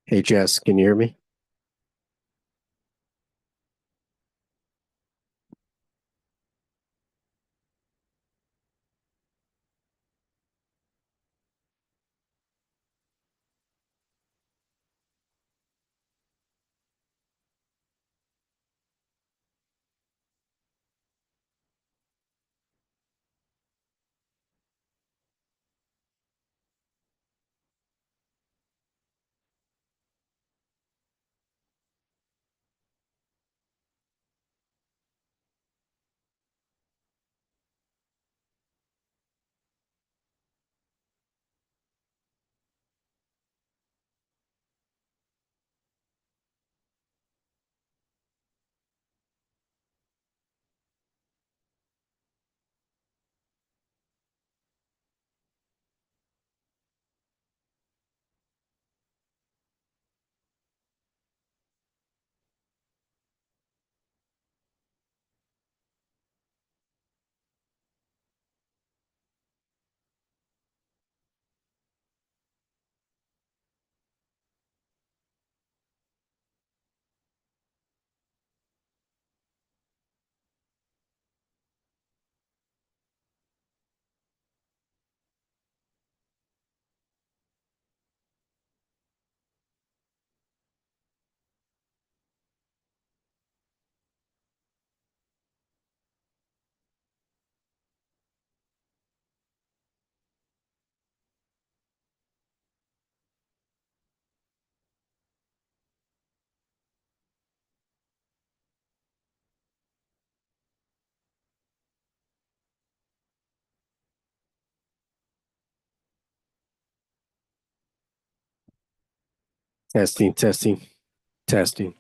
Hey Jess, can you hear me? Testing, testing, testing.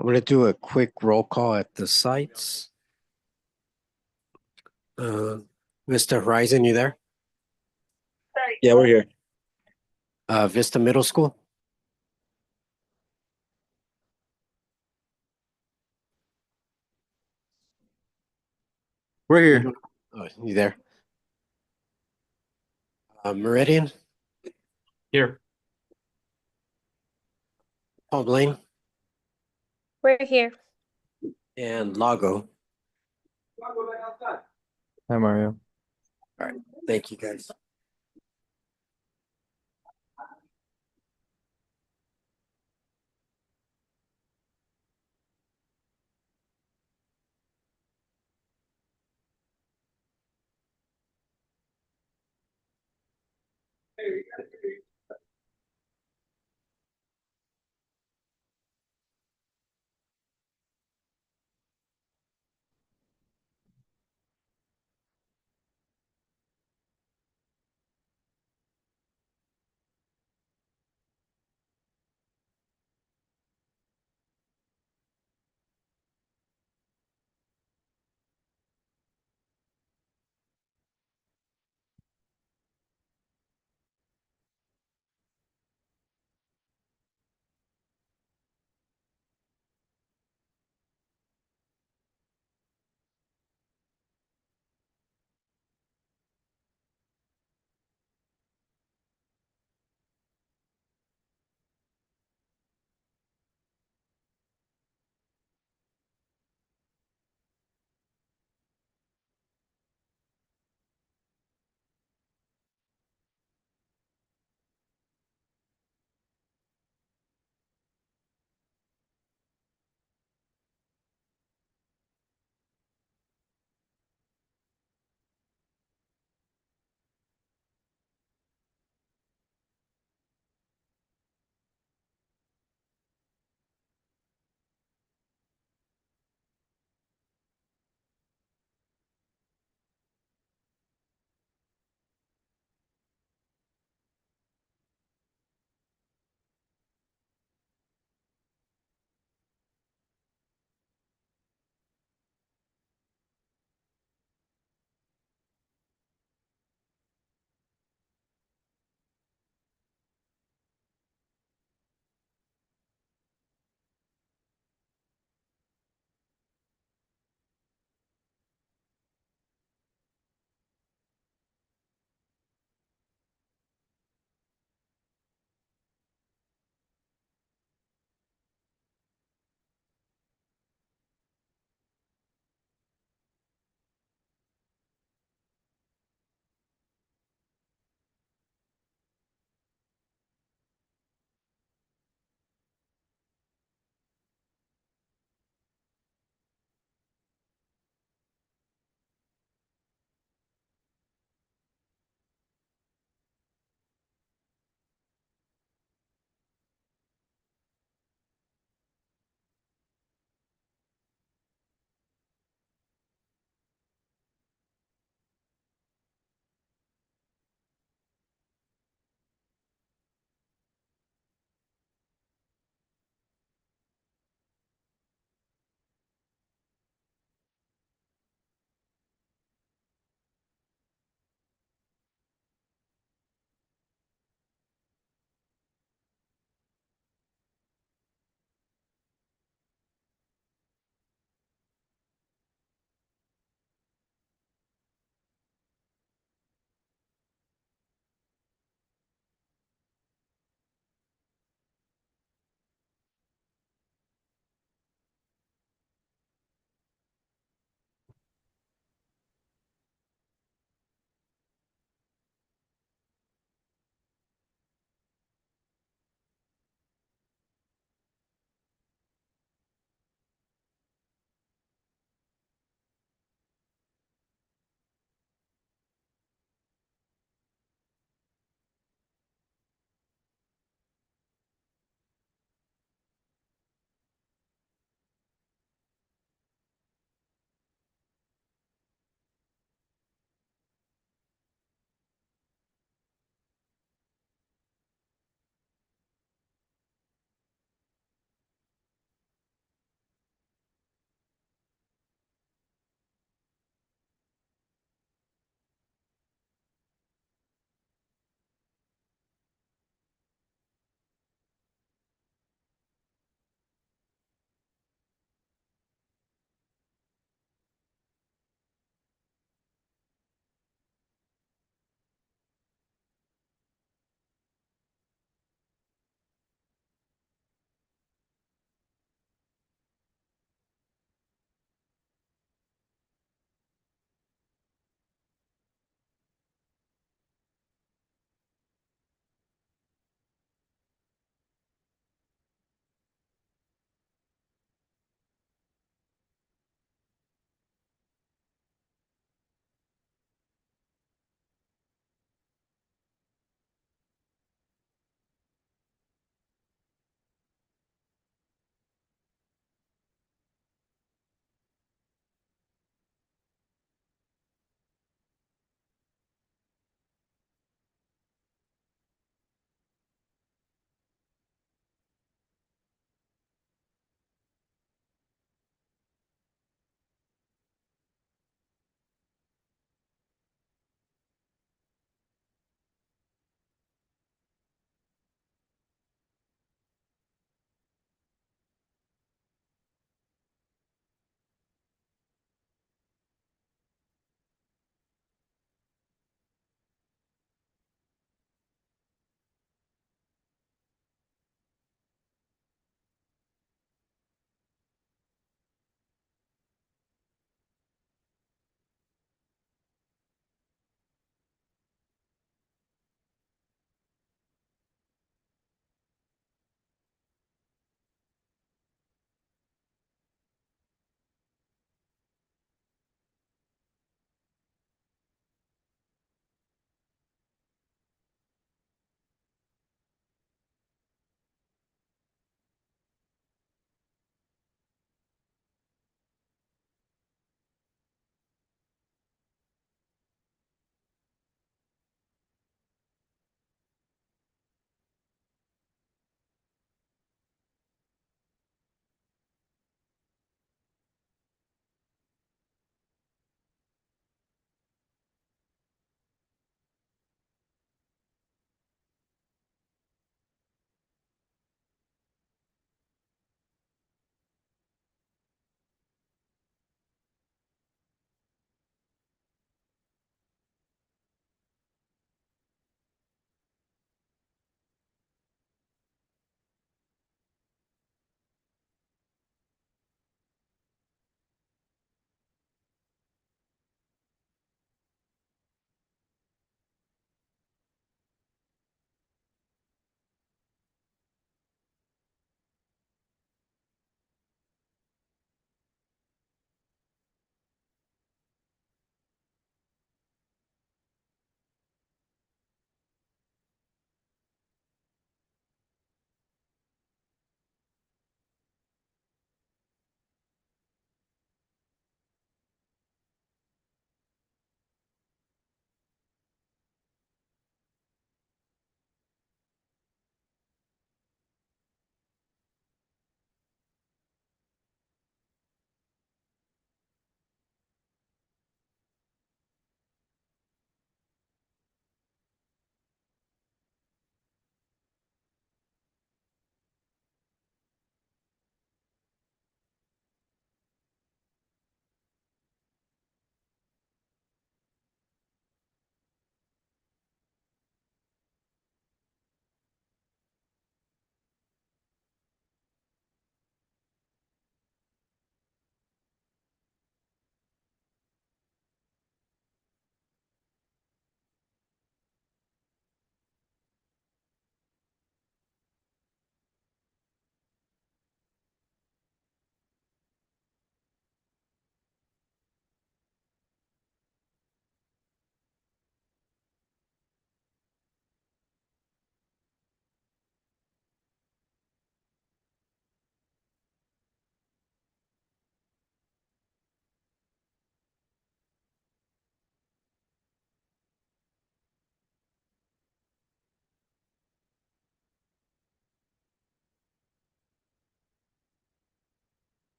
I'm going to do a quick roll call at the sites. Uh, Mr. Horizon, you there? Yeah, we're here. Vista Middle School. We're here. Oh, you there? Meridian, Here. Palm Lane, We're here. and Lago. Hi, Mario. All right. Thank you, guys.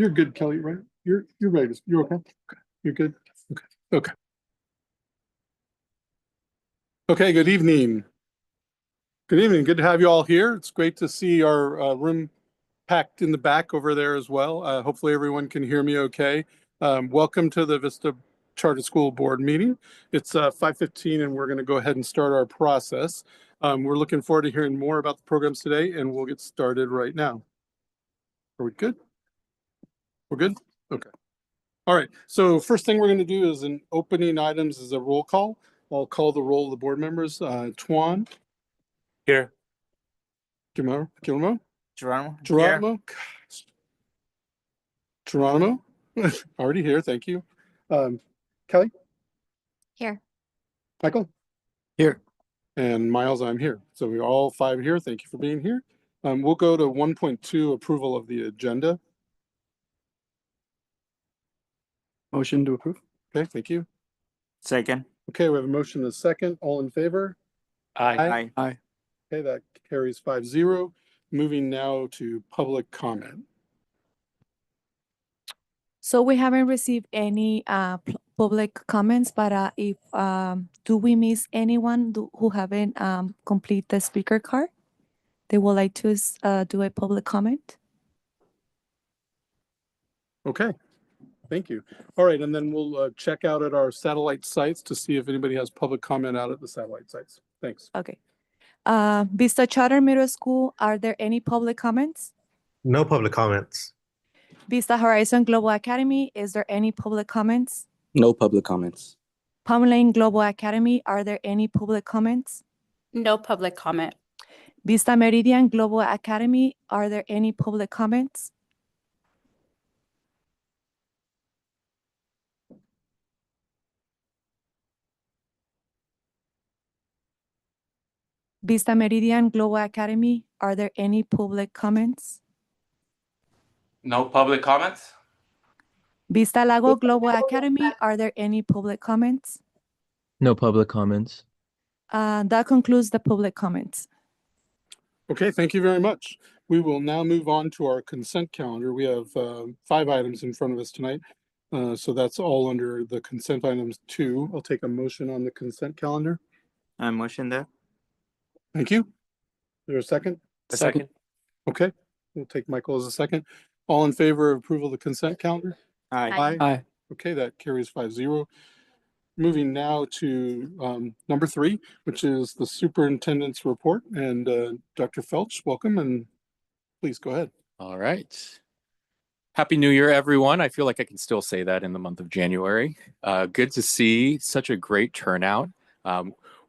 You're good, Kelly, right? You're ready. You're okay? Okay. You're good? Okay. Okay. Okay, good evening. Good evening. Good to have you all here. It's great to see our room packed in the back over there as well. Hopefully everyone can hear me okay. Welcome to the Vista Charter School Board meeting. It's 5:15 and we're going to go ahead and start our process. We're looking forward to hearing more about the programs today, and we'll get started right now. Are we good? We're good? Okay. All right. So first thing we're going to do is an opening items is a roll call. I'll call the roll of the board members. Tuan, Here. Guillermo, Geronimo. Geronimo, gosh. Geronimo, already here. Thank you. Kelly, Here. Michael, Here. and Miles, I'm here. So we're all five here. Thank you for being here. We'll go to 1.2, approval of the agenda. Motion to approve. Okay, thank you. Second. Okay, we have a motion and a second. All in favor? Aye. Aye. Okay, that carries 5-0. Moving now to public comment. So we haven't received any public comments, but if do we miss anyone who haven't complete the speaker card? They would like to do a public comment. Okay, thank you. All right, and then we'll check out at our satellite sites to see if anybody has public comment out at the satellite sites. Thanks. Okay. Vista Charter Middle School, are there any public comments? No public comments. Vista Horizon Global Academy, is there any public comments? No public comments. Palm Lane Global Academy, are there any public comments? No public comment. Vista Meridian Global Academy, are there any public comments? Vista Meridian Global Academy, are there any public comments? No public comments? Vista Lago Global Academy, are there any public comments? No public comments. That concludes the public comments. Okay, thank you very much. We will now move on to our consent calendar. We have 5 items in front of us tonight. So that's all under the consent items 2. I'll take a motion on the consent calendar. I motion that. Thank you. Is there a second? A second. Okay, we'll take Michael as a second. All in favor of approval of the consent calendar? Aye. Aye. Okay, that carries 5-0. Moving now to number 3, which is the superintendent's report. And Dr. Felch, welcome, and please go ahead. All right. Happy New Year, everyone. I feel like I can still say that in the month of January. Good to see such a great turnout.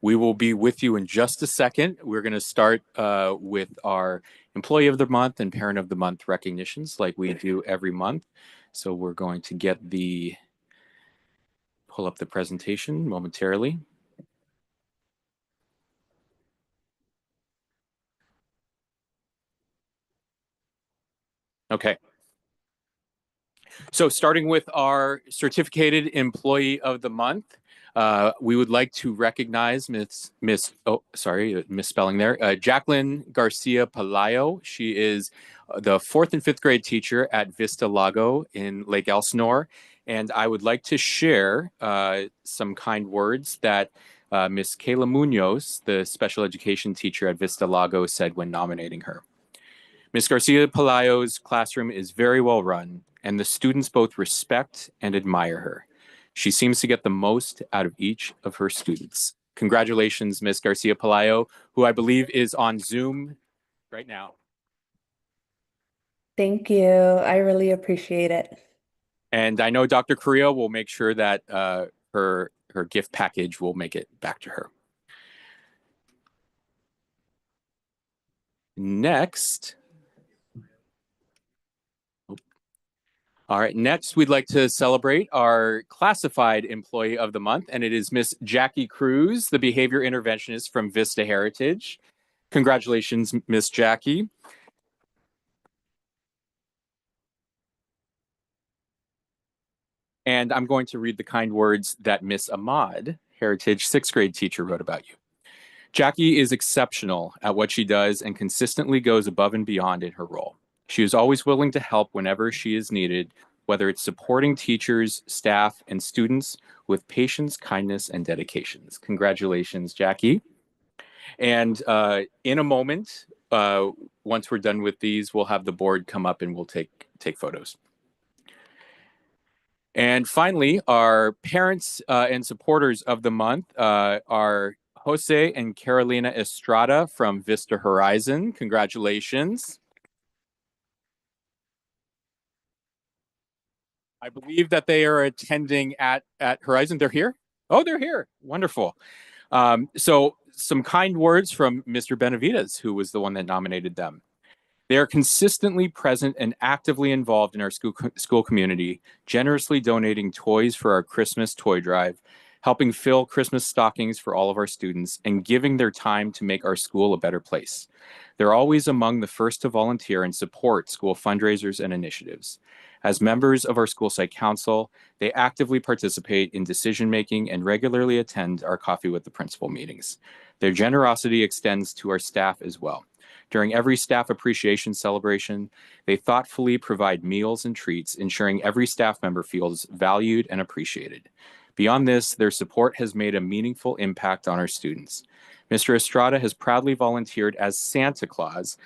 We will be with you in just a second. We're going to start with our Employee of the Month and Parent of the Month recognitions like we do every month. So we're going to pull up the presentation momentarily. Okay. So starting with our Certificated Employee of the Month, we would like to recognize misspelling there, Jacqueline Garcia Palayo. She is the 4th and 5th grade teacher at Vista Lago in Lake Elsinore. And I would like to share some kind words that Miss Kayla Munoz, the special education teacher at Vista Lago, said when nominating her. Ms. Garcia Palayo's classroom is very well run, and the students both respect and admire her. She seems to get the most out of each of her students. Congratulations, Ms. Garcia Palayo, who I believe is on Zoom right now. Thank you. I really appreciate it. And I know Dr. Correa will make sure that her gift package will make it back to her. Next. All right, next we'd like to celebrate our classified employee of the month, and it is Miss Jackie Cruz, the behavior interventionist from Vista Heritage. Congratulations, Miss Jackie. And I'm going to read the kind words that Miss Ahmad, Heritage 6th grade teacher, wrote about you. Jackie is exceptional at what she does and consistently goes above and beyond in her role. She is always willing to help whenever she is needed, whether it's supporting teachers, staff, and students with patience, kindness, and dedications. Congratulations, Jackie. And in a moment, once we're done with these, we'll have the board come up and we'll take photos. And finally, our parents and supporters of the month are Jose and Carolina Estrada from Vista Horizon. Congratulations. I believe that they are attending at Horizon. They're here? Oh, they're here. Wonderful. So some kind words from Mr. Benavides, who was the one that nominated them. They are consistently present and actively involved in our school community, generously donating toys for our Christmas toy drive, helping fill Christmas stockings for all of our students, and giving their time to make our school a better place. They're always among the first to volunteer and support school fundraisers and initiatives. As members of our school site council, they actively participate in decision-making and regularly attend our Coffee with the Principal meetings. Their generosity extends to our staff as well. During every staff appreciation celebration, they thoughtfully provide meals and treats, ensuring every staff member feels valued and appreciated. Beyond this, their support has made a meaningful impact on our students. Mr. Estrada has proudly volunteered as Santa Claus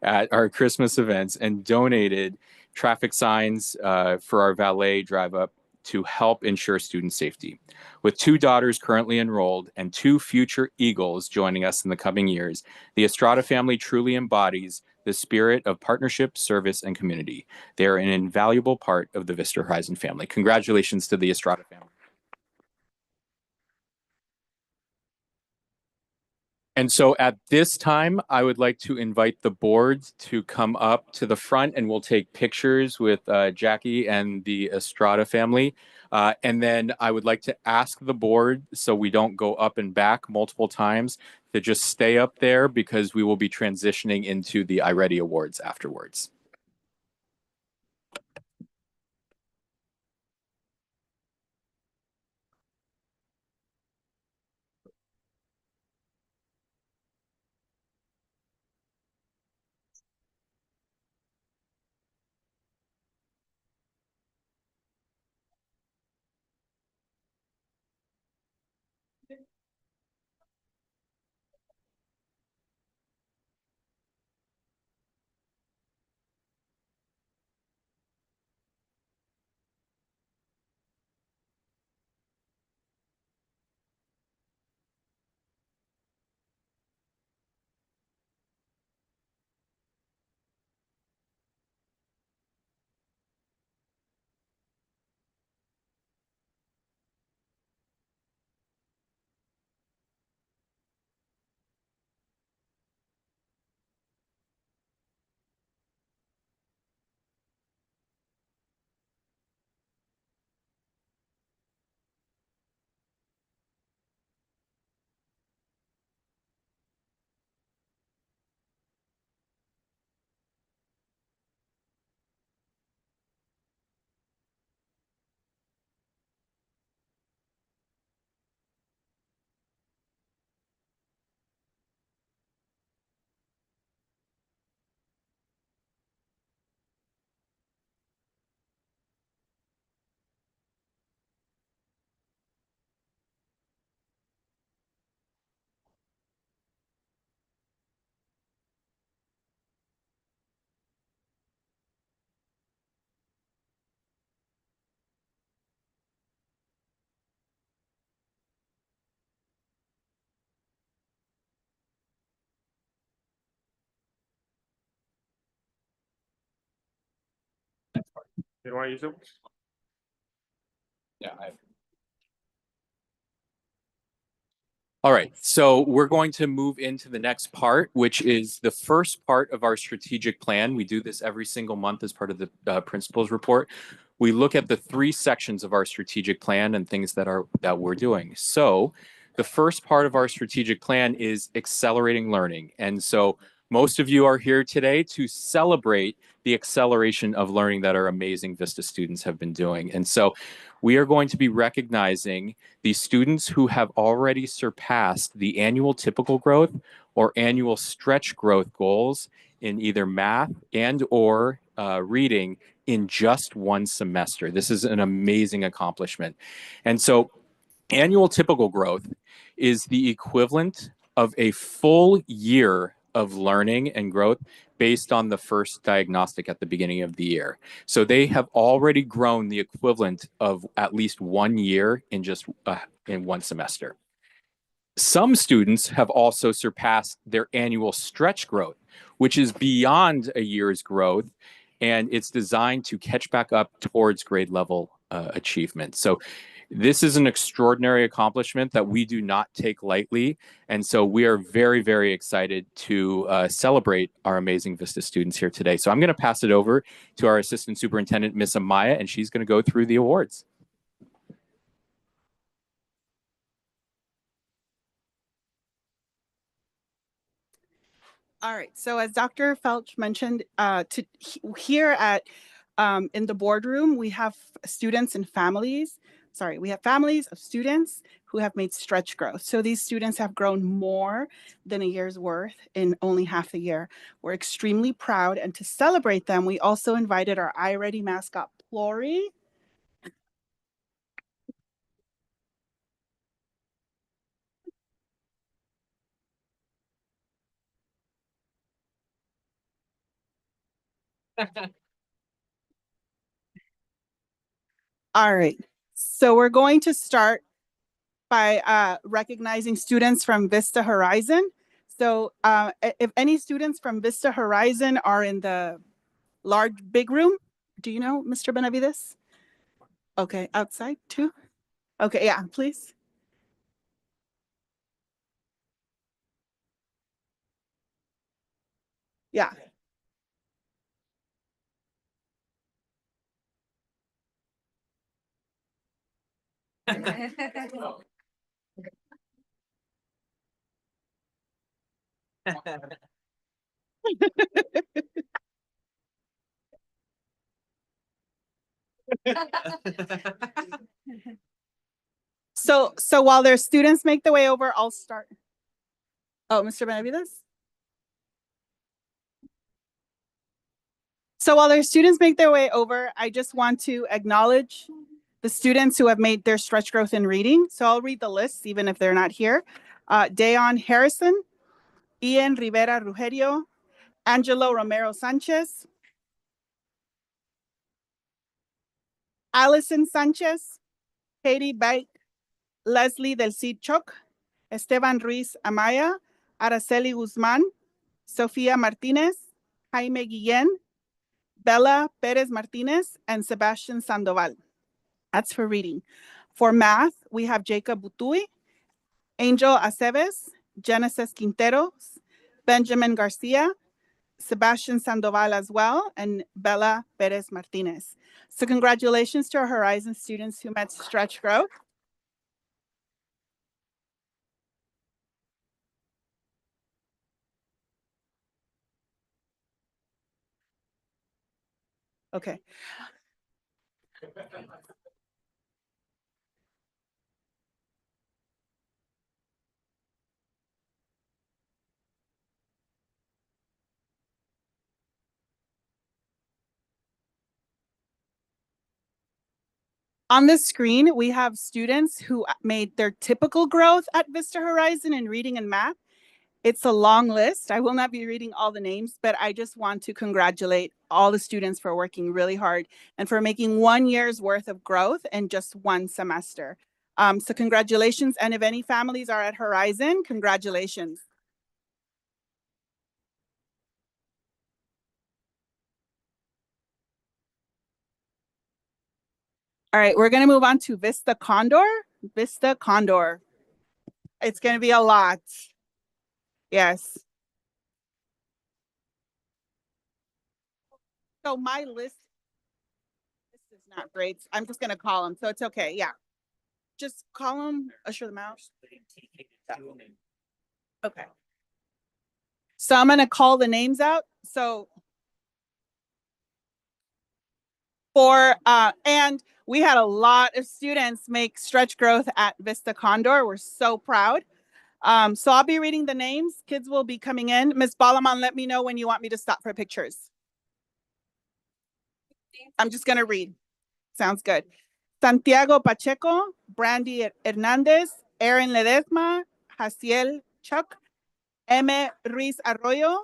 at our Christmas events and donated traffic signs for our valet drive-up to help ensure student safety. With 2 daughters currently enrolled and 2 future Eagles joining us in the coming years, the Estrada family truly embodies the spirit of partnership, service, and community. They are an invaluable part of the Vista Horizon family. Congratulations to the Estrada family. And so at this time, I would like to invite the board to come up to the front and we'll take pictures with Jackie and the Estrada family. And then I would like to ask the board, so we don't go up and back multiple times, to just stay up there because we will be transitioning into the iReady Awards afterwards. You want to use it? Yeah. All right, so we're going to move into the next part, which is the first part of our strategic plan. We do this every single month as part of the principals report. We look at the 3 sections of our strategic plan and things that we're doing. So the first part of our strategic plan is accelerating learning. And so most of you are here today to celebrate the acceleration of learning that our amazing Vista students have been doing. And so we are going to be recognizing the students who have already surpassed the annual typical growth or annual stretch growth goals in either math and or reading in just one semester. This is an amazing accomplishment. And so annual typical growth is the equivalent of a full year of learning and growth based on the first diagnostic at the beginning of the year. So they have already grown the equivalent of at least 1 year in just in one semester. Some students have also surpassed their annual stretch growth, which is beyond a year's growth, and it's designed to catch back up towards grade level achievement. So this is an extraordinary accomplishment that we do not take lightly. And so we are very, very excited to celebrate our amazing Vista students here today. So I'm going to pass it over to our Assistant Superintendent, Miss Amaya, and she's going to go through the awards. All right. So as Dr. Felch mentioned, here at in the boardroom, we have students and families. Sorry, we have families of students who have made stretch growth. So these students have grown more than a year's worth in only half a year. We're extremely proud, and to celebrate them, we also invited our iReady mascot, Plory. All right. So we're going to start by recognizing students from Vista Horizon. So if any students from Vista Horizon are in the big room, do you know Mr. Benavides? Okay, outside too? Okay, yeah, please. Yeah. So while their students make their way over, I'll start. Oh, Mr. Benavides? So while their students make their way over, I just want to acknowledge the students who have made their stretch growth in reading. So I'll read the list, even if they're not here. Dayon Harrison, Ian Rivera Rugerio, Angelo Romero Sanchez, Allison Sanchez, Katie Bate, Leslie Del Cid Choc, Esteban Ruiz Amaya, Araceli Guzman, Sofia Martinez, Jaime Guillén, Bella Perez Martinez, and Sebastian Sandoval. That's for reading. For math, we have Jacob Butui, Angel Aceves, Genesis Quinteros, Benjamin Garcia, Sebastian Sandoval as well, and Bella Perez Martinez. So congratulations to our Horizon students who met stretch growth. Okay. On the screen, we have students who made their typical growth at Vista Horizon in reading and math. It's a long list. I will not be reading all the names, but I just want to congratulate all the students for working really hard and for making 1 year's worth of growth in just one semester. So congratulations. And if any families are at Horizon, congratulations. All right, we're going to move on to Vista Condor. Vista Condor. It's going to be a lot. Yes. So my list is not great. I'm just going to call them. So it's okay. Yeah. Just call them. Usher them out. Okay. So I'm going to call the names out. So and we had a lot of students make stretch growth at Vista Condor. We're so proud. So I'll be reading the names. Kids will be coming in. Ms. Balaman, let me know when you want me to stop for pictures. I'm just going to read. Sounds good. Santiago Pacheco, Brandy Hernandez, Aaron Ledesma, Jaciel Chuck, M. Ruiz Arroyo,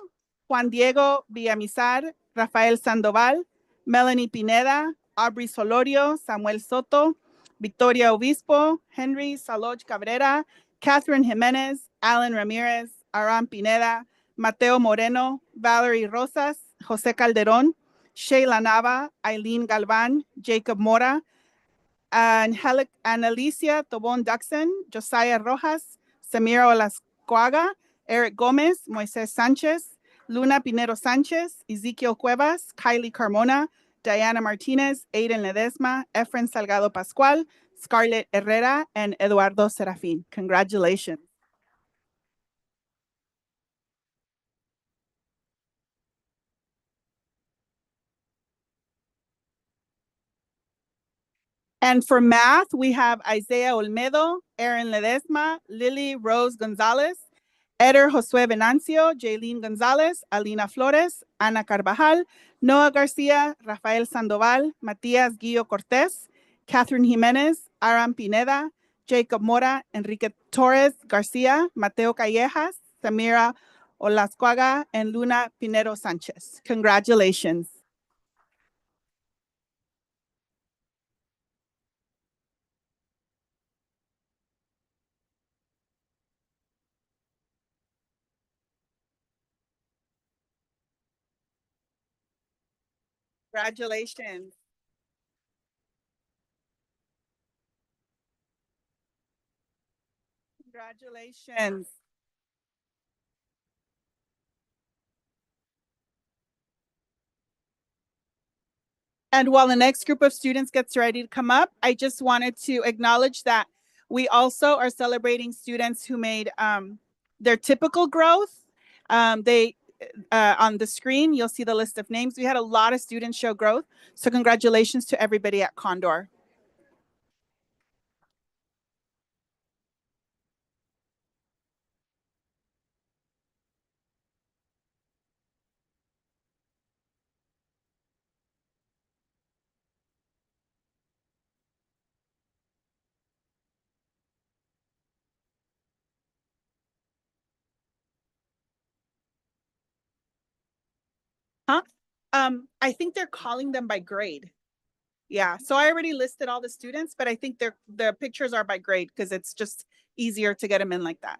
Juan Diego Villamizar, Rafael Sandoval, Melanie Pineda, Aubrey Solorio, Samuel Soto, Victoria Obispo, Henry Saloch Cabrera, Catherine Jimenez, Alan Ramirez, Aram Pineda, Mateo Moreno, Valerie Rosas, Jose Calderon, Sheila Nava, Eileen Galvan, Jacob Mora, Annalicia Tobon Duxon, Josiah Rojas, Samira Olascuaga, Eric Gomez, Moises Sanchez, Luna Pinero Sanchez, Ezequiel Cuevas, Kylie Carmona, Diana Martinez, Aiden Ledesma, Efren Salgado Pascual, Scarlett Herrera, and Eduardo Serafin. Congratulations. And for math, we have Isaiah Olmedo, Aaron Ledesma, Lily Rose Gonzalez, Eder Josue Venancio, Jaylene Gonzalez, Alina Flores, Ana Carvajal, Noah Garcia, Rafael Sandoval, Matias Guillo Cortez, Catherine Jimenez, Aram Pineda, Jacob Mora, Enrique Torres Garcia, Mateo Callejas, Samira Olascuaga, and Luna Pinero Sanchez. Congratulations. Congratulations. Congratulations. And while the next group of students gets ready to come up, I just wanted to acknowledge that we also are celebrating students who made their typical growth. They on the screen, you'll see the list of names. We had a lot of students show growth. So congratulations to everybody at Condor. Huh? I think they're calling them by grade. Yeah, so I already listed all the students, but I think the pictures are by grade because it's just easier to get them in like that.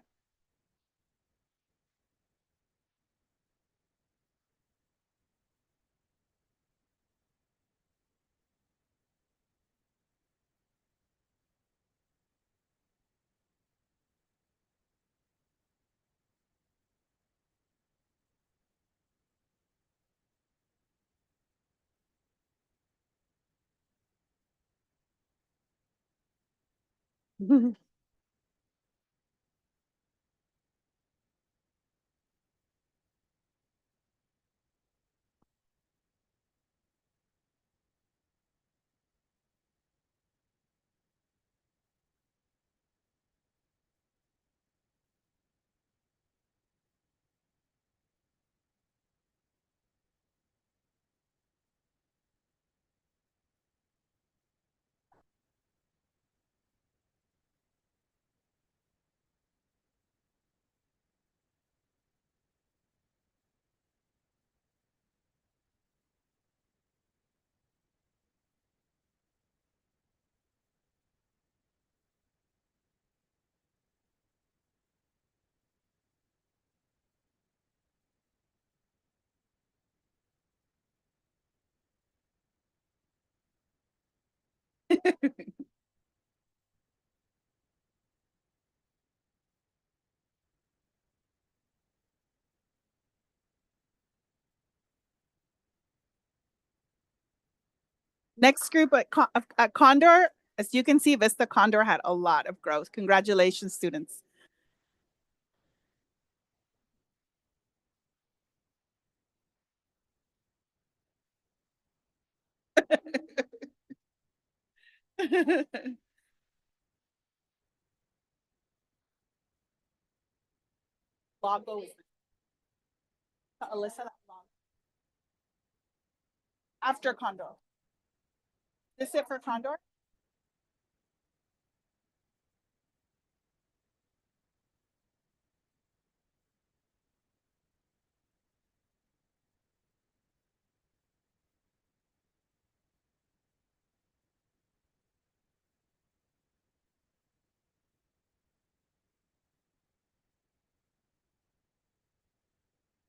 Next group at Condor, as you can see, Vista Condor had a lot of growth. Congratulations, students. Lago is Alyssa. After Condor. Is it for Condor?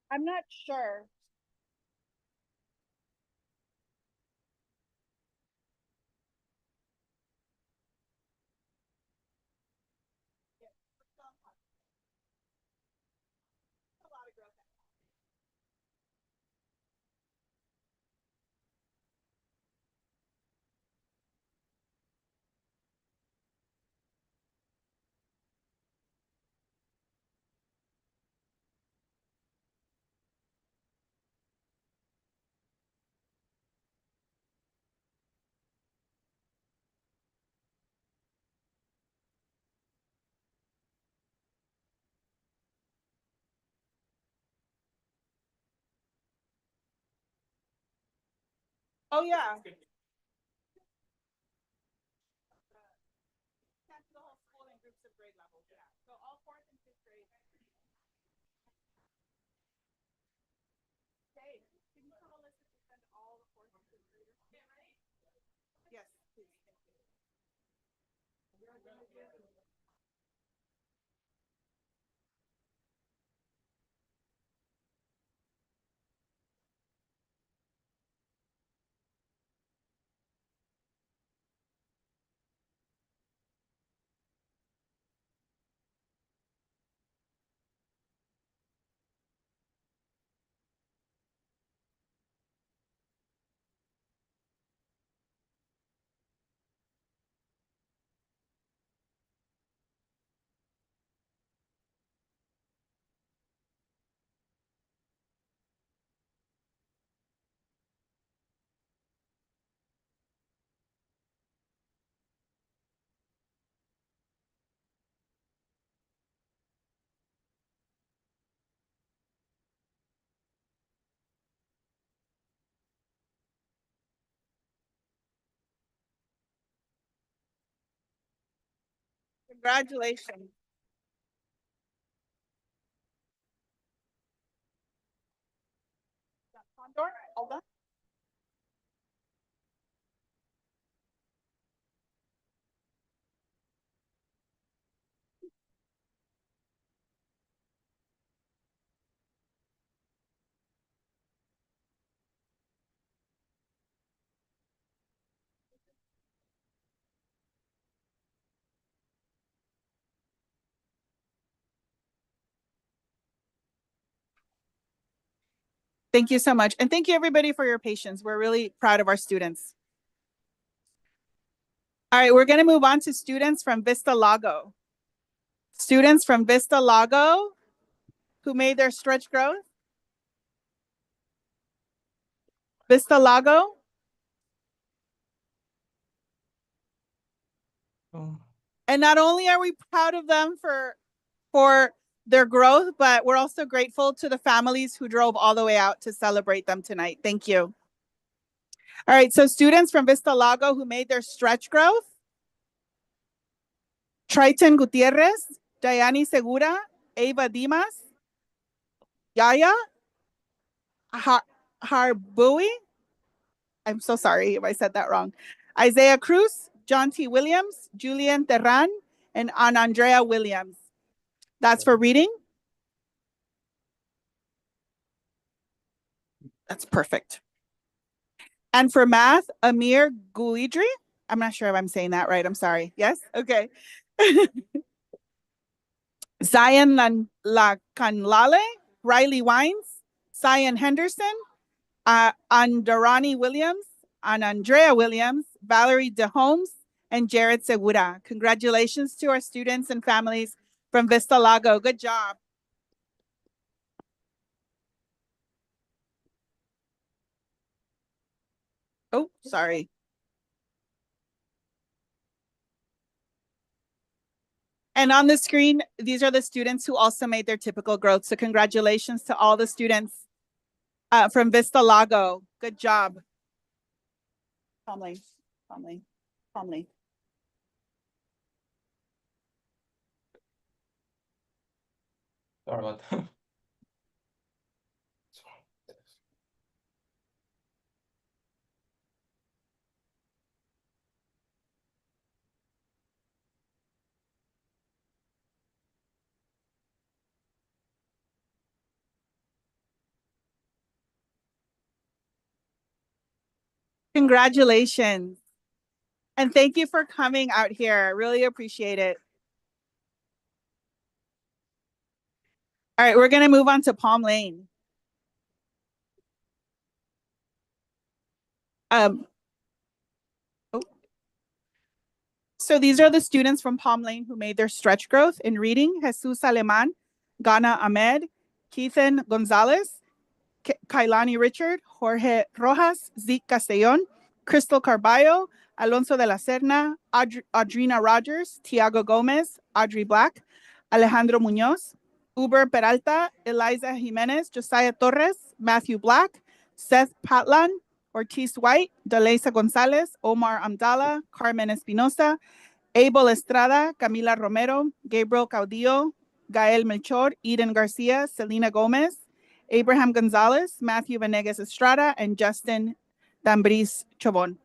I'm not sure. Oh yeah. Can't do the whole school in groups of grade levels. Yeah. So all fourth and fifth grade. Okay. Can you tell Alyssa to send all the fourth and fifth graders? Yes, please. Thank you. Congratulations. Condor, all done? Thank you so much. And thank you everybody for your patience. We're really proud of our students. All right, we're going to move on to students from Vista Lago. Students from Vista Lago who made their stretch growth. Vista Lago. Oh. And not only are we proud of them for their growth, but we're also grateful to the families who drove all the way out to celebrate them tonight. Thank you. All right, so students from Vista Lago who made their stretch growth. Triton Gutierrez, Diani Segura, Ava Dimas, Yaya Harbui. I'm so sorry if I said that wrong. Isaiah Cruz, John T. Williams, Julian Terran, and Andrea Williams. That's for reading. That's perfect. And for math, Amir Guidry. I'm not sure if I'm saying that right. I'm sorry. Yes? Okay. Zion Lakanlale, Riley Wines, Zion Henderson, Andarani Williams, Andrea Williams, Valerie DeHolmes, and Jared Segura. Congratulations to our students and families from Vista Lago. Good job. Oh, sorry. And on the screen, these are the students who also made their typical growth. So congratulations to all the students from Vista Lago. Good job. Calmly, calmly, calmly. Sorry about that. Congratulations. And thank you for coming out here. I really appreciate it. All right, we're going to move on to Palm Lane. So these are the students from Palm Lane who made their stretch growth in reading: Jesus Aleman, Gana Ahmed, Keithan Gonzalez, Kailani Richard, Jorge Rojas, Zeke Castellon, Crystal Carballo, Alonso de la Serna, Audrina Rogers, Tiago Gomez, Audrey Black, Alejandro Munoz, Uber Peralta, Eliza Jimenez, Josiah Torres, Matthew Black, Seth Patlan, Ortiz White, Delesa Gonzalez, Omar Amdala, Carmen Espinosa, Abel Estrada, Camila Romero, Gabriel Caudillo, Gael Melchor, Eden Garcia, Selena Gomez, Abraham Gonzalez, Matthew Venegas Estrada, and Justin Dambris Chobon.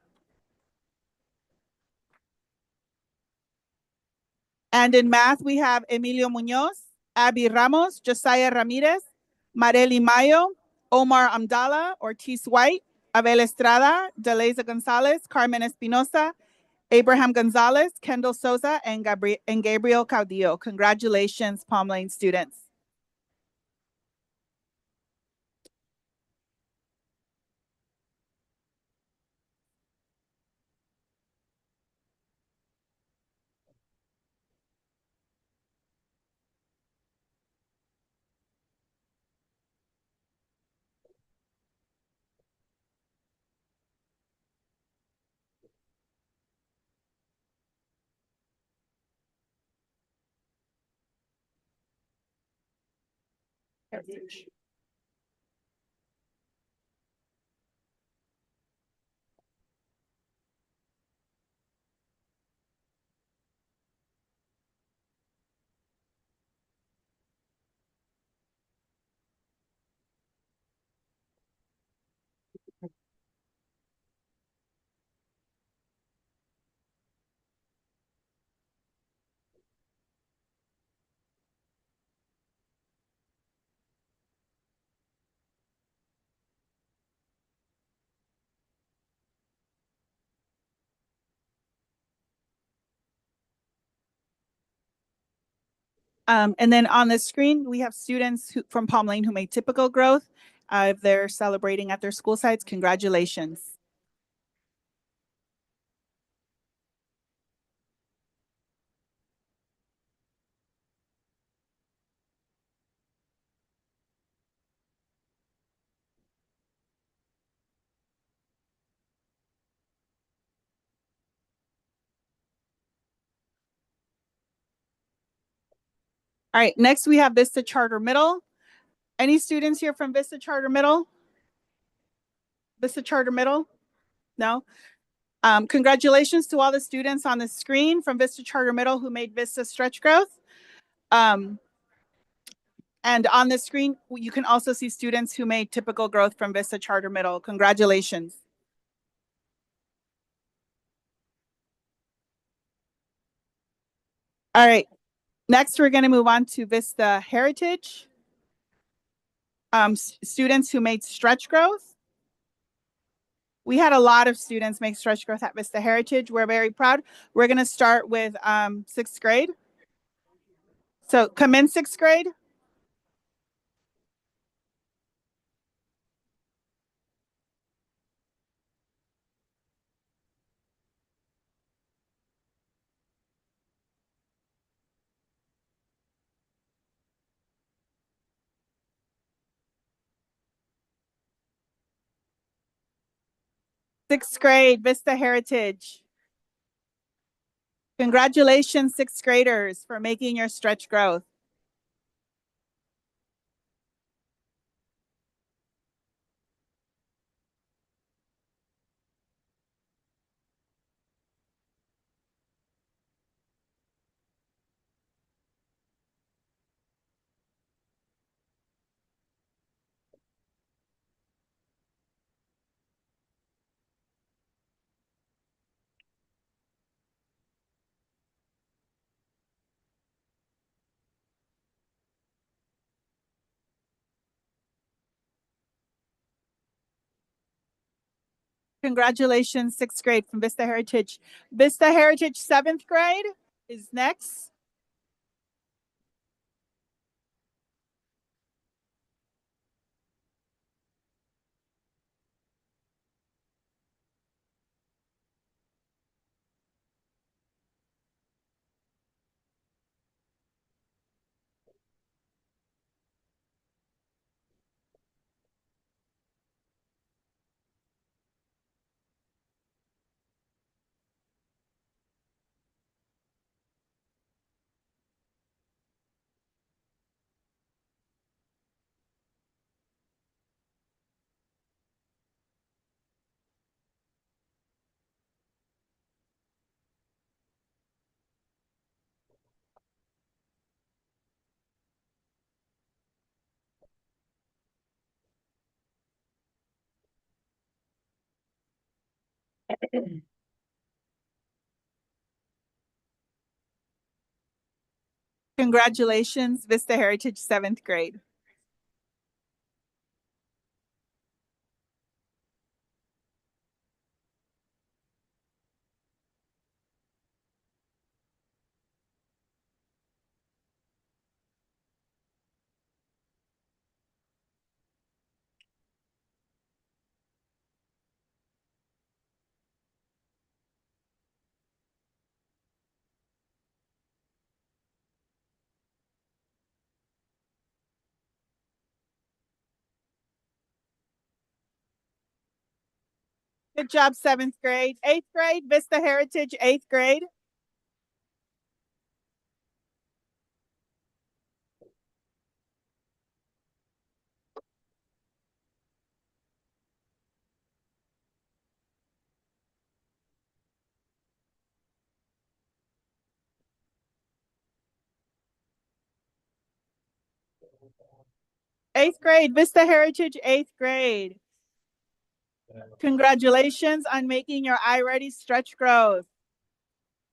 And in math, we have Emilio Munoz, Abby Ramos, Josiah Ramirez, Marely Mayo, Omar Amdala, Ortiz White, Abel Estrada, Deleza Gonzalez, Carmen Espinosa, Abraham Gonzalez, Kendall Souza, and Gabriel Caudillo. Congratulations, Palm Lane students. And then on the screen, we have students from Palm Lane who made typical growth. If they're celebrating at their school sites, congratulations. All right, next we have Vista Charter Middle. Any students here from Vista Charter Middle? Vista Charter Middle? No? Congratulations to all the students on the screen from Vista Charter Middle who made Vista Stretch Growth. And on the screen, you can also see students who made typical growth from Vista Charter Middle. Congratulations. All right, next we're going to move on to Vista Heritage. Students who made stretch growth. We had a lot of students make stretch growth at Vista Heritage. We're very proud. We're going to start with 6th grade. So come in 6th grade. Sixth grade, Vista Heritage. Congratulations, sixth graders, for making your stretch growth. Congratulations, sixth grade from Vista Heritage. Vista Heritage seventh grade is next. Congratulations, Vista Heritage seventh grade. Good job, seventh grade. Eighth grade, Vista Heritage, eighth grade. Eighth grade, Vista Heritage, eighth grade. Congratulations on making your iReady stretch growth.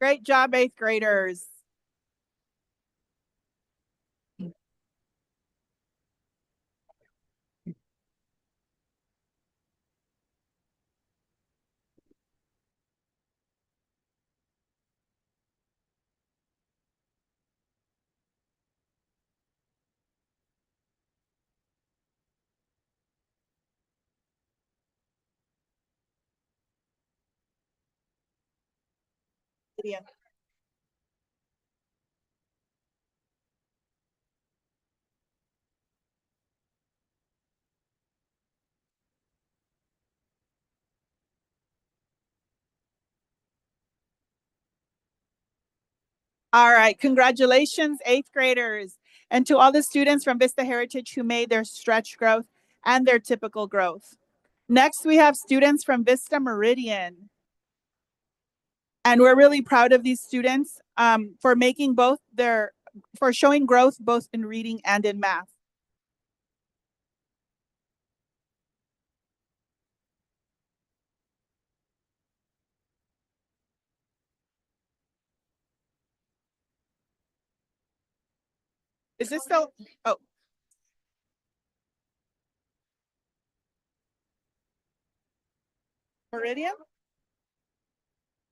Great job, eighth graders. All right, congratulations, eighth graders, and to all the students from Vista Heritage who made their stretch growth and their typical growth. Next, we have students from Vista Meridian. And we're really proud of these students for making for showing growth both in reading and in math. Is this still, oh. Meridian?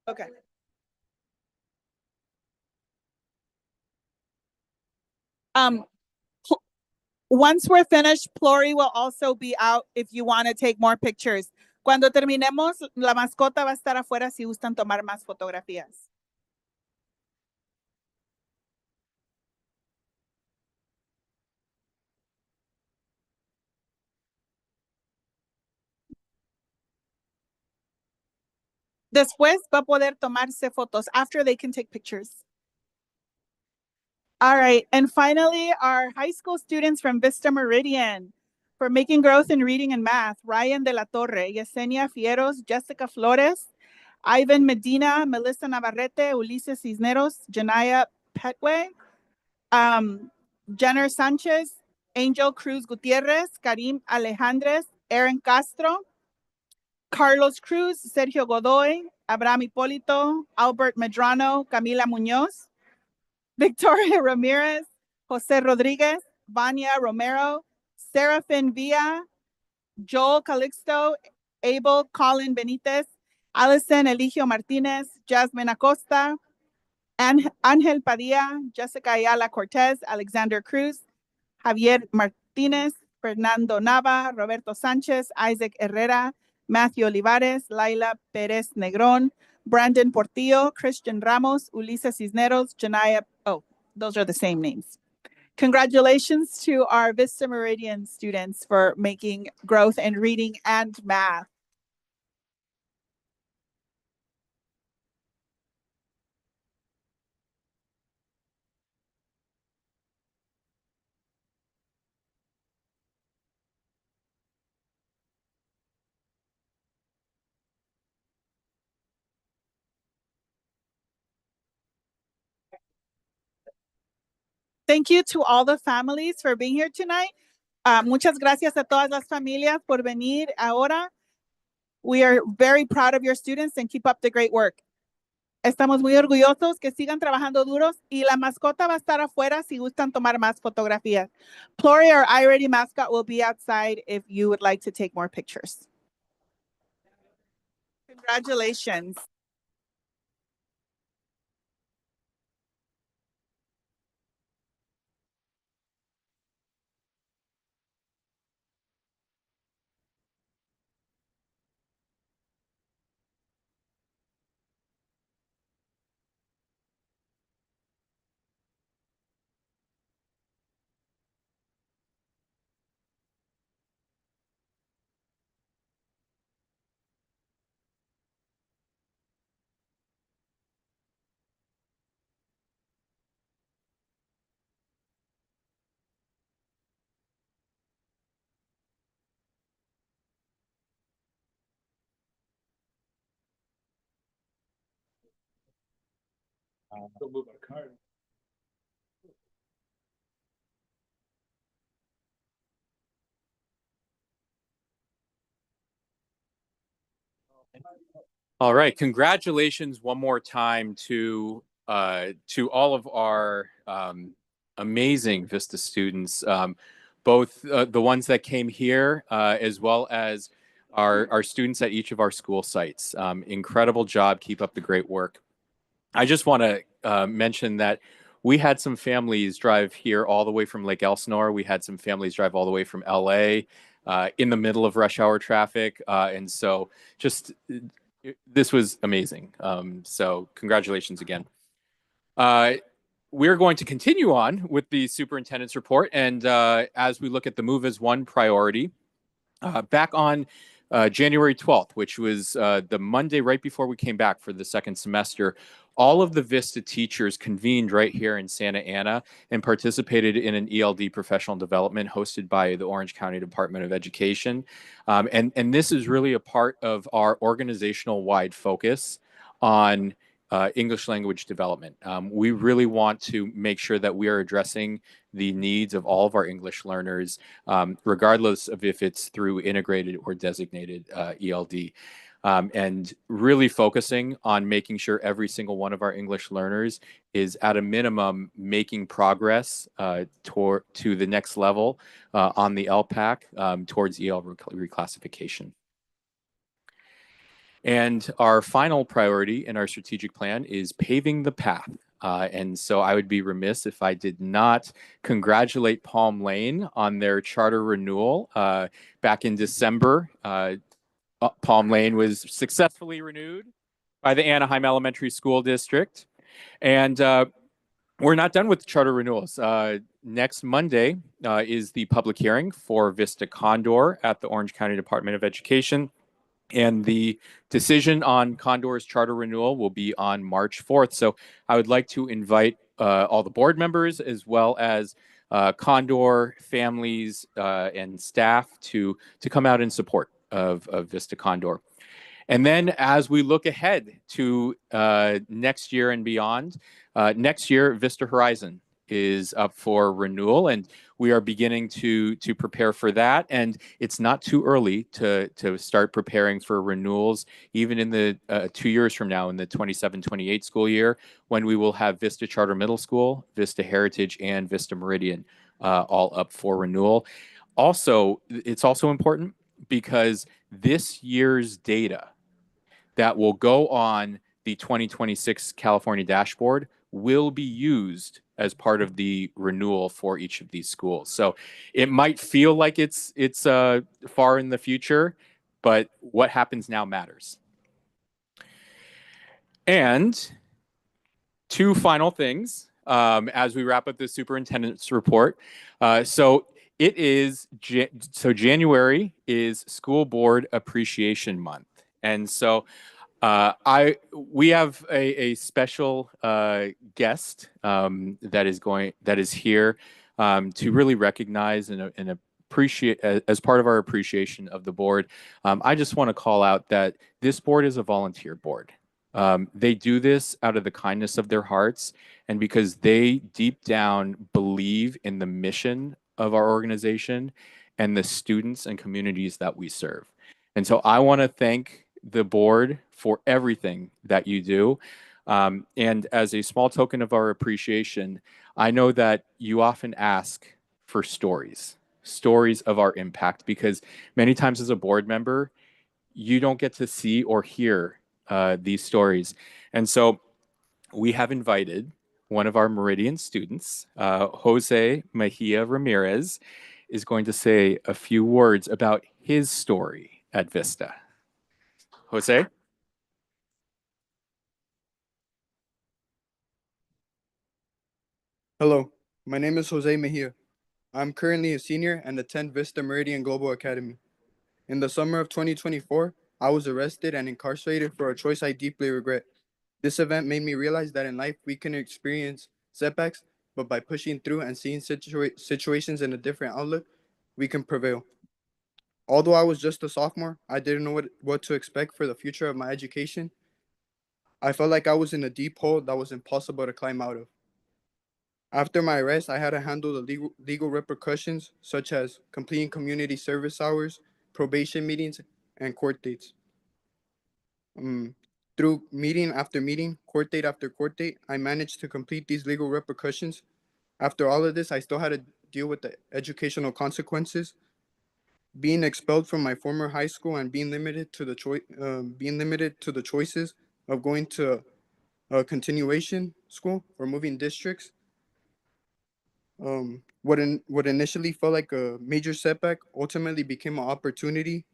Okay. Once we're finished, Plory will also be out if you want to take more pictures. Cuando terminemos, la mascota va a estar afuera si gustan tomar más fotografías. Después va a poder tomarse fotos after they can take pictures. All right, and finally, our high school students from Vista Meridian for making growth in reading and math, Ryan de la Torre, Yesenia Fieros, Jessica Flores, Ivan Medina, Melissa Navarrete, Ulises Cisneros, Janaya Petway, Jenner Sanchez, Angel Cruz Gutierrez, Karim Alejandres, Aaron Castro, Carlos Cruz, Sergio Godoy, Abraham Hipólito, Albert Medrano, Camila Muñoz, Victoria Ramirez, Jose Rodriguez, Vania Romero, Serafin Villa, Joel Calixto, Abel Colin Benitez, Allison Eligio Martinez, Jasmine Acosta, Angel Padilla, Jessica Ayala Cortez, Alexander Cruz, Javier Martinez, Fernando Nava, Roberto Sanchez, Isaac Herrera, Matthew Olivares, Laila Perez Negrón, Brandon Portillo, Christian Ramos, Ulises Cisneros, Janaya. Oh, those are the same names. Congratulations to our Vista Meridian students for making growth in reading and math. Thank you to all the families for being here tonight. Muchas gracias a todas las familias por venir ahora. We are very proud of your students and keep up the great work. Estamos muy orgullosos que sigan trabajando duros y la mascota va a estar afuera si gustan tomar más fotografías. Plory, our iReady mascot, will be outside if you would like to take more pictures. Congratulations. All right, congratulations one more time to all of our amazing Vista students, both the ones that came here as well as our students at each of our school sites. Incredible job, keep up the great work. I just want to mention that we had some families drive here all the way from Lake Elsinore. We had some families drive all the way from LA in the middle of rush hour traffic. And so just this was amazing. So congratulations again. We're going to continue on with the superintendent's report. And as we look at the Move as One priority, back on January 12th, which was the Monday right before we came back for the second semester, all of the Vista teachers convened right here in Santa Ana and participated in an ELD professional development hosted by the Orange County Department of Education. And this is really a part of our organizational wide focus on English language development. We really want to make sure that we are addressing the needs of all of our English learners, regardless of if it's through integrated or designated ELD. And really focusing on making sure every single one of our English learners is at a minimum making progress to the next level on the LPAC towards EL reclassification. And our final priority in our strategic plan is paving the path. And so I would be remiss if I did not congratulate Palm Lane on their charter renewal. Back in December, Palm Lane was successfully renewed by the Anaheim Elementary School District. And we're not done with charter renewals. Next Monday is the public hearing for Vista Condor at the Orange County Department of Education. And the decision on Condor's charter renewal will be on March 4th. So I would like to invite all the board members as well as Condor families and staff to come out in support of Vista Condor. And then as we look ahead to next year and beyond, next year, Vista Horizon is up for renewal, and we are beginning to prepare for that. And it's not too early to start preparing for renewals, even in the 2 years from now, in the 27-28 school year, when we will have Vista Charter Middle School, Vista Heritage, and Vista Meridian all up for renewal. Also, it's also important because this year's data that will go on the 2026 California dashboard will be used as part of the renewal for each of these schools. So it might feel like it's far in the future, but what happens now matters. And two final things as we wrap up the superintendent's report. So January is School Board Appreciation Month, and so we have a special guest that is here to really recognize and appreciate as part of our appreciation of the board. I just want to call out that this board is a volunteer board. They do this out of the kindness of their hearts and because they deep down believe in the mission of our organization and the students and communities that we serve. And so I want to thank the board for everything that you do. And as a small token of our appreciation, I know that you often ask for stories of our impact, because many times as a board member, you don't get to see or hear these stories. And so we have invited one of our Meridian students, Jose Mejia Ramirez, is going to say a few words about his story at Vista. Jose? Hello, my name is Jose Mejia. I'm currently a senior and attend Vista Meridian Global Academy. In the summer of 2024, I was arrested and incarcerated for a choice I deeply regret. This event made me realize that in life we can experience setbacks, but by pushing through and seeing situations in a different outlook, we can prevail. Although I was just a sophomore, I didn't know what to expect for the future of my education. I felt like I was in a deep hole that was impossible to climb out of. After my arrest, I had to handle the legal repercussions, such as completing community service hours, probation meetings, and court dates. Through meeting after meeting, court date after court date, I managed to complete these legal repercussions. After all of this, I still had to deal with the educational consequences. Being expelled from my former high school and being limited to the choices of going to a continuation school or moving districts. What initially felt like a major setback ultimately became an opportunity,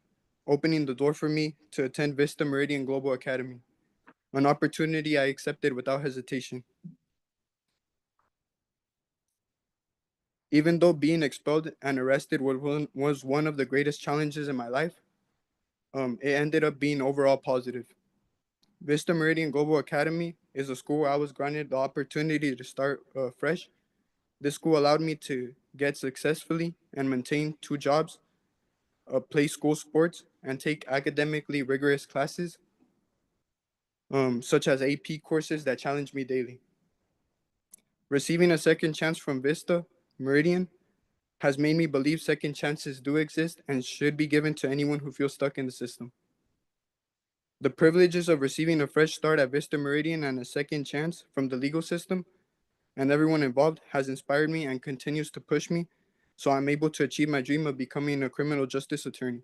opening the door for me to attend Vista Meridian Global Academy, an opportunity I accepted without hesitation. Even though being expelled and arrested was one of the greatest challenges in my life, it ended up being overall positive. Vista Meridian Global Academy is a school where I was granted the opportunity to start fresh. This school allowed me to get successfully and maintain 2 jobs, play school sports, and take academically rigorous classes, such as AP courses that challenge me daily. Receiving a second chance from Vista Meridian has made me believe second chances do exist and should be given to anyone who feels stuck in the system. The privileges of receiving a fresh start at Vista Meridian and a second chance from the legal system and everyone involved has inspired me and continues to push me, so I'm able to achieve my dream of becoming a criminal justice attorney.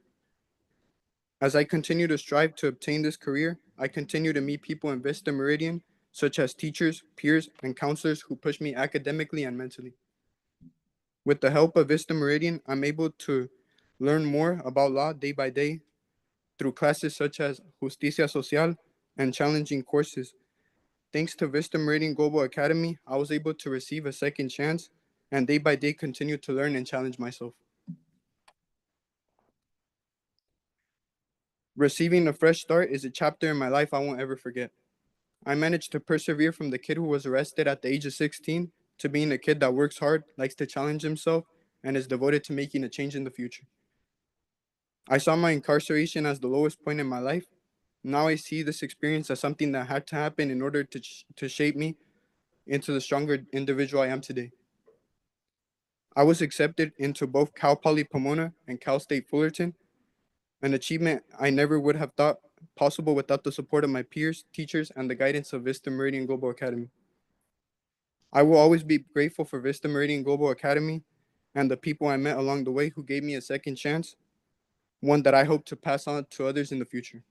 As I continue to strive to obtain this career, I continue to meet people in Vista Meridian, such as teachers, peers, and counselors who push me academically and mentally. With the help of Vista Meridian, I'm able to learn more about law day by day through classes such as Justicia Social and challenging courses. Thanks to Vista Meridian Global Academy, I was able to receive a second chance and day by day continue to learn and challenge myself. Receiving a fresh start is a chapter in my life I won't ever forget. I managed to persevere from the kid who was arrested at the age of 16 to being a kid that works hard, likes to challenge himself, and is devoted to making a change in the future. I saw my incarceration as the lowest point in my life. Now I see this experience as something that had to happen in order to shape me into the stronger individual I am today. I was accepted into both Cal Poly Pomona and Cal State Fullerton, an achievement I never would have thought possible without the support of my peers, teachers, and the guidance of Vista Meridian Global Academy. I will always be grateful for Vista Meridian Global Academy and the people I met along the way who gave me a second chance, one that I hope to pass on to others in the future.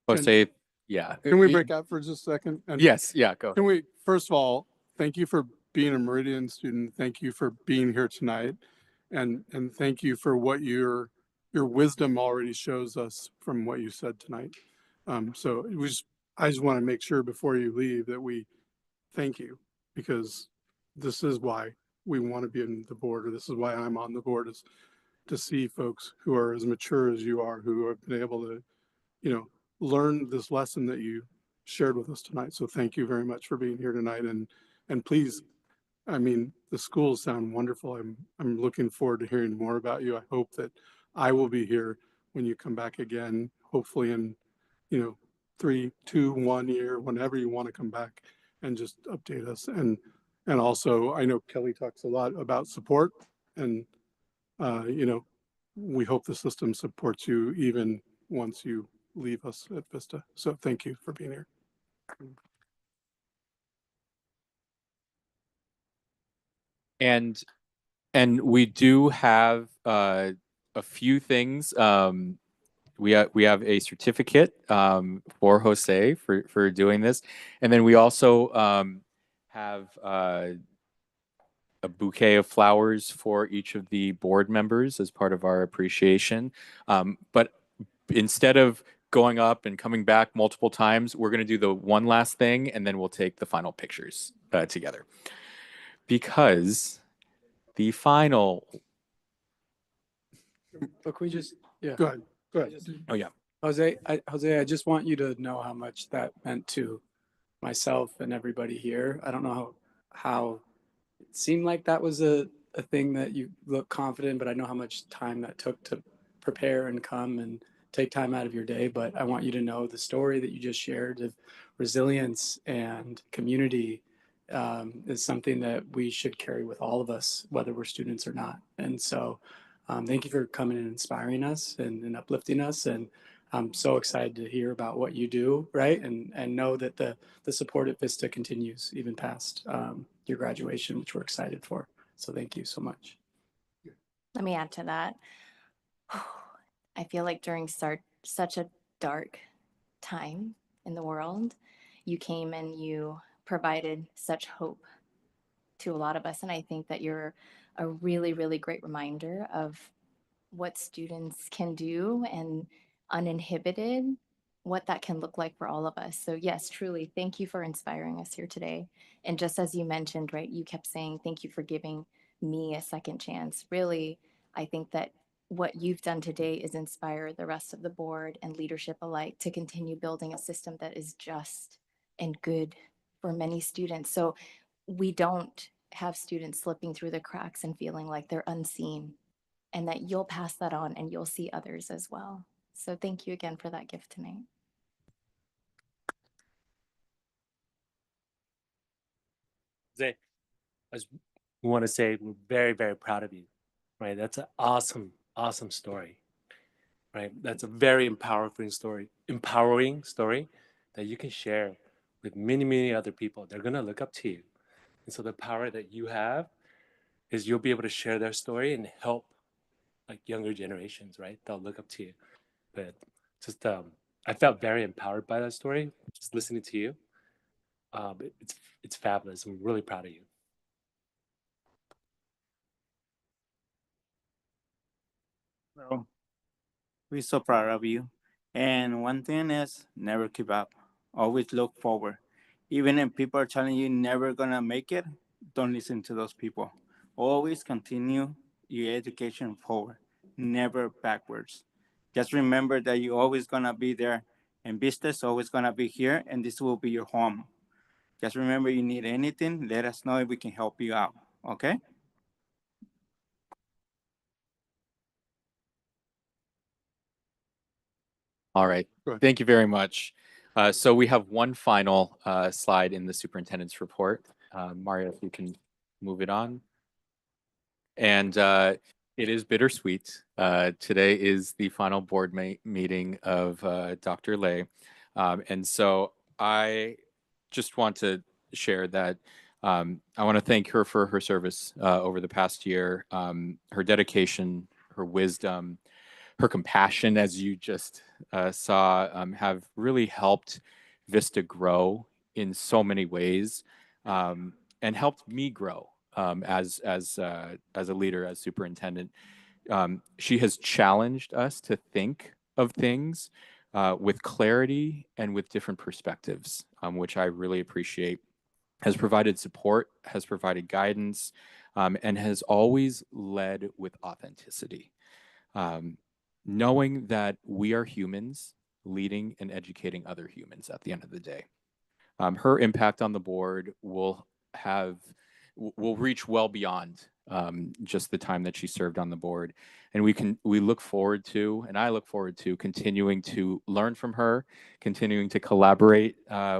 Jose, yeah. Can we break out for just a second? And Yes, yeah, go. can we, first of all, thank you for being a Meridian student. Thank you for being here tonight. And thank you for what your wisdom already shows us from what you said tonight. So I just want to make sure before you leave that we thank you, because this is why we want to be in the board, or this is why I'm on the board, is to see folks who are as mature as you are, who have been able to, learn this lesson that you shared with us tonight. So thank you very much for being here tonight. And please, I mean, the schools sound wonderful. I'm looking forward to hearing more about you. I hope that I will be here when you come back again, hopefully in, 3, 2, 1 year, whenever you want to come back and just update us. And also, I know Kelly talks a lot about support, and we hope the system supports you even once you leave us at Vista. So thank you for being here. And we do have a few things. We have a certificate for Jose for doing this, and then we also have a bouquet of flowers for each of the board members as part of our appreciation. But instead of going up and coming back multiple times, we're going to do the one last thing, and then we'll take the final pictures together. Because the final. But can we just, yeah. Go ahead. Go ahead. Oh, yeah. Jose, I just want you to know how much that meant to myself and everybody here. I don't know how it seemed like that was a thing that you look confident, but I know how much time that took to prepare and come and take time out of your day. But I want you to know the story that you just shared of resilience and community is something that we should carry with all of us, whether we're students or not. And so thank you for coming and inspiring us and uplifting us. And I'm so excited to hear about what you do, right? And know that the support at Vista continues even past your graduation, which we're excited for. So thank you so much. Let me add to that. I feel like during such a dark time in the world, you came and you provided such hope to a lot of us. And I think that you're a really, really great reminder of what students can do and uninhibited, what that can look like for all of us. So yes, truly, thank you for inspiring us here today. And just as you mentioned, right, you kept saying, thank you for giving me a second chance. Really, I think that what you've done today is inspire the rest of the board and leadership alike to continue building a system that is just and good for many students. So we don't have students slipping through the cracks and feeling like they're unseen, and that you'll pass that on and you'll see others as well. So thank you again for that gift tonight. Jose, we want to say we're very, very proud of you, right? That's an awesome, awesome story, right? That's a very empowering story that you can share with many, many other people. They're going to look up to you. And so the power that you have is you'll be able to share their story and help like younger generations, right? They'll look up to you. But just, I felt very empowered by that story, just listening to you. It's fabulous. I'm really proud of you. Well, we're so proud of you. And one thing is never give up. Always look forward. Even if people are telling you never gonna make it, don't listen to those people. Always continue your education forward, never backwards. Just remember that you're always gonna be there, and Vista is always gonna be here, and this will be your home. Just remember, you need anything, let us know if we can help you out, okay? All right. Go ahead. Thank you very much. So we have one final slide in the superintendent's report. Mario, if you can move it on. And it is bittersweet. Today is the final board meeting of Dr. Lay. And so I just want to share that I want to thank her for her service over the past year, her dedication, her wisdom, her compassion, as you just saw, have really helped Vista grow in so many ways, and helped me grow as a leader, as superintendent. She has challenged us to think of things with clarity and with different perspectives, which I really appreciate. Has provided support, has provided guidance, and has always led with authenticity. Knowing that we are humans leading and educating other humans at the end of the day. Her impact on the board will reach well beyond just the time that she served on the board. And we look forward to, and I look forward to, continuing to learn from her, continuing to collaborate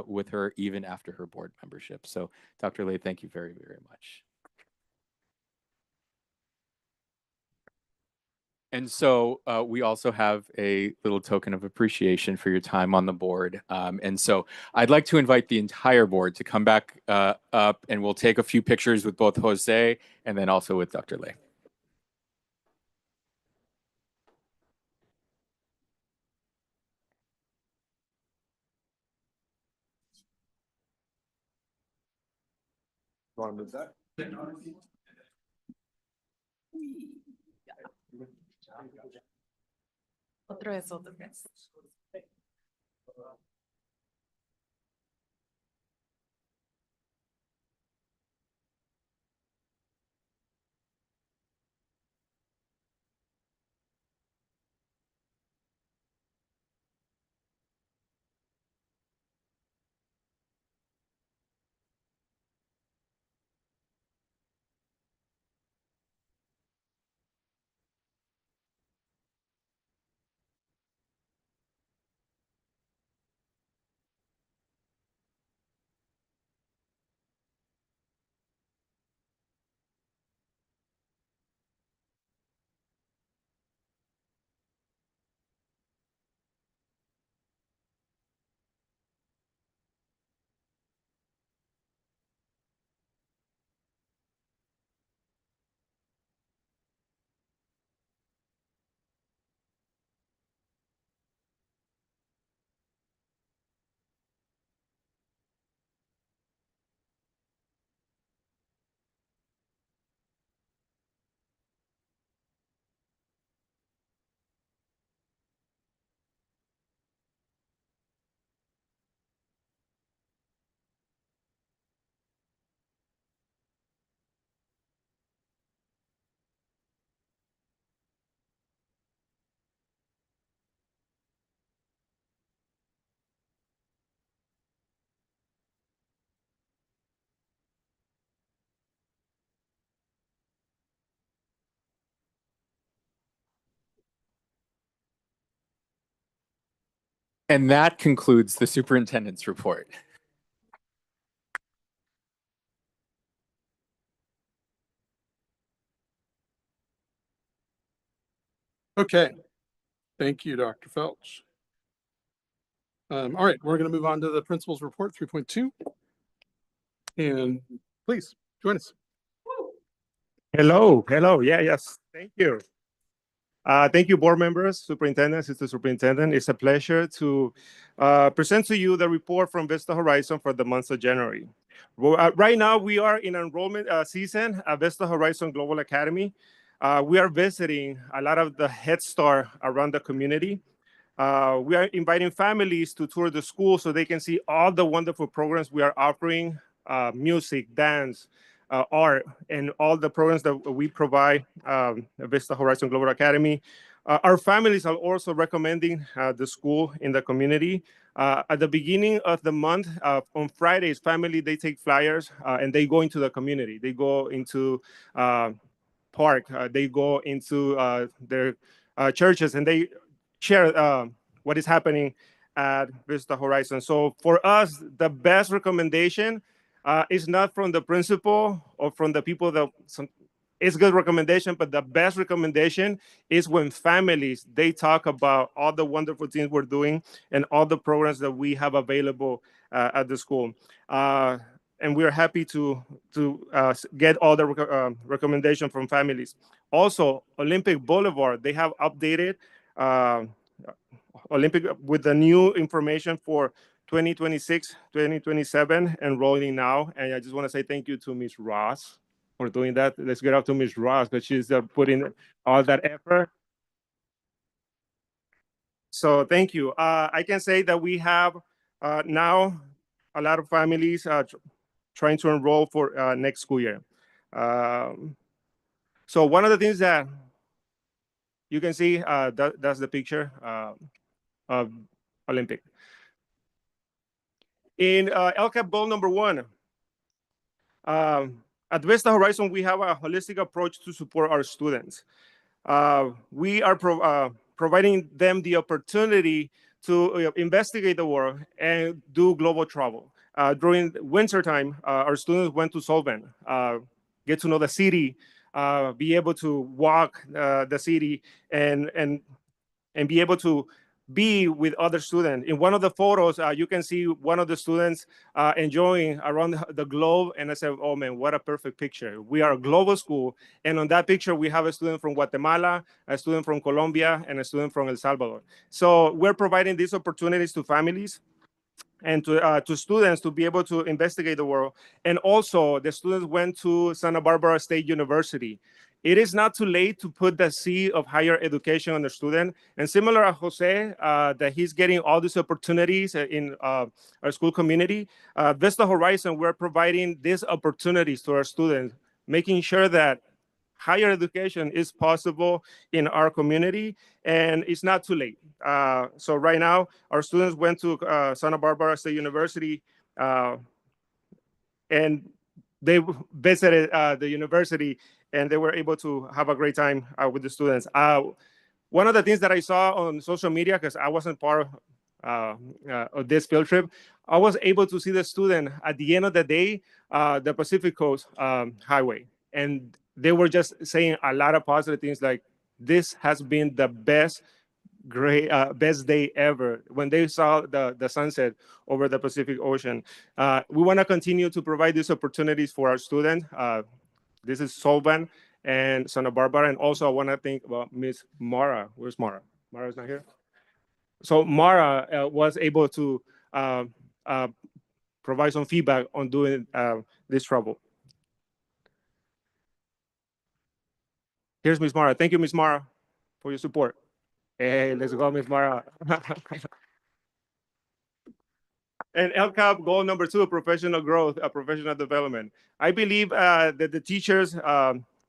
with her even after her board membership. So Dr. Lay, thank you very, very much. And so we also have a little token of appreciation for your time on the board. And so I'd like to invite the entire board to come back up, and we'll take a few pictures with both Jose and then also with Dr. Lay. Want to move that? Otra vez, otra vez. And that concludes the superintendent's report. Okay. Thank you, Dr. Felch. All right, we're going to move on to the principal's report 3.2. And please join us. Hello. Yes. Thank you. Thank you, board members, superintendent, assistant superintendent. It's a pleasure to present to you the report from Vista Horizon for the month of January. Well, right now, we are in enrollment season at Vista Horizon Global Academy. We are visiting a lot of the Head Start around the community. We are inviting families to tour the school so they can see all the wonderful programs we are offering, music, dance, art, and all the programs that we provide at Vista Horizon Global Academy. Our families are also recommending the school in the community. At the beginning of the month, on Fridays, family, they take flyers and they go into the community. They go into park, they go into their churches, and they share what is happening at Vista Horizon. So for us, the best recommendation is not from the principal or from the people that it's good recommendation, but the best recommendation is when families, they talk about all the wonderful things we're doing and all the programs that we have available at the school. And we're happy to get all the recommendation from families. Also, Olympic Boulevard, they have updated Olympic with the new information for 2026, 2027 enrolling now. And I just want to say thank you to Ms. Ross for doing that. Let's get up to Ms. Ross because she's putting all that effort. So thank you. I can say that we have now a lot of families trying to enroll for next school year. So one of the things that you can see, that's the picture of Olympic. In LCAP goal number 1, at Vista Horizon, we have a holistic approach to support our students. We are providing them the opportunity to investigate the world and do global travel. During winter time, our students went to Solvent, get to know the city, be able to walk the city, and be able to be with other students. In one of the photos, you can see one of the students enjoying around the globe. And I said, oh man, what a perfect picture. We are a global school. And on that picture, we have a student from Guatemala, a student from Colombia, and a student from El Salvador. So we're providing these opportunities to families and to students to be able to investigate the world. And also the students went to Santa Barbara State University. It is not too late to put the seed of higher education on the student. And similar to Jose, that he's getting all these opportunities in our school community, Vista Horizon, we're providing these opportunities to our students, making sure that higher education is possible in our community, and it's not too late. So right now, our students went to Santa Barbara State University, and they visited the university, and they were able to have a great time with the students. One of the things that I saw on social media, because I wasn't part of this field trip, I was able to see the student at the end of the day, the Pacific Coast Highway. And they were just saying a lot of positive things like, this has been the best day ever when they saw the sunset over the Pacific Ocean. We want to continue to provide these opportunities for our students. This is Solvang and Santa Barbara. And also I want to thank Miss Mara. Where's Mara? Mara's not here. So Mara was able to provide some feedback on doing this travel. Here's Miss Mara. Thank you, Miss Mara, for your support. Hey, let's go, Miss Mara. And LCAP goal number 2, professional growth, professional development. I believe that the teachers,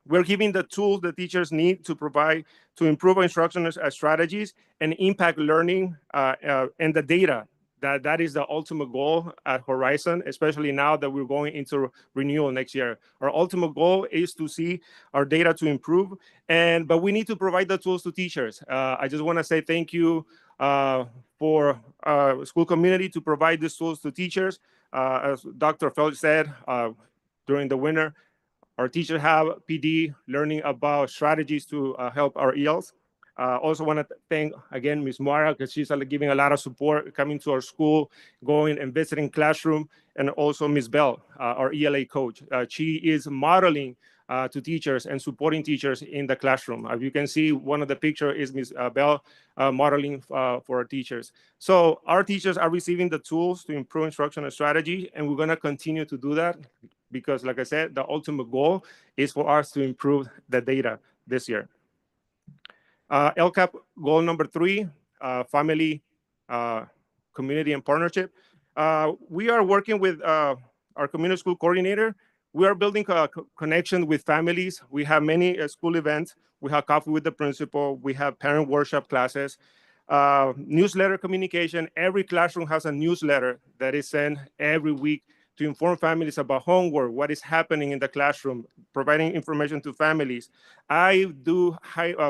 we're giving the tools the teachers need to provide to improve instruction strategies and impact learning and the data. That is the ultimate goal at Horizon, especially now that we're going into renewal next year. Our ultimate goal is to see our data to improve, but we need to provide the tools to teachers. I just want to say thank you for school community to provide these tools to teachers. As Dr. Felch said, during the winter, our teachers have PD learning about strategies to help our ELs. Also want to thank again Ms. Mara, because she's giving a lot of support coming to our school, going and visiting classroom, and also Ms. Bell, our ELA coach. She is modeling to teachers and supporting teachers in the classroom. As you can see, one of the pictures is Ms. Bell modeling for our teachers. So our teachers are receiving the tools to improve instructional strategy, and we're going to continue to do that because, like I said, the ultimate goal is for us to improve the data this year. LCAP goal number 3, family, community, and partnership. We are working with our community school coordinator. We are building a connection with families. We have many school events. We have coffee with the principal. We have parent workshop classes, newsletter communication. Every classroom has a newsletter that is sent every week to inform families about homework, what is happening in the classroom, providing information to families. I do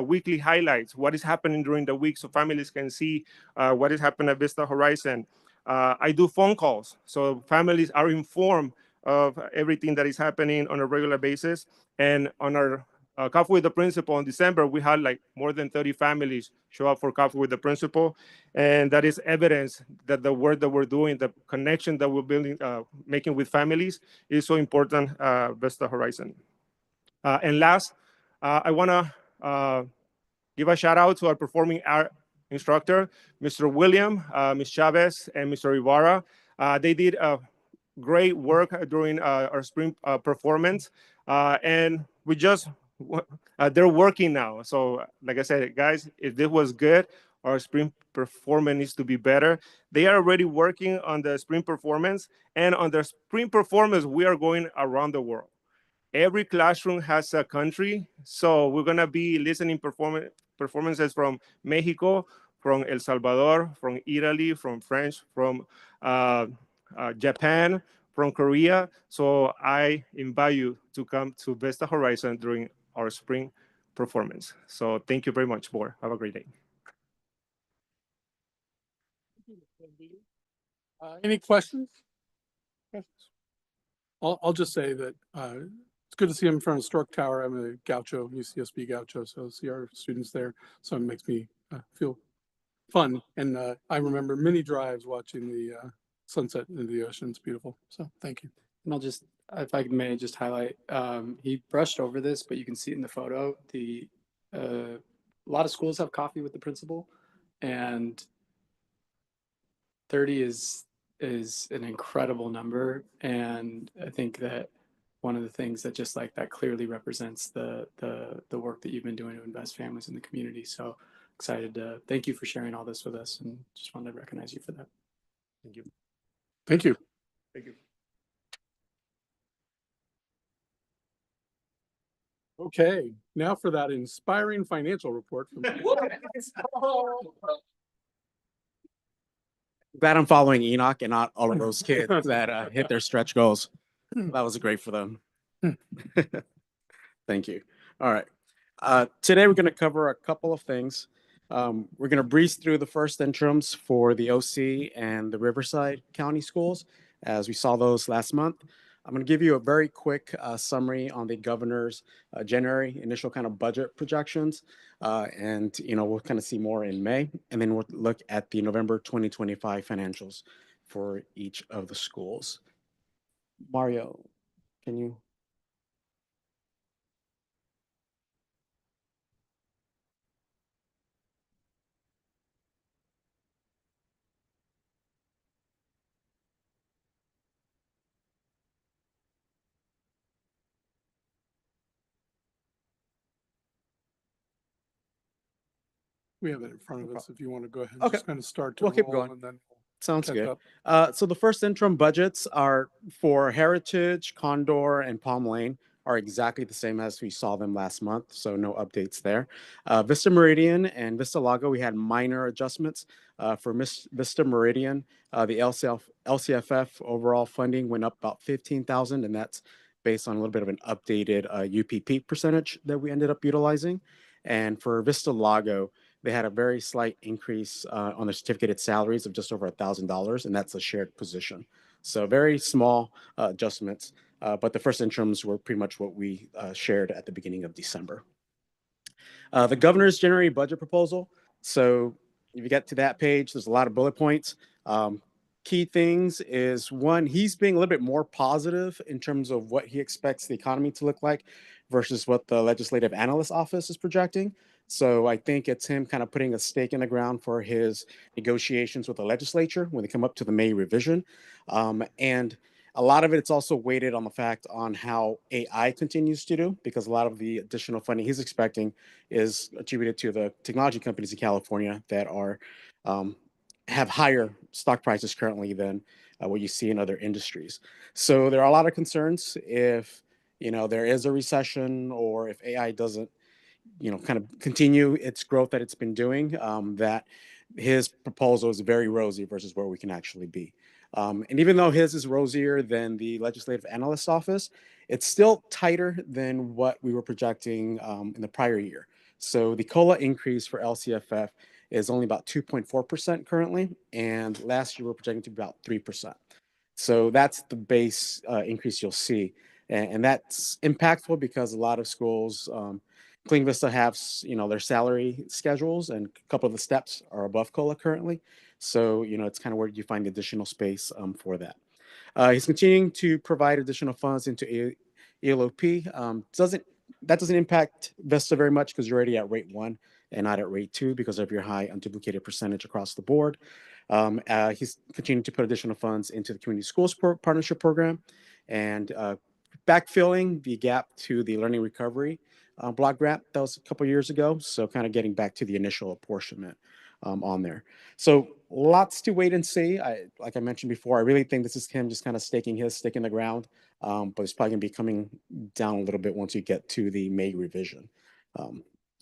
weekly highlights, what is happening during the week so families can see what is happening at Vista Horizon. I do phone calls so families are informed of everything that is happening on a regular basis. And on our Coffee with the Principal in December, we had like more than 30 families show up for Coffee with the Principal. And that is evidence that the work that we're doing, the connection that we're building, making with families is so important, Vista Horizon. And last, I wanna give a shout out to our performing art instructor, Mr. William, Ms. Chavez, and Mr. Ibarra. They did great work during our spring performance. And we just, they're working now. So like I said, guys, if this was good, our spring performance needs to be better. They are already working on the spring performance. And on the spring performance, we are going around the world. Every classroom has a country. So we're gonna be listening performances from Mexico, from El Salvador, from Italy, from French, from Japan, from Korea. So I invite you to come to Vista Horizon during our spring performance. So thank you very much, board. Have a great day. Any questions? I'll just say that it's good to see him in front of Stork Tower. I'm a Gaucho, UCSB Gaucho, so see our students there. So it makes me feel fun. And I remember many drives watching the sunset into the ocean. It's beautiful. So thank you. And I'll just, if I may just highlight, he brushed over this, but you can see it in the photo. A lot of schools have coffee with the principal, and 30 is an incredible number. And I think that one of the things that just like that clearly represents the work that you've been doing to invest families in the community. So excited to thank you for sharing all this with us, and just wanted to recognize you for that. Thank you. Thank you. Thank you. Okay, now for that inspiring financial report from Glad I'm following Enoch and not all of those kids that hit their stretch goals. That was great for them. Thank you. All right. Today we're going to cover a couple of things. We're going to breeze through the first interims for the OC and the Riverside County schools, as we saw those last month. I'm going to give you a very quick summary on the governor's January initial kind of budget projections. And, we'll kind of see more in May. And then we'll look at the November 2025 financials for each of the schools. Mario, can you? We have it in front of us if you want to go ahead and Okay. just kind of start to We'll keep roll, going. and then Sounds catch good. up. So the first interim budgets are for Heritage, Condor, and Palm Lane are exactly the same as we saw them last month, so no updates there. Vista Meridian and Vista Lago, we had minor adjustments. For Vista Meridian, the LCFF overall funding went up about 15,000, and that's based on a little bit of an updated UPP percentage that we ended up utilizing. And for Vista Lago, they had a very slight increase on their certificated salaries of just over $1,000, and that's a shared position. So very small adjustments, but the first interims were pretty much what we shared at the beginning of December. The governor's January budget proposal. So if you get to that page, there's a lot of bullet points. Key things is one, he's being a little bit more positive in terms of what he expects the economy to look like versus what the Legislative Analyst Office is projecting. So I think it's him kind of putting a stake in the ground for his negotiations with the legislature when they come up to the May revision. And A lot of it's also weighted on the fact on how AI continues to do, because a lot of the additional funding he's expecting is attributed to the technology companies in California that are have higher stock prices currently than what you see in other industries. So there are a lot of concerns if there is a recession, or if AI doesn't kind of continue its growth that it's been doing, that his proposal is very rosy versus where we can actually be. And even though his is rosier than the legislative analyst's office, it's still tighter than what we were projecting in the prior year. So the COLA increase for LCFF is only about 2.4% currently, and last year we were projecting to be about 3%. So that's the base increase you'll see. And that's impactful because a lot of schools, including Vista, have their salary schedules, and a couple of the steps are above COLA currently. So it's kind of where you find the additional space for that. He's continuing to provide additional funds into ELOP. That doesn't impact Vista very much because you're already at rate 1 and not at rate 2 because of your high unduplicated percentage across the board. He's continuing to put additional funds into the Community Schools Partnership Program and backfilling the gap to the Learning Recovery block grant that was a couple years ago. So kind of getting back to the initial apportionment on there. So lots to wait and see. Like I mentioned before, I really think this is him just kind of staking his stick in the ground, but it's probably going to be coming down a little bit once you get to the May revision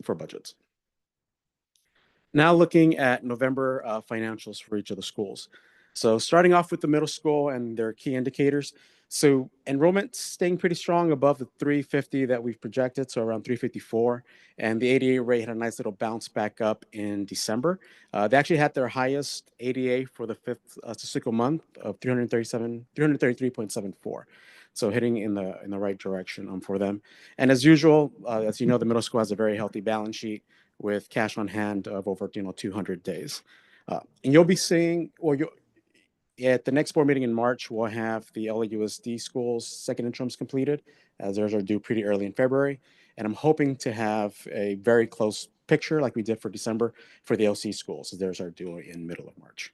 for budgets. Now looking at November financials for each of the schools. So starting off with the middle school and their key indicators. So enrollment staying pretty strong above the 350 that we've projected, so around 354. And the ADA rate had a nice little bounce back up in December. They actually had their highest ADA for the fifth statistical month of 333.74. So hitting in the right direction for them. And as usual, as you know, the middle school has a very healthy balance sheet with cash on hand of over 200 days. And you'll be seeing, at the next board meeting in March, we'll have the LAUSD schools' second interims completed, as theirs are due pretty early in February. And I'm hoping to have a very close picture like we did for December for the LC schools, as theirs are due in middle of March.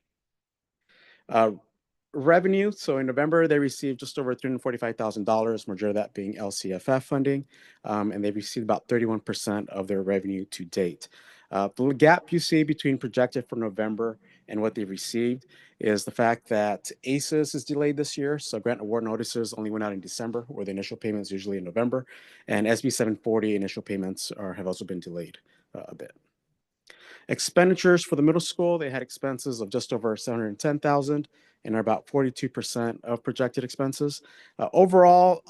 Revenue, so in November, they received just over $345,000, majority of that being LCFF funding, and they received about 31% of their revenue to date. The gap you see between projected for November and what they've received is the fact that ACES is delayed this year, so grant award notices only went out in December, where the initial payments usually in November, and SB 740 initial payments have also been delayed a bit. Expenditures for the middle school, they had expenses of just over $710,000 and are about 42% of projected expenses. Overall,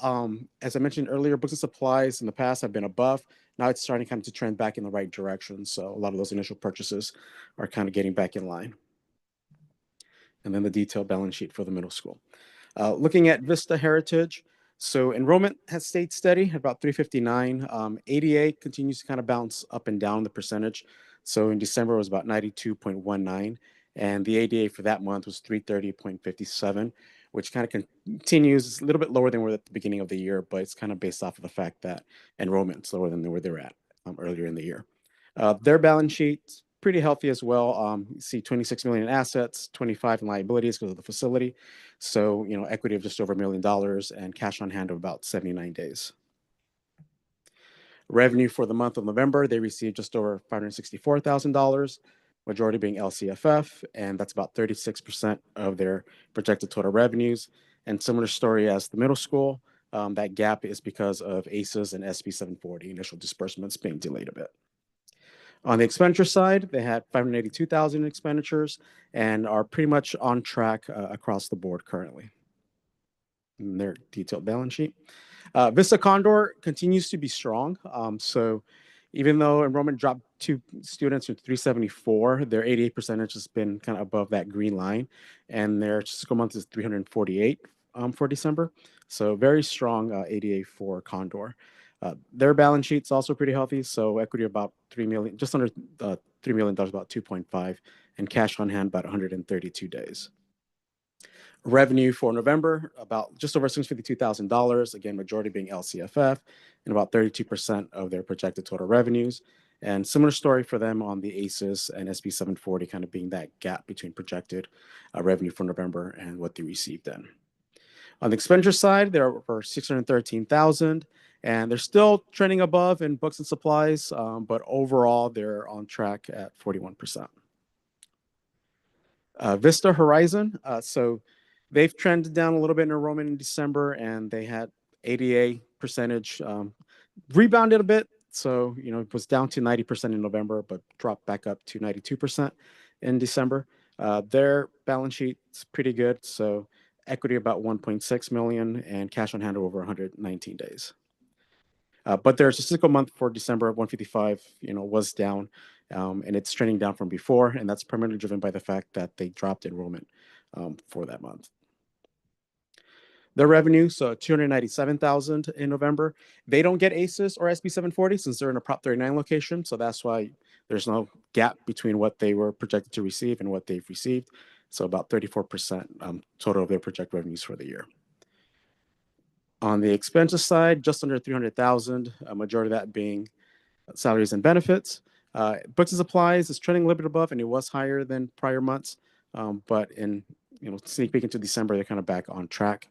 as I mentioned earlier, books and supplies in the past have been above. Now it's starting kind of to trend back in the right direction. So a lot of those initial purchases are kind of getting back in line. And then the detailed balance sheet for the middle school. Looking at Vista Heritage, so enrollment has stayed steady at about 359. ADA continues to kind of bounce up and down the percentage. So in December, it was about 92.19. And the ADA for that month was 330.57, which kind of continues. It's a little bit lower than we were at the beginning of the year, but it's kind of based off of the fact that enrollment's lower than where they're at earlier in the year. Their balance sheet's pretty healthy as well. You see 26 million in assets, 25 in liabilities because of the facility. So, equity of just over $1 million and cash on hand of about 79 days. Revenue for the month of November, they received just over $564,000, majority being LCFF, and that's about 36% of their projected total revenues. And similar story as the middle school, that gap is because of ACES and SB 740 initial disbursements being delayed a bit. On the expenditure side, they had $582,000 in expenditures and are pretty much on track across the board currently. In their detailed balance sheet. Vista Condor continues to be strong. So even though enrollment dropped 2 students to 374, their 88 percentage has been kind of above that green line, and their statistical month is 348 for December. So very strong ADA for Condor. Their balance sheet's also pretty healthy. So equity about $3 million, just under $3 million, about 2.5, and cash on hand about 132 days. Revenue for November, about just over $652,000, again, majority being LCFF, and about 32% of their projected total revenues. And similar story for them on the ACES and SB 740 kind of being that gap between projected revenue for November and what they received then. On the expenditure side, they're over 613,000, and they're still trending above in books and supplies, but overall they're on track at 41%. Vista Horizon, so they've trended down a little bit in enrollment in December, and they had ADA percentage rebounded a bit. So, it was down to 90% in November, but dropped back up to 92% in December. Their balance sheet's pretty good. So equity about 1.6 million and cash on hand over 119 days. But their statistical month for December of 155, was down, and it's trending down from before, and that's primarily driven by the fact that they dropped enrollment for that month. Their revenue, so 297,000 in November. They don't get ACES or SB 740 since they're in a Prop 39 location, so that's why there's no gap between what they were projected to receive and what they've received. So about 34% total of their projected revenues for the year. On the expenses side, just under 300,000, a majority of that being salaries and benefits. Books and supplies is trending a little bit above, and it was higher than prior months. But in sneak peek into December, they're kind of back on track,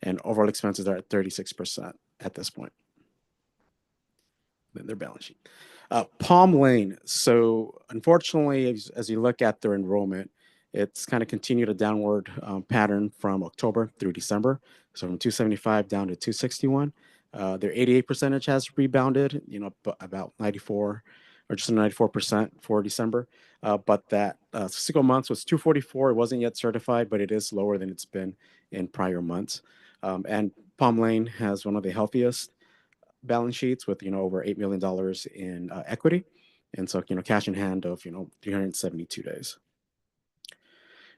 and overall expenses are at 36% at this point. Then their balance sheet. Palm Lane. So unfortunately, as you look at their enrollment, it's kind of continued a downward pattern from October through December. So from 275 down to 261. Their 88 percentage has rebounded, about 94 or just 94% for December. But that single months was 244. It wasn't yet certified, but it is lower than it's been in prior months. And Palm Lane has one of the healthiest balance sheets with, over $8 million in equity. And so, cash in hand of, 372 days.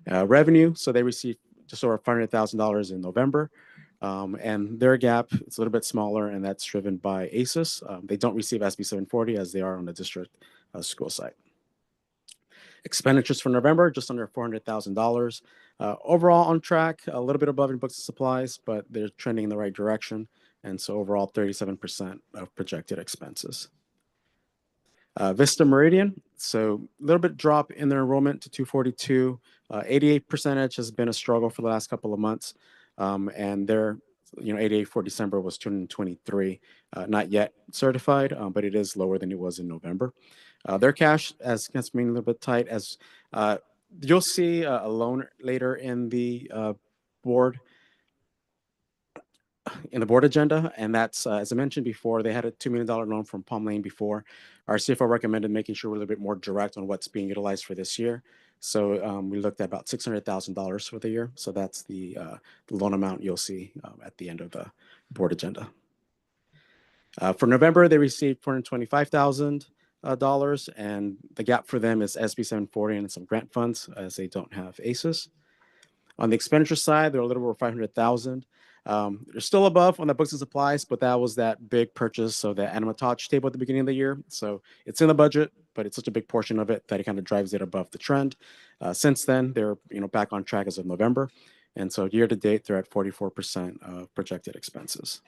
Revenue, so they received just over $500,000 in November. And their gap is a little bit smaller, and that's driven by ACES. They don't receive SB 740 as they are on the district school site. Expenditures for November, just under $400,000. Overall on track, a little bit above in books and supplies, but they're trending in the right direction. And so overall, 37% of projected expenses. Vista Meridian, so a little bit drop in their enrollment to 242. 88 percentage has been a struggle for the last couple of months. And their 88 for December was 223, not yet certified, but it is lower than it was in November. Their cash has been a little bit tight, as you'll see a loan later in the board agenda, and that's as I mentioned before, they had a $2 million loan from Palm Lane before. Our CFO recommended making sure we're a little bit more direct on what's being utilized for this year. So we looked at about $600,000 for the year. So that's the loan amount you'll see at the end of the board agenda. For November, they received $425,000, and the gap for them is SB 740 and some grant funds, as they don't have ACES. On the expenditure side, they're a little over 500,000. They're still above on the books and supplies, but that was that big purchase of the Animatage table at the beginning of the year. So it's in the budget, but it's such a big portion of it that it kind of drives it above the trend. Since then, they're back on track as of November. And so year to date, they're at 44% of projected expenses.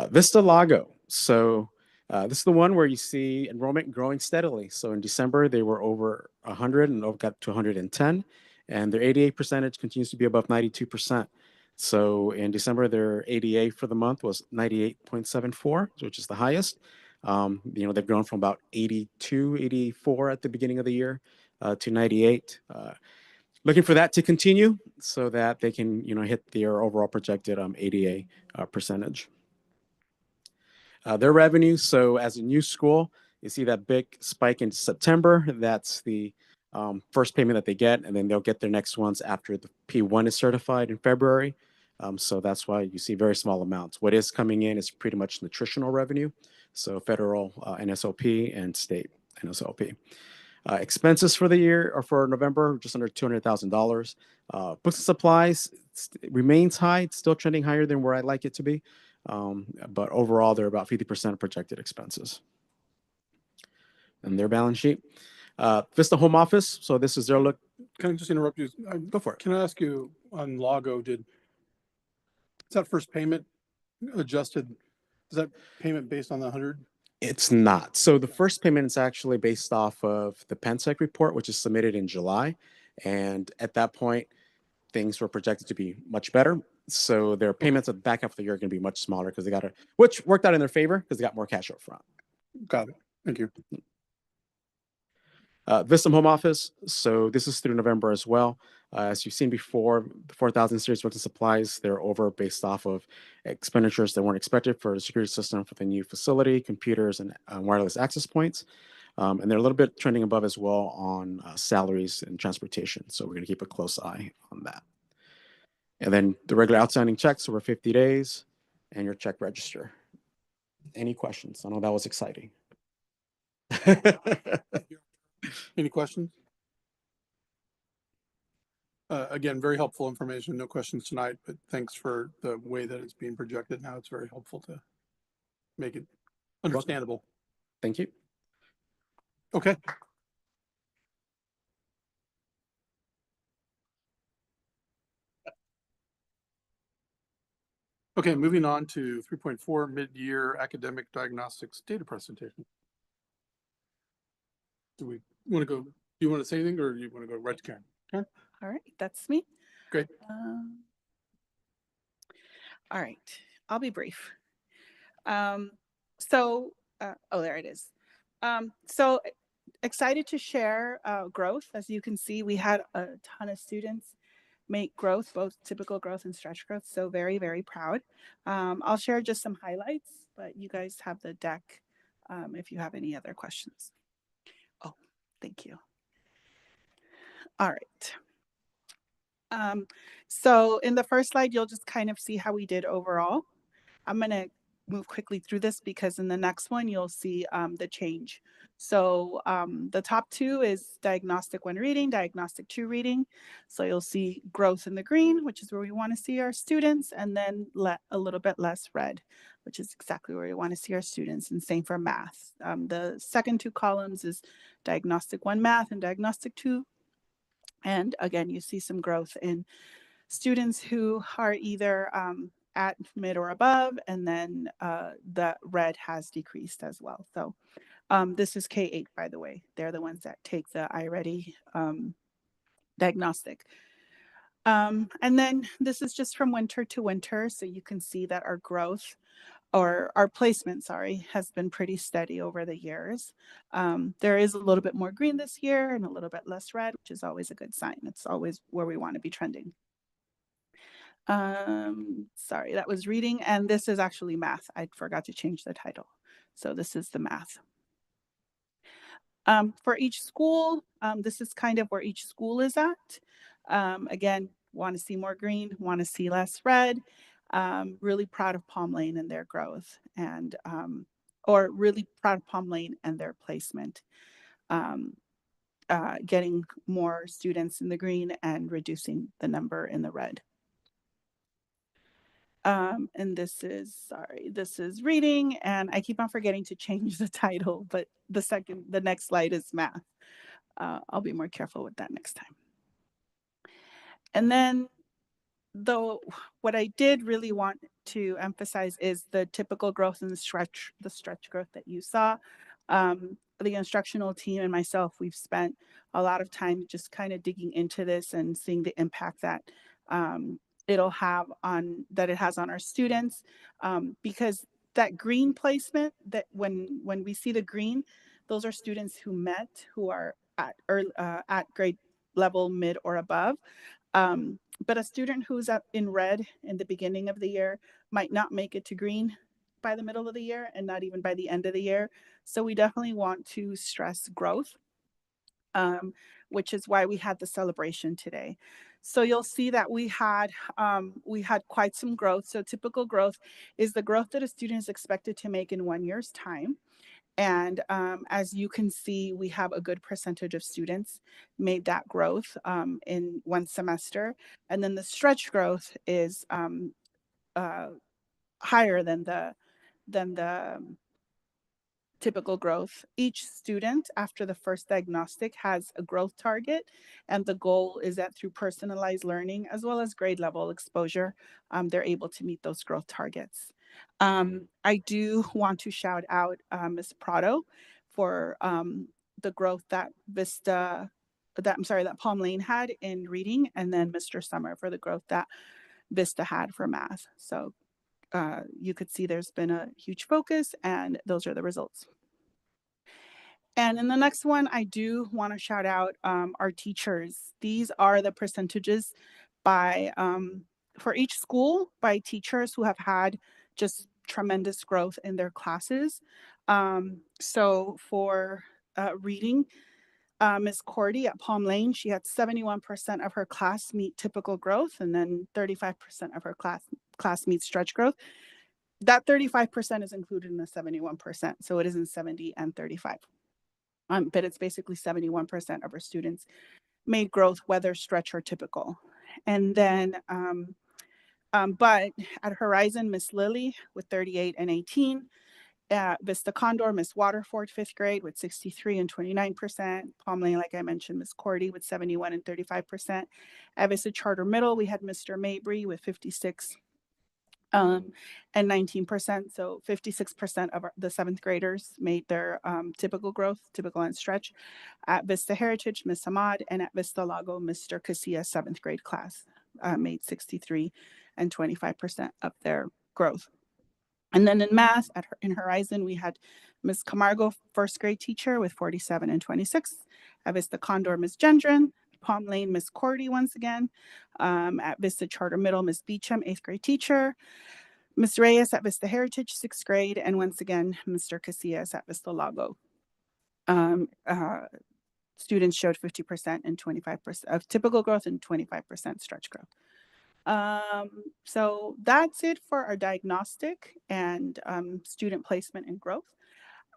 Vista Lago. So this is the one where you see enrollment growing steadily. So in December, they were over 100 and got to 110. And their 88 percentage continues to be above 92%. So in December, their ADA for the month was 98.74, which is the highest. They've grown from about 82, 84 at the beginning of the year to 98. Looking for that to continue so that they can, hit their overall projected ADA percentage. Their revenue, so as a new school, you see that big spike in September. That's the first payment that they get, and then they'll get their next ones after the P1 is certified in February. So that's why you see very small amounts. What is coming in is pretty much nutritional revenue, so federal NSOP and state NSOP. Expenses for the year or for November, just under $200,000. Books and supplies remains high. It's still trending higher than where I'd like it to be. But overall, they're about 50% of projected expenses. And their balance sheet. Vista Home Office. So this is their look. Can I just interrupt you? Go for it. Can I ask you on Lago, is that first payment adjusted? Is that payment based on the 100? It's not. So the first payment is actually based off of the PenSec report, which is submitted in July. And at that point, things were projected to be much better. So their payments at the back half of the year are going to be much smaller because which worked out in their favor because they got more cash up front. Got it. Thank you. Vista Home Office. So this is through November as well. As you've seen before, the 4,000 series books and supplies, they're over based off of expenditures that weren't expected for the security system for the new facility, computers, and wireless access points. And they're a little bit trending above as well on salaries and transportation. So we're going to keep a close eye on that. And then the regular outstanding checks over 50 days and your check register. Any questions? I know that was exciting. Any questions? Again, very helpful information. No questions tonight, but thanks for the way that it's being projected now. It's very helpful to make it understandable. Thank you. Okay. Okay, moving on to 3.4 mid-year academic diagnostics data presentation. Do we want to go? Do you want to say anything, or do you want to go right to Karen? Karen? All right, that's me. Great. All right, I'll be brief. Oh, there it is. So excited to share growth. As you can see, we had a ton of students make growth, both typical growth and stretch growth. So very, very proud. I'll share just some highlights, but you guys have the deck if you have any other questions. Oh, thank you. All right. So in the first slide, you'll just kind of see how we did overall. I'm going to move quickly through this because in the next one, you'll see the change. So the top two is diagnostic 1 reading, diagnostic 2 reading. So you'll see growth in the green, which is where we want to see our students, and then a little bit less red, which is exactly where we want to see our students, and same for math. The second 2 columns is diagnostic 1 math and diagnostic 2. And again, you see some growth in students who are either at mid or above, and then the red has decreased as well. So this is K-8, by the way. They're the ones that take the iReady diagnostic. And then this is just from winter to winter. So you can see that our growth, or our placement, sorry, has been pretty steady over the years. There is a little bit more green this year and a little bit less red, which is always a good sign. It's always where we want to be trending. Sorry, that was reading, and this is actually math. I forgot to change the title. So this is the math. For each school, this is kind of where each school is at. Again, want to see more green, want to see less red. Really proud of Palm Lane and their growth, and or really proud of Palm Lane and their placement. Getting more students in the green and reducing the number in the red. And this is reading, and I keep on forgetting to change the title, but the next slide is math. I'll be more careful with that next time. And then what I did really want to emphasize is the typical growth and the stretch growth that you saw. The instructional team and myself, we've spent a lot of time just kind of digging into this and seeing the impact that it has on our students, because that green placement, that when we see the green, those are students who are at grade level mid or above. But a student who's up in red in the beginning of the year might not make it to green by the middle of the year, and not even by the end of the year. So we definitely want to stress growth, which is why we had the celebration today. So you'll see that we had quite some growth. So typical growth is the growth that a student is expected to make in 1 year's time. And as you can see, we have a good percentage of students made that growth in 1 semester. And then the stretch growth is higher than the typical growth. Each student after the first diagnostic has a growth target, and the goal is that through personalized learning as well as grade level exposure, they're able to meet those growth targets. I do want to shout out Ms. Prado for the growth that Vista that Palm Lane had in reading, and then Mr. Summer for the growth that Vista had for math. So you could see there's been a huge focus, and those are the results. And in the next one, I do want to shout out our teachers. These are the percentages by for each school by teachers who have had just tremendous growth in their classes. So for reading, Ms. Cordy at Palm Lane, she had 71% of her class meet typical growth, and then 35% of her class meet stretch growth. That 35% is included in the 71%, so it isn't 70 and 35. But it's basically 71% of our students made growth, whether stretch or typical. And then, but at Horizon, Miss Lily with 38 and 18. At Vista Condor, Miss Waterford, 5th grade with 63 and 29%. Palm Lane, like I mentioned, Miss Cordy with 71 and 35%. At Vista Charter Middle, we had Mr. Mabry with 56 and 19%. So 56% of the 7th graders made their typical growth, typical and stretch. At Vista Heritage, Miss Ahmad, and at Vista Lago, Mr. Casilla, 7th grade class made 63 and 25% of their growth. And then in math, in Horizon, we had Miss Camargo, 1st grade teacher with 47 and 26. At Vista Condor, Miss Gendron. Palm Lane, Miss Cordy once again. At Vista Charter Middle, Miss Beecham, 8th grade teacher. Miss Reyes at Vista Heritage, 6th grade. And once again, Mr. Casillas at Vista Lago. Students showed 50% and 25% of typical growth and 25% stretch growth. So that's it for our diagnostic and student placement and growth.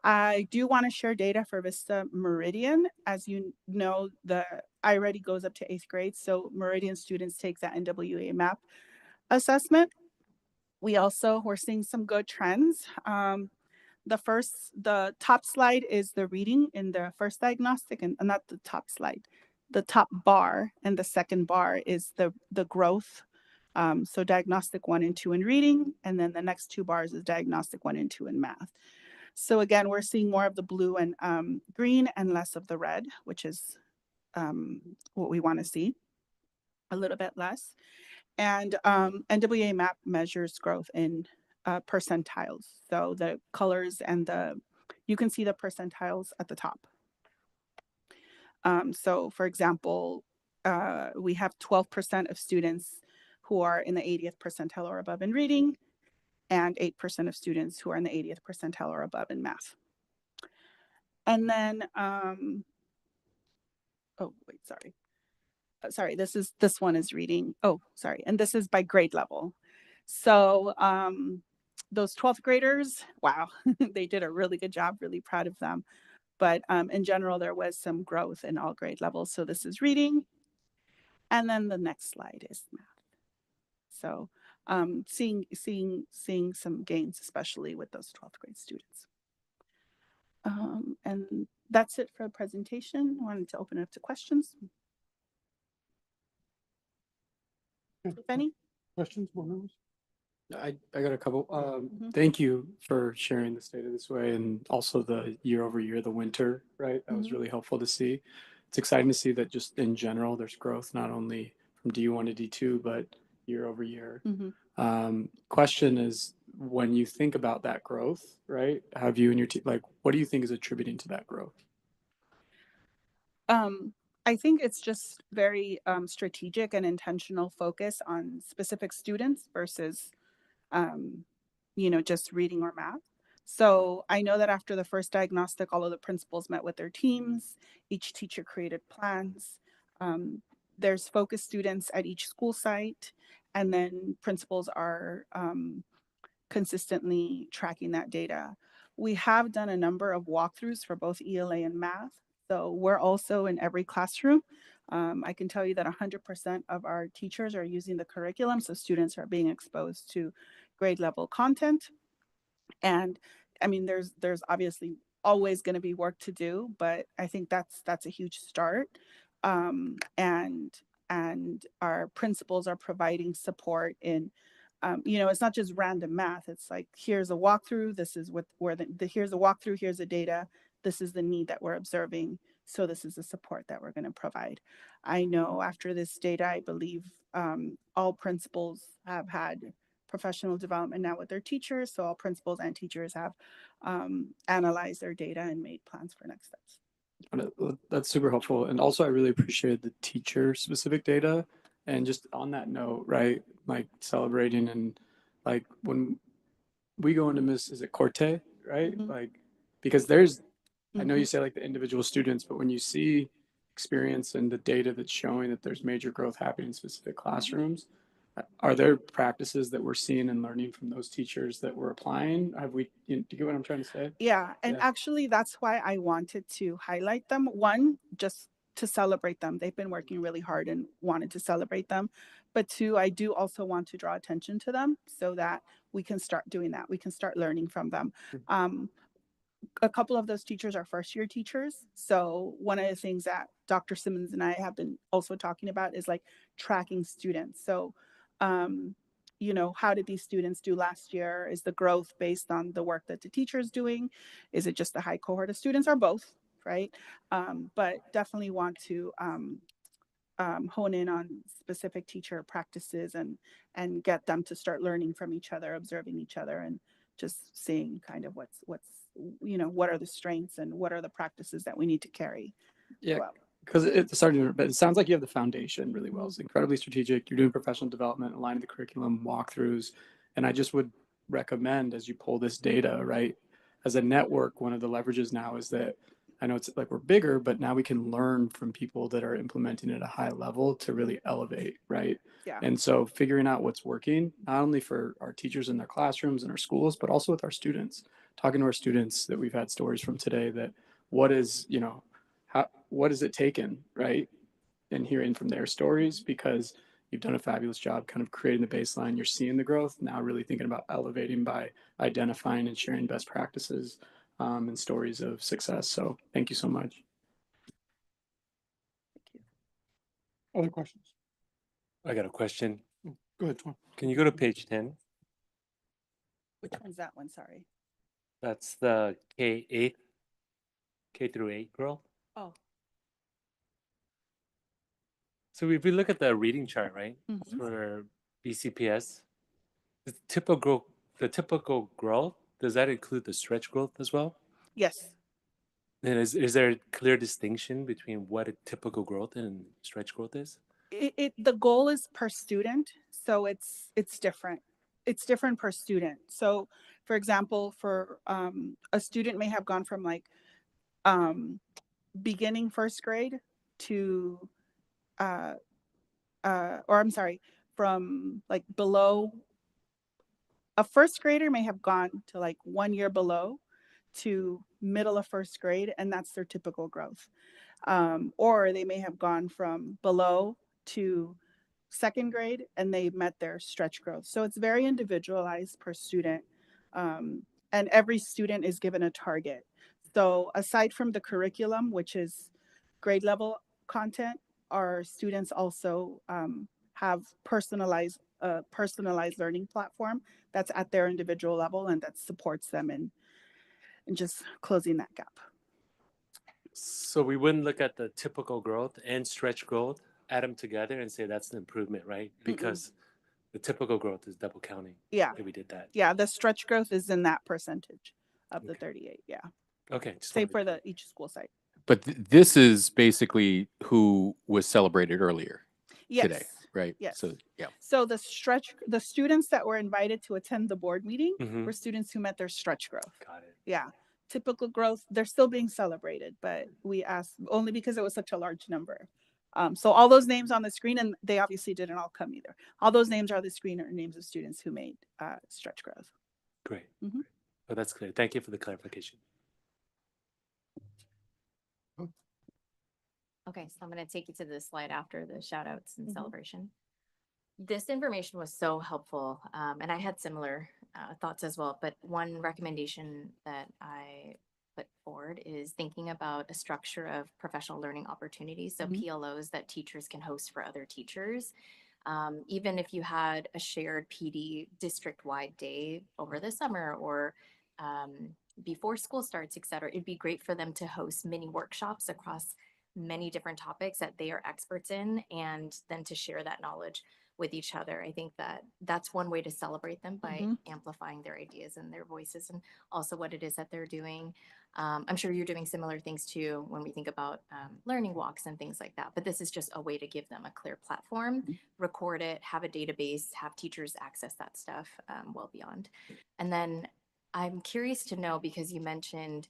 I do want to share data for Vista Meridian. As you know, the iReady goes up to 8th grade, so Meridian students take that NWA MAP assessment. We're seeing some good trends. The top slide is the reading in the first diagnostic, and not the top slide. The top bar and the second bar is the growth. So diagnostic 1 and 2 in reading, and then the next 2 bars is diagnostic 1 and 2 in math. So again, we're seeing more of the blue and green and less of the red, which is what we want to see, a little bit less. And NWA MAP measures growth in percentiles. So the colors and you can see the percentiles at the top. So for example, we have 12% of students who are in the 80th percentile or above in reading, and 8% of students who are in the 80th percentile or above in math. And then, oh, wait, sorry. Sorry, this one is reading. Oh, sorry. And this is by grade level. So those 12th graders, wow, they did a really good job, really proud of them. But in general, there was some growth in all grade levels. So this is reading. And then the next slide is math. So seeing some gains, especially with those 12th grade students. And that's it for the presentation. I wanted to open it up to questions. If any. Questions, board members? I got a couple. Thank you for sharing this data this way, and also the year over year, the winter, right? That was really helpful to see. It's exciting to see that just in general, there's growth, not only from D1 to D2, but year over year. Question is, when you think about that growth, right? Have you and your team, like, what do you think is attributing to that growth? I think it's just very strategic and intentional focus on specific students versus, just reading or math. So I know that after the first diagnostic, all of the principals met with their teams. Each teacher created plans. There's focus students at each school site, and then principals are consistently tracking that data. We have done a number of walkthroughs for both ELA and math. So we're also in every classroom. I can tell you that 100% of our teachers are using the curriculum, so students are being exposed to grade level content. And I mean, there's obviously always going to be work to do, but I think that's a huge start. And our principals are providing support in, it's not just random math. It's like, here's a walkthrough. This is here's a walkthrough. Here's the data. This is the need that we're observing. So this is the support that we're going to provide. I know after this data, I believe all principals have had professional development now with their teachers. So all principals and teachers have analyzed their data and made plans for next steps. That's super helpful. And also, I really appreciate the teacher specific data. And just on that note, right, like celebrating and like when we go into Miss, is it Corte, right? Mhm. Like, because there's, I know you Mhm. say like the individual students, but when you see experience and the data that's showing that there's major growth happening in specific classrooms, are there practices that we're seeing and learning from those teachers that we're applying? Have we, do you get what I'm trying to say? Yeah, and Yeah. actually that's why I wanted to highlight them. One, just to celebrate them. They've been working really hard and wanted to celebrate them. But two, I do also want to draw attention to them so that we can start doing that. We can start learning from them. A couple of those teachers are first year teachers. So one of the things that Dr. Simmons and I have been also talking about is like tracking students. So, you know, how did these students do last year? Is the growth based on the work that the teacher is doing? Is it just a high cohort of students, or both, right? But definitely want to hone in on specific teacher practices and get them to start learning from each other, observing each other, and just seeing kind of what's you know, what are the strengths and what are the practices that we need to carry. Yeah, Well, because it's starting to, but it sounds like you have the foundation really well. Mhm. It's incredibly strategic. You're doing professional development, aligning the curriculum, walkthroughs. And I just would recommend as you pull this data, right, as a network, one of the leverages now is that I know it's like we're bigger, but now we can learn from people that are implementing at a high level to really elevate, right? Yeah. And so figuring out what's working, not only for our teachers in their classrooms and our schools, but also with our students, talking to our students that we've had stories from today that what is, you know, what has it taken, right? And hearing from their stories, because you've done a fabulous job kind of creating the baseline. You're seeing the growth now, really thinking about elevating by identifying and sharing best practices and stories of success. So thank you so much. Other questions? I got a question. Go ahead, Twan. Can you go to page 10? Which one's that one? Sorry. That's the K through 8 growth. Oh. So if we look at the reading chart, right, Mhm. for VCPS, the typical growth, does that include the stretch growth as well? Yes. And is there a clear distinction between what a typical growth and stretch growth is? The goal is per student, so it's different. It's different per student. So, for example, for a student may have gone from like beginning first grade to or I'm sorry, from like below. A first grader may have gone to like 1 year below to middle of first grade, and that's their typical growth. Or they may have gone from below to second grade and they met their stretch growth. So it's very individualized per student. And every student is given a target. So aside from the curriculum, which is grade level content, our students also have personalized learning platform that's at their individual level and that supports them in just closing that gap. So we wouldn't look at the typical growth and stretch growth, add them together and say that's an improvement, right? Because the typical growth is double counting. Yeah. If we did that. Yeah, the stretch growth is in that percentage of the 38. Yeah. Okay. Same for each school site. But this is basically who was celebrated earlier today, Yes. right? Yes. So, yeah. So the students that were invited to attend the board meeting Mhm. were students who met their stretch growth. Got it. Yeah. Typical growth, they're still being celebrated, but we asked only because it was such a large number. So all those names on the screen, and they obviously didn't all come either. All those names are the screen or names of students who made stretch growth. Great. Mhm. Oh, that's clear. Thank you for the clarification. Okay, so I'm going to take you to the slide after the shout outs and Mhm. celebration. This information was so helpful, and I had similar thoughts as well. But one recommendation that I put forward is thinking about a structure of professional learning opportunities, so Mhm. PLOs that teachers can host for other teachers. Even if you had a shared PD district-wide day over the summer, or before school starts, et cetera, it'd be great for them to host mini workshops across many different topics that they are experts in, and then to share that knowledge with each other. I think that that's one way to celebrate them by amplifying their ideas and their voices, and also what it is that they're doing. I'm sure you're doing similar things too when we think about learning walks and things like that. But this is just a way to give them a clear platform, record it, have a database, have teachers access that stuff well beyond. And then I'm curious to know, because you mentioned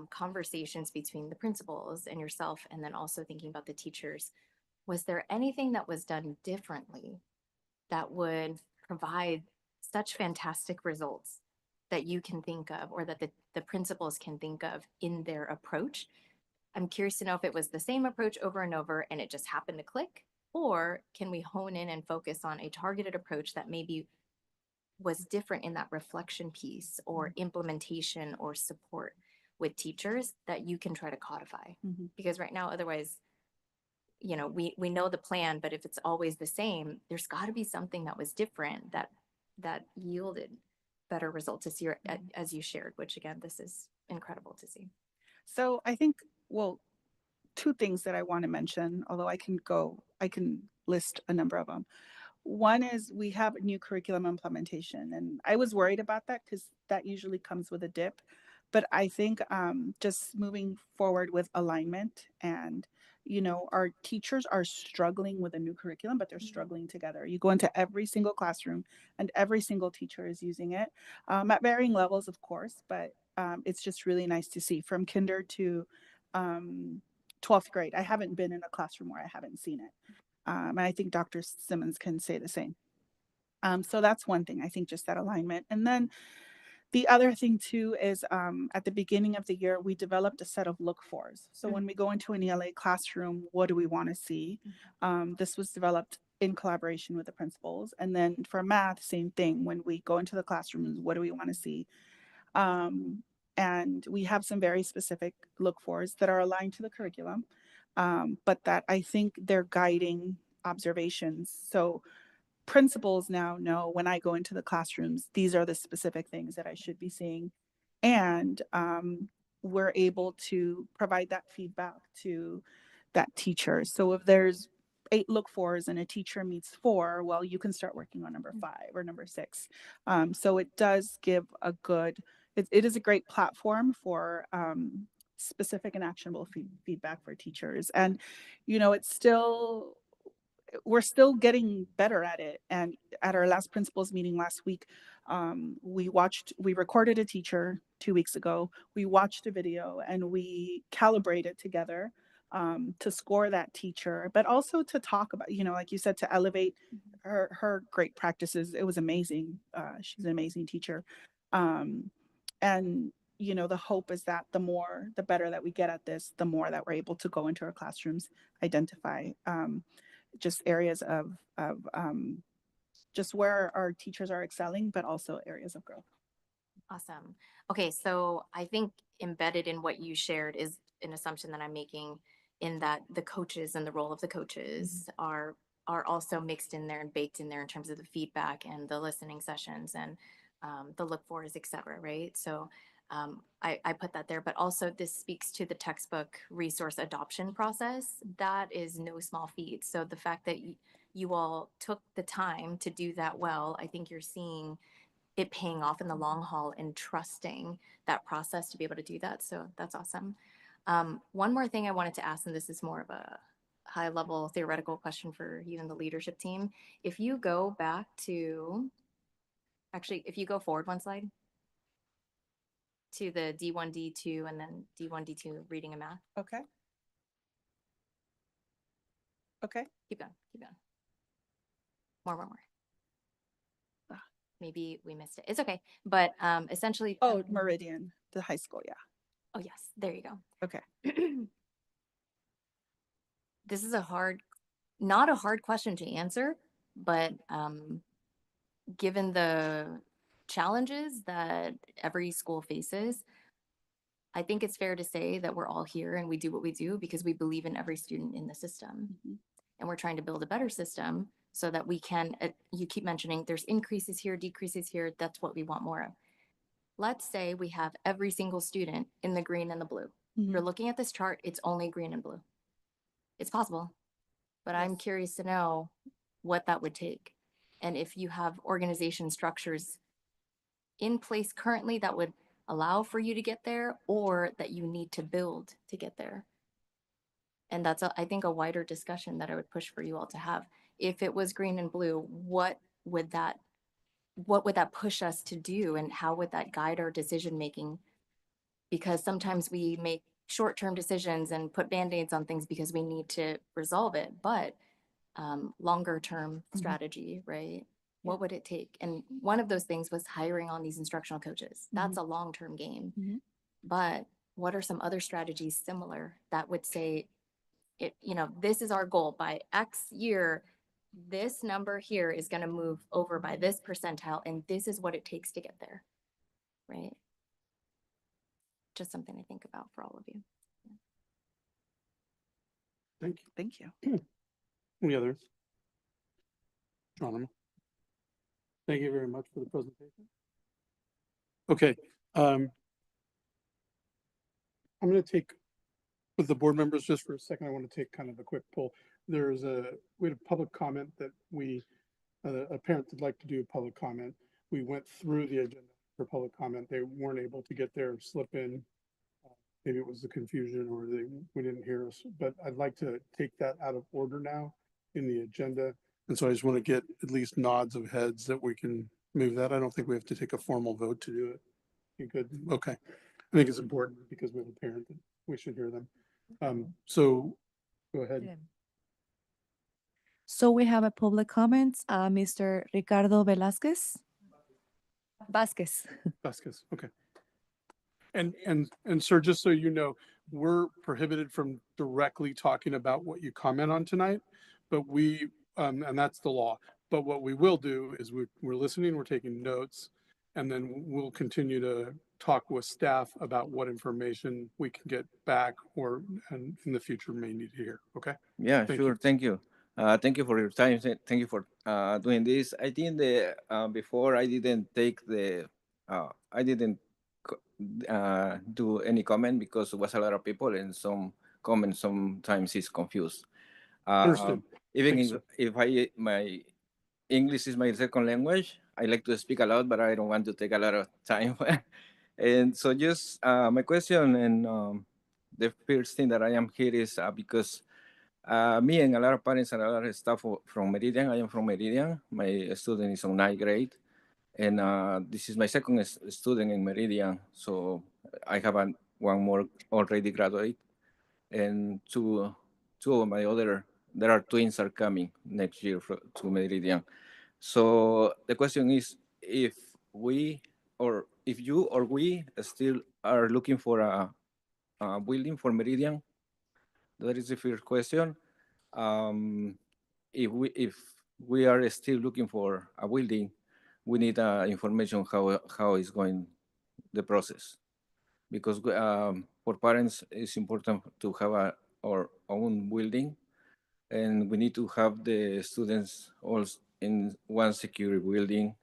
conversations between the principals and yourself, and then also thinking about the teachers. Was there anything that was done differently that would provide such fantastic results that you can think of, or that the principals can think of in their approach? I'm curious to know if it was the same approach over and over and it just happened to click, or can we hone in and focus on a targeted approach that maybe was different in that reflection piece or implementation or support with teachers that you can try to codify? Because right now, otherwise, you know, we know the plan, but if it's always the same, there's got to be something that was different that yielded better results this year, as you shared, which again, this is incredible to see. So I think, well, two things that I want to mention, although I can list a number of them. One is we have new curriculum implementation, and I was worried about that because that usually comes with a dip. But I think just moving forward with alignment, and you know, our teachers are struggling with a new curriculum, but they're struggling together. You go into every single classroom, and every single teacher is using it at varying levels, of course. But it's just really nice to see from kinder to 12th grade. I haven't been in a classroom where I haven't seen it. And I think Dr. Simmons can say the same. So that's one thing, I think, just that alignment. And then the other thing too is at the beginning of the year, we developed a set of look-fors. So when we go into an ELA classroom, what do we want to see? This was developed in collaboration with the principals. And then for math, same thing. When we go into the classrooms, what do we want to see? And we have some very specific look-fors that are aligned to the curriculum, but that I think they're guiding observations. So principals now know when I go into the classrooms, these are the specific things that I should be seeing. And we're able to provide that feedback to that teacher. So if there's 8 look-fors and a teacher meets 4, well, you can start working on number 5 or number 6. So it does give a good, it is a great platform for specific and actionable feedback for teachers. And, you know, we're still getting better at it. And at our last principals meeting last week, we recorded a teacher 2 weeks ago. We watched a video and we calibrated together to score that teacher, but also to talk about, you know, like you said, to elevate her great practices. It was amazing. She's an amazing teacher. And you know, the hope is that the better that we get at this, the more that we're able to go into our classrooms, identify just areas of just where our teachers are excelling, but also areas of growth. Awesome. Okay, so I think embedded in what you shared is an assumption that I'm making, in that the coaches and the role of the coaches are also mixed in there and baked in there in terms of the feedback and the listening sessions and the look-fors, et cetera, right? So I put that there, but also this speaks to the textbook resource adoption process. That is no small feat. So the fact that you all took the time to do that well, I think you're seeing it paying off in the long haul and trusting that process to be able to do that. So that's awesome. One more thing I wanted to ask, and this is more of a high level theoretical question for you and the leadership team. If you go back to, actually, if you go forward one slide to the D1, D2, and then D1, D2 reading and math. Okay. Okay. Keep going, keep going. More. Maybe we missed it. It's okay. But essentially. Oh, Meridian, the high school. Yeah. Oh, yes. There you go. Okay. This is not a hard question to answer, but given the challenges that every school faces, I think it's fair to say that we're all here and we do what we do because we believe in every student in the system. And we're trying to build a better system so that we can, you keep mentioning there's increases here, decreases here. That's what we want more of. let's say we have every single student in the green and the blue. You're looking at this chart, it's only green and blue. It's possible, but I'm curious to know what that would take. And if you have organization structures in place currently that would allow for you to get there, or that you need to build to get there. And that's, I think, a wider discussion that I would push for you all to have. If it was green and blue, what would that push us to do, and how would that guide our decision making? Because sometimes we make short-term decisions and put band-aids on things because we need to resolve it, but longer term strategy, right? What would it take? And one of those things was hiring on these instructional coaches. That's a long-term game. But what are some other strategies similar that would say, this is our goal by X year, this number here is going to move over by this percentile, and this is what it takes to get there, right? Just something to think about for all of you. Thank you. Thank you. Any others? Geronimo. Thank you very much for the presentation. Okay. I'm going to take, with the board members just for a second, I want to take kind of a quick poll. We had a public comment that a parent would like to do a public comment. We went through the agenda for public comment. They weren't able to get there, slip in. Maybe it was the confusion, or we didn't hear us, but I'd like to take that out of order now in the agenda. And so I just want to get at least nods of heads that we can move that. I don't think we have to take a formal vote to do it. You good? Okay. I think it's important because we have a parent that we should hear them. So go ahead. So we have a public comment, Mr. Ricardo Velázquez. Vasquez. Vasquez, okay. And sir, just so you know, we're prohibited from directly talking about what you comment on tonight, but and that's the law. But what we will do is we're listening, we're taking notes, and then we'll continue to talk with staff about what information we can get back or in the future may need to hear. Okay? Yeah, sure. Thank you. Thank you for your time. Thank you for doing this. I think before I didn't take I didn't do any comment because there was a lot of people, and some comments sometimes is confused. Understood. Even if my English is my second language, I like to speak a lot, but I don't want to take a lot of time. And so just my question, and the first thing that I am here is because me and a lot of parents and a lot of staff from Meridian. I am from Meridian. My student is on 9th grade. And this is my second student in Meridian. So I have one more already graduate. And two of my there are twins are coming next year to Meridian. So the question is, if you or we still are looking for a building for Meridian. That is the first question. If we are still looking for a building, we need information how is going the process, because for parents it's important to have our own building, and we need to have the students all in one secure building,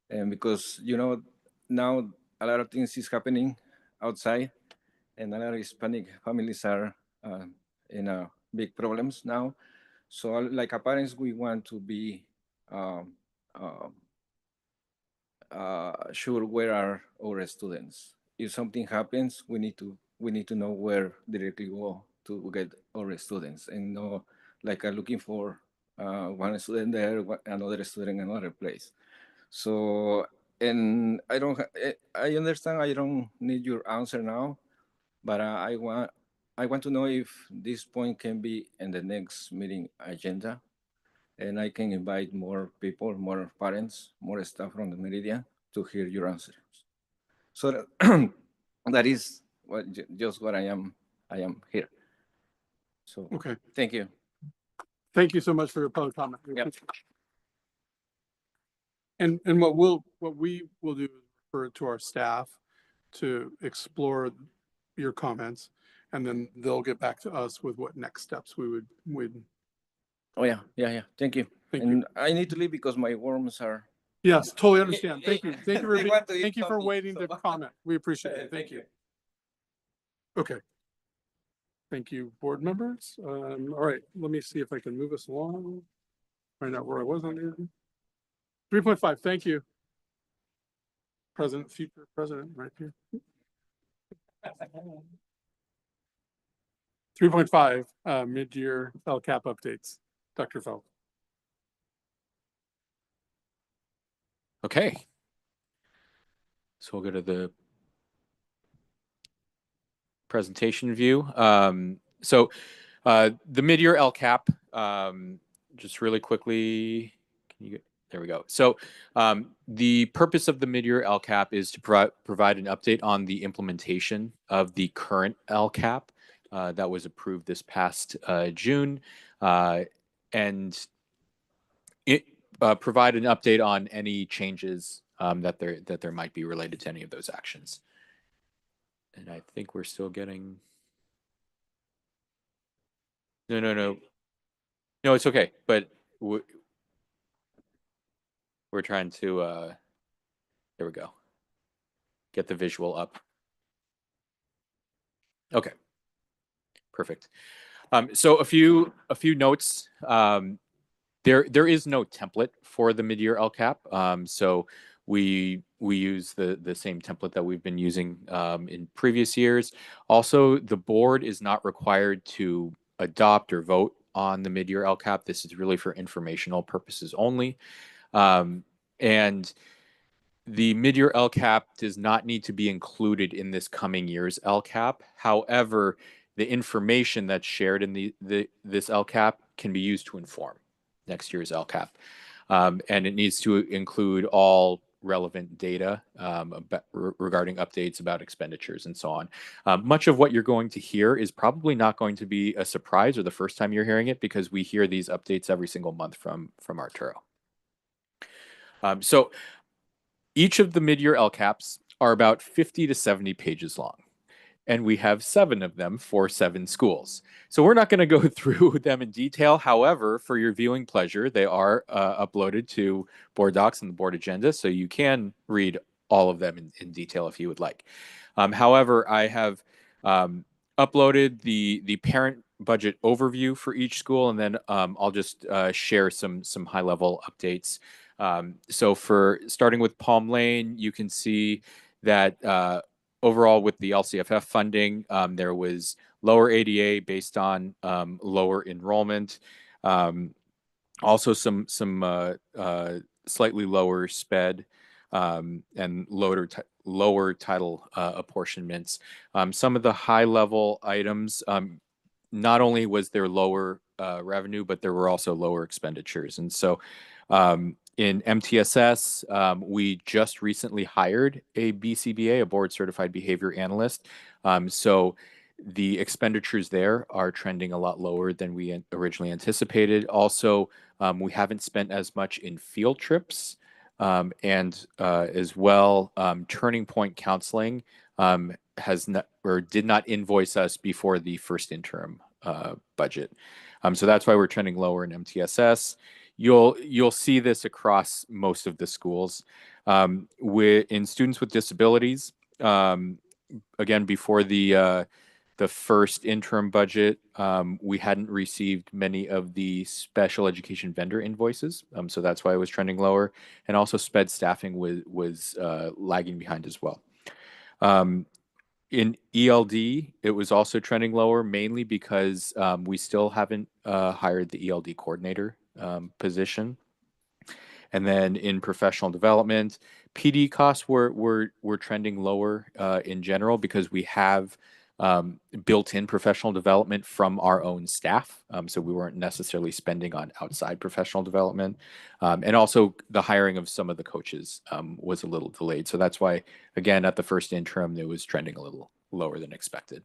and because now a lot of things is happening outside, and a lot of Hispanic families are in big problems now. So like parents, we want to be sure where are our students. If something happens, we need to know where directly go to get our students, and not like looking for one student there, another student in another place. So, and I understand I don't need your answer now, but I want to know if this point can be in the next meeting agenda, and I can invite more people, more parents, more staff from the Meridian to hear your answers. So that is just what I am here. So okay. Thank you. Thank you so much for your public comment. Yep. And what we will do is refer it to our staff to explore your comments, and then they'll get back to us with what next steps we'd. Oh yeah. Thank you. Thank and you. I need to leave because my worms are Yes, totally understand. Thank you. Thank you for, They want to eat thank you for something, waiting to so- comment. We appreciate it. Thank you. Okay. Thank you, board members. All right, let me see if I can move us along. Find out where I was on here. 3.5, thank you. President, future president, right here. 3.5, mid-year LCAP updates. Dr. Feld. Okay. So we'll go to the presentation view. The mid-year LCAP, just really quickly, can you get, there we go. So the purpose of the mid-year LCAP is to provide an update on the implementation of the current LCAP that was approved this past June, and it provide an update on any changes that there might be related to any of those actions. And I think we're still getting. No, it's okay. But we're trying to. There we go. Get the visual up. Okay. Perfect. So a few notes. There is no template for the mid-year LCAP. So we use the same template that we've been using in previous years. Also, the board is not required to adopt or vote on the mid-year LCAP. This is really for informational purposes only. And the mid-year LCAP does not need to be included in this coming year's LCAP. However, the information that's shared in this LCAP can be used to inform next year's LCAP. And it needs to include all relevant data regarding updates about expenditures and so on. Much of what you're going to hear is probably not going to be a surprise or the first time you're hearing it, because we hear these updates every single month from Arturo. So each of the mid-year LCAPs are about 50 to 70 pages long, and we have 7 of them for 7 schools. So we're not going to go through them in detail. However, for your viewing pleasure, they are uploaded to board docs and the board agenda, so you can read all of them in detail if you would like. However, I have uploaded the parent budget overview for each school, and then I'll just share some high-level updates. So for starting with Palm Lane, you can see that overall with the LCFF funding, there was lower ADA based on lower enrollment. Also some slightly lower SPED and lower title apportionments. Some of the high level items, not only was there lower revenue, but there were also lower expenditures. And so in MTSS, we just recently hired a BCBA, a board certified behavior analyst. So the expenditures there are trending a lot lower than we originally anticipated. Also, we haven't spent as much in field trips, and as well, Turning Point Counseling has not or did not invoice us before the first interim budget. So that's why we're trending lower in MTSS. You'll see this across most of the schools. In students with disabilities, again, before the first interim budget, we hadn't received many of the special education vendor invoices. So that's why it was trending lower. And also SPED staffing was lagging behind as well. In ELD, it was also trending lower, mainly because we still haven't hired the ELD coordinator position. And then in professional development, PD costs were trending lower in general because we have built-in professional development from our own staff. So we weren't necessarily spending on outside professional development. And also the hiring of some of the coaches was a little delayed. So that's why, again, at the first interim, it was trending a little lower than expected.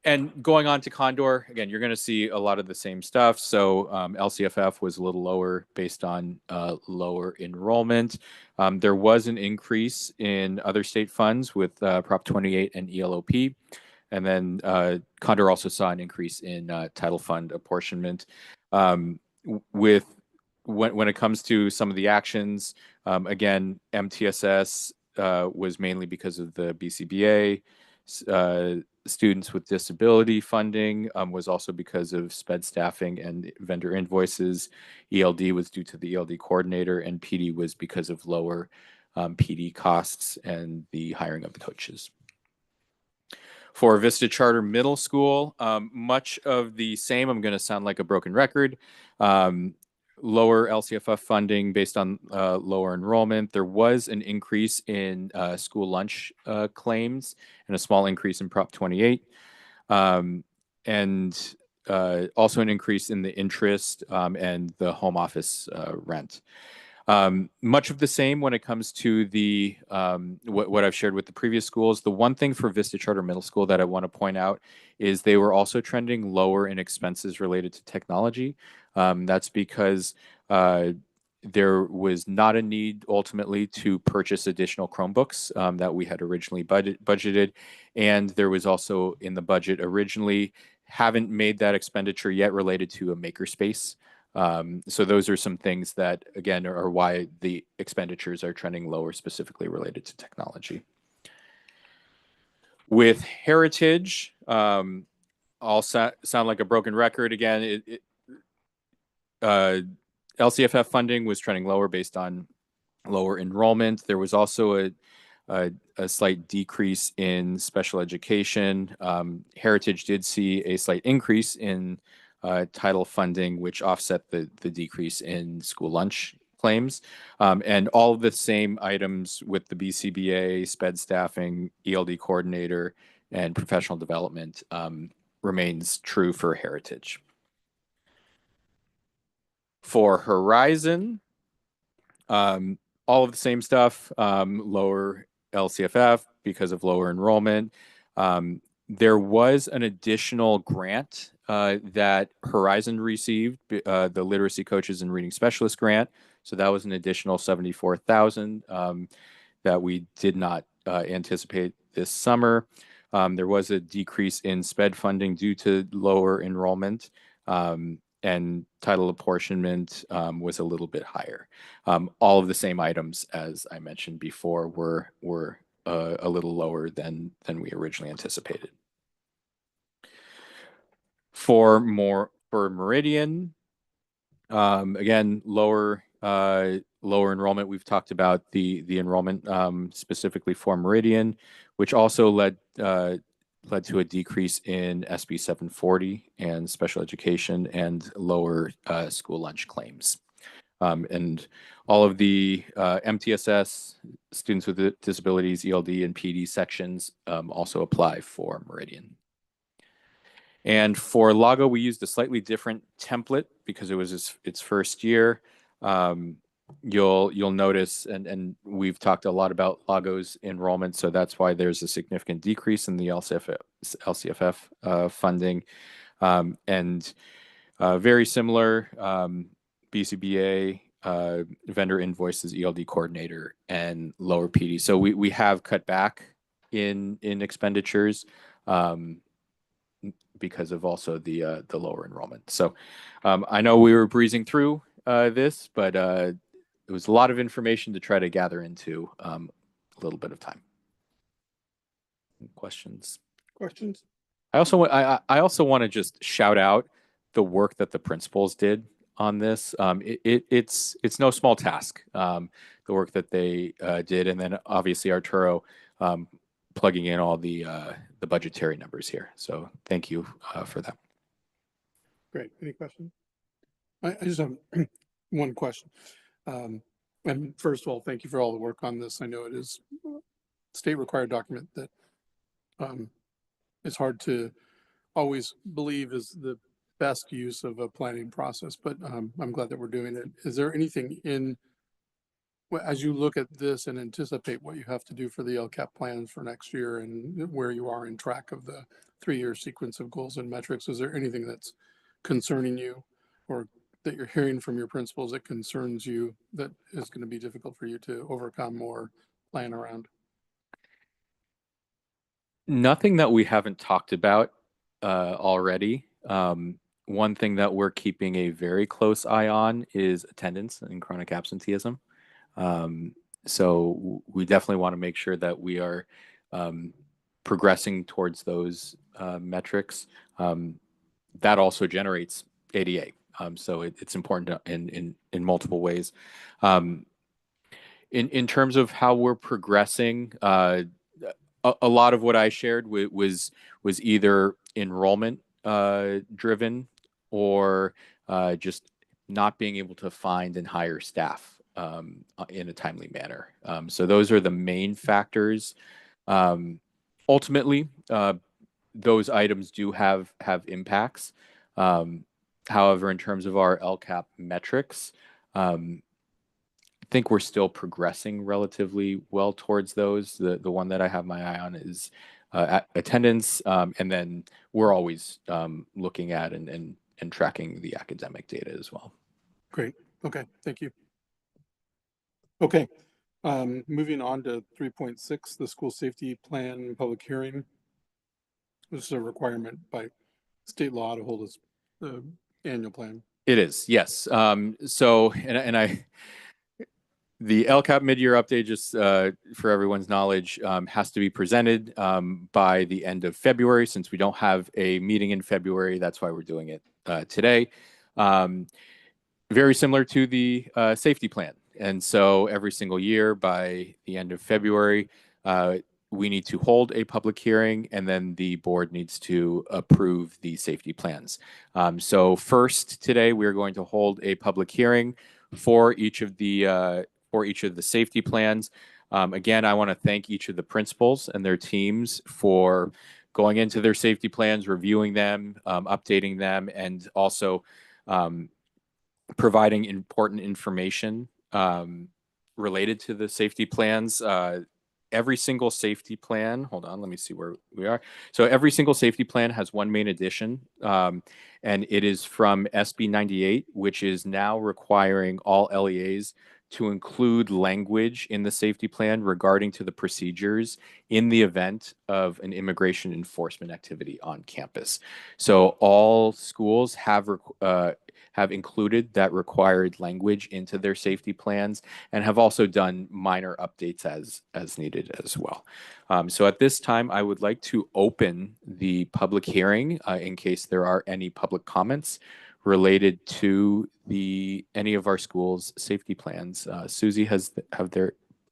And going on to Condor, again, you're going to see a lot of the same stuff. So LCFF was a little lower based on lower enrollment. There was an increase in other state funds with Prop 28 and ELOP. And then Condor also saw an increase in title fund apportionment. With when it comes to some of the actions, again, MTSS was mainly because of the BCBA. Students with disability funding was also because of SPED staffing and vendor invoices. ELD was due to the ELD coordinator, and PD was because of lower PD costs and the hiring of the coaches. For Vista Charter Middle School, much of the same. I'm going to sound like a broken record. Lower LCFF funding based on lower enrollment. There was an increase in school lunch claims and a small increase in Prop 28. And also an increase in the interest and the home office rent. Much of the same when it comes to the what I've shared with the previous schools. The one thing for Vista Charter Middle School that I want to point out is they were also trending lower in expenses related to technology. That's because there was not a need ultimately to purchase additional Chromebooks that we had originally budgeted. And there was also in the budget originally, haven't made that expenditure yet related to a makerspace. So those are some things that, again, are why the expenditures are trending lower, specifically related to technology. With Heritage, I'll sound like a broken record again. LCFF funding was trending lower based on lower enrollment. There was also a slight decrease in special education. Heritage did see a slight increase in title funding, which offset the decrease in school lunch claims. And all of the same items with the BCBA, SPED staffing, ELD coordinator, and professional development remains true for Heritage. For Horizon, all of the same stuff, lower LCFF because of lower enrollment. There was an additional grant that Horizon received, the Literacy Coaches and Reading Specialist grant. So that was an additional $74,000 that we did not anticipate this summer. There was a decrease in SPED funding due to lower enrollment. And title apportionment was a little bit higher. All of the same items as I mentioned before were a little lower than we originally anticipated. For Meridian, again, lower enrollment. We've talked about the enrollment specifically for Meridian, which also led to a decrease in SB 740 and special education and lower school lunch claims. And all of the MTSS, students with disabilities, ELD, and PD sections also apply for Meridian. And for Lago, we used a slightly different template because it was its first year. You'll notice, and we've talked a lot about Lago's enrollment, so that's why there's a significant decrease in the LCFF funding. And very similar, BCBA, vendor invoices, ELD coordinator, and lower PD. So we have cut back in expenditures because of also the lower enrollment. So I know we were breezing through this, but it was a lot of information to try to gather into a little bit of time. Questions? Questions? I also want to just shout out the work that the principals did on this. It's no small task, the work that they did, and then obviously Arturo plugging in all the budgetary numbers here. So thank you for that. Great. Any questions? I just have one question. And first of all, thank you for all the work on this. I know it is a state required document that it's hard to always believe is the best use of a planning process, but I'm glad that we're doing it. Is there anything as you look at this and anticipate what you have to do for the LCAP plans for next year and where you are in track of the 3-year sequence of goals and metrics, is there anything that's concerning you or that you're hearing from your principals that concerns you that is going to be difficult for you to overcome or plan around? Nothing that we haven't talked about already. one thing that we're keeping a very close eye on is attendance and chronic absenteeism. So we definitely want to make sure that we are progressing towards those metrics. That also generates ADA. So it's important in multiple ways. In terms of how we're progressing, a lot of what I shared was either enrollment driven or just not being able to find and hire staff in a timely manner. So those are the main factors. Ultimately, those items do have impacts. However, in terms of our LCAP metrics, I think we're still progressing relatively well towards those. The one that I have my eye on is attendance, and then we're always looking at and tracking the academic data as well. Great. Okay. Thank you. Okay. Moving on to 3.6, the school safety plan public hearing. This is a requirement by state law to hold the annual plan. It is, yes. So, the LCAP mid-year update, just for everyone's knowledge, has to be presented by the end of February. Since we don't have a meeting in February, that's why we're doing it today. Very similar to the safety plan. And so every single year by the end of February, we need to hold a public hearing, and then the board needs to approve the safety plans. So first today, we're going to hold a public hearing for each of the safety plans. Again, I want to thank each of the principals and their teams for going into their safety plans, reviewing them, updating them, and also providing important information related to the safety plans. Every single safety plan, hold on, let me see where we are. So every single safety plan has one main addition, and it is from SB 98, which is now requiring all LEAs to include language in the safety plan regarding to the procedures in the event of an immigration enforcement activity on campus. So all schools have included that required language into their safety plans and have also done minor updates as needed as well. So at this time, I would like to open the public hearing in case there are any public comments related to any of our schools' safety plans. Susie,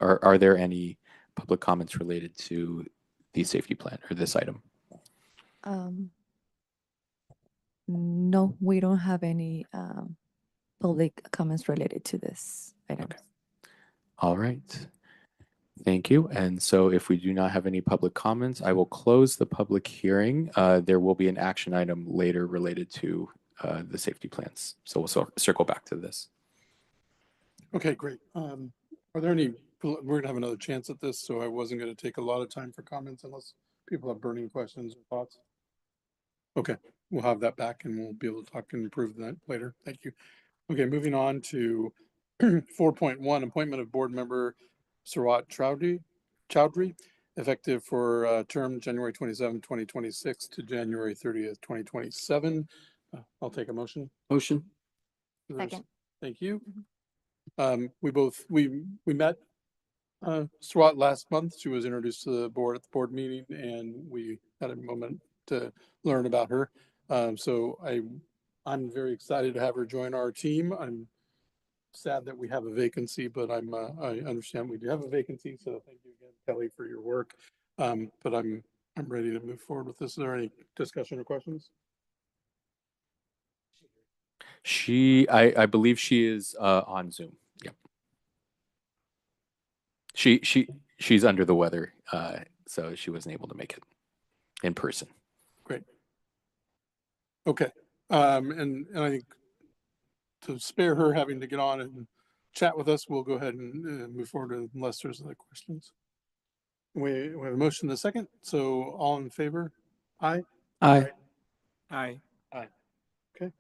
are there any public comments related to the safety plan or this item? No, we don't have any public comments related to this item. Okay. All right. Thank you. And so if we do not have any public comments, I will close the public hearing. There will be an action item later related to the safety plans. So we'll circle back to this. Okay, great. Are there any, we're gonna have another chance at this, so I wasn't gonna take a lot of time for comments unless people have burning questions or thoughts. Okay, we'll have that back and we'll be able to talk and improve that later. Thank you. Okay, moving on to 4.1, appointment of board member Sarat Chowdhury, effective for term January 27, 2026 to January 30th, 2027. I'll take a motion. Motion. Second. Thank you. We met Sarat last month. She was introduced to the board at the board meeting, and we had a moment to learn about her. So I'm very excited to have her join our team. I'm sad that we have a vacancy, but I understand we do have a vacancy. So thank you again, Kelly, for your work. But I'm ready to move forward with this. Is there any discussion or questions? I believe she is on Zoom. Yep. She's under the weather, so she wasn't able to make it in person. Great. Okay. And I think to spare her having to get on and chat with us, we'll go ahead and move forward unless there's other questions. We have a motion in a second. So all in favor? Aye. Aye. Aye. Aye. Okay.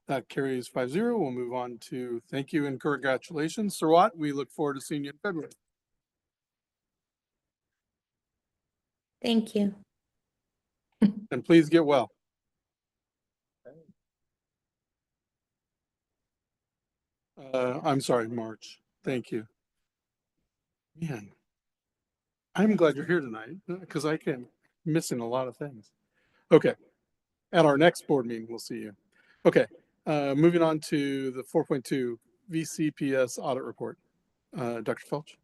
That carries 5-0. We'll move on to thank you and congratulations, Sarat. We look forward to seeing you in February. Thank you. And please get well. I'm sorry, March. Thank you. Man, I'm glad you're here tonight because I can missing a lot of things. Okay. At our next board meeting, we'll see you. Okay. Moving on to the 4.2 VCPS audit report. Dr. Felch.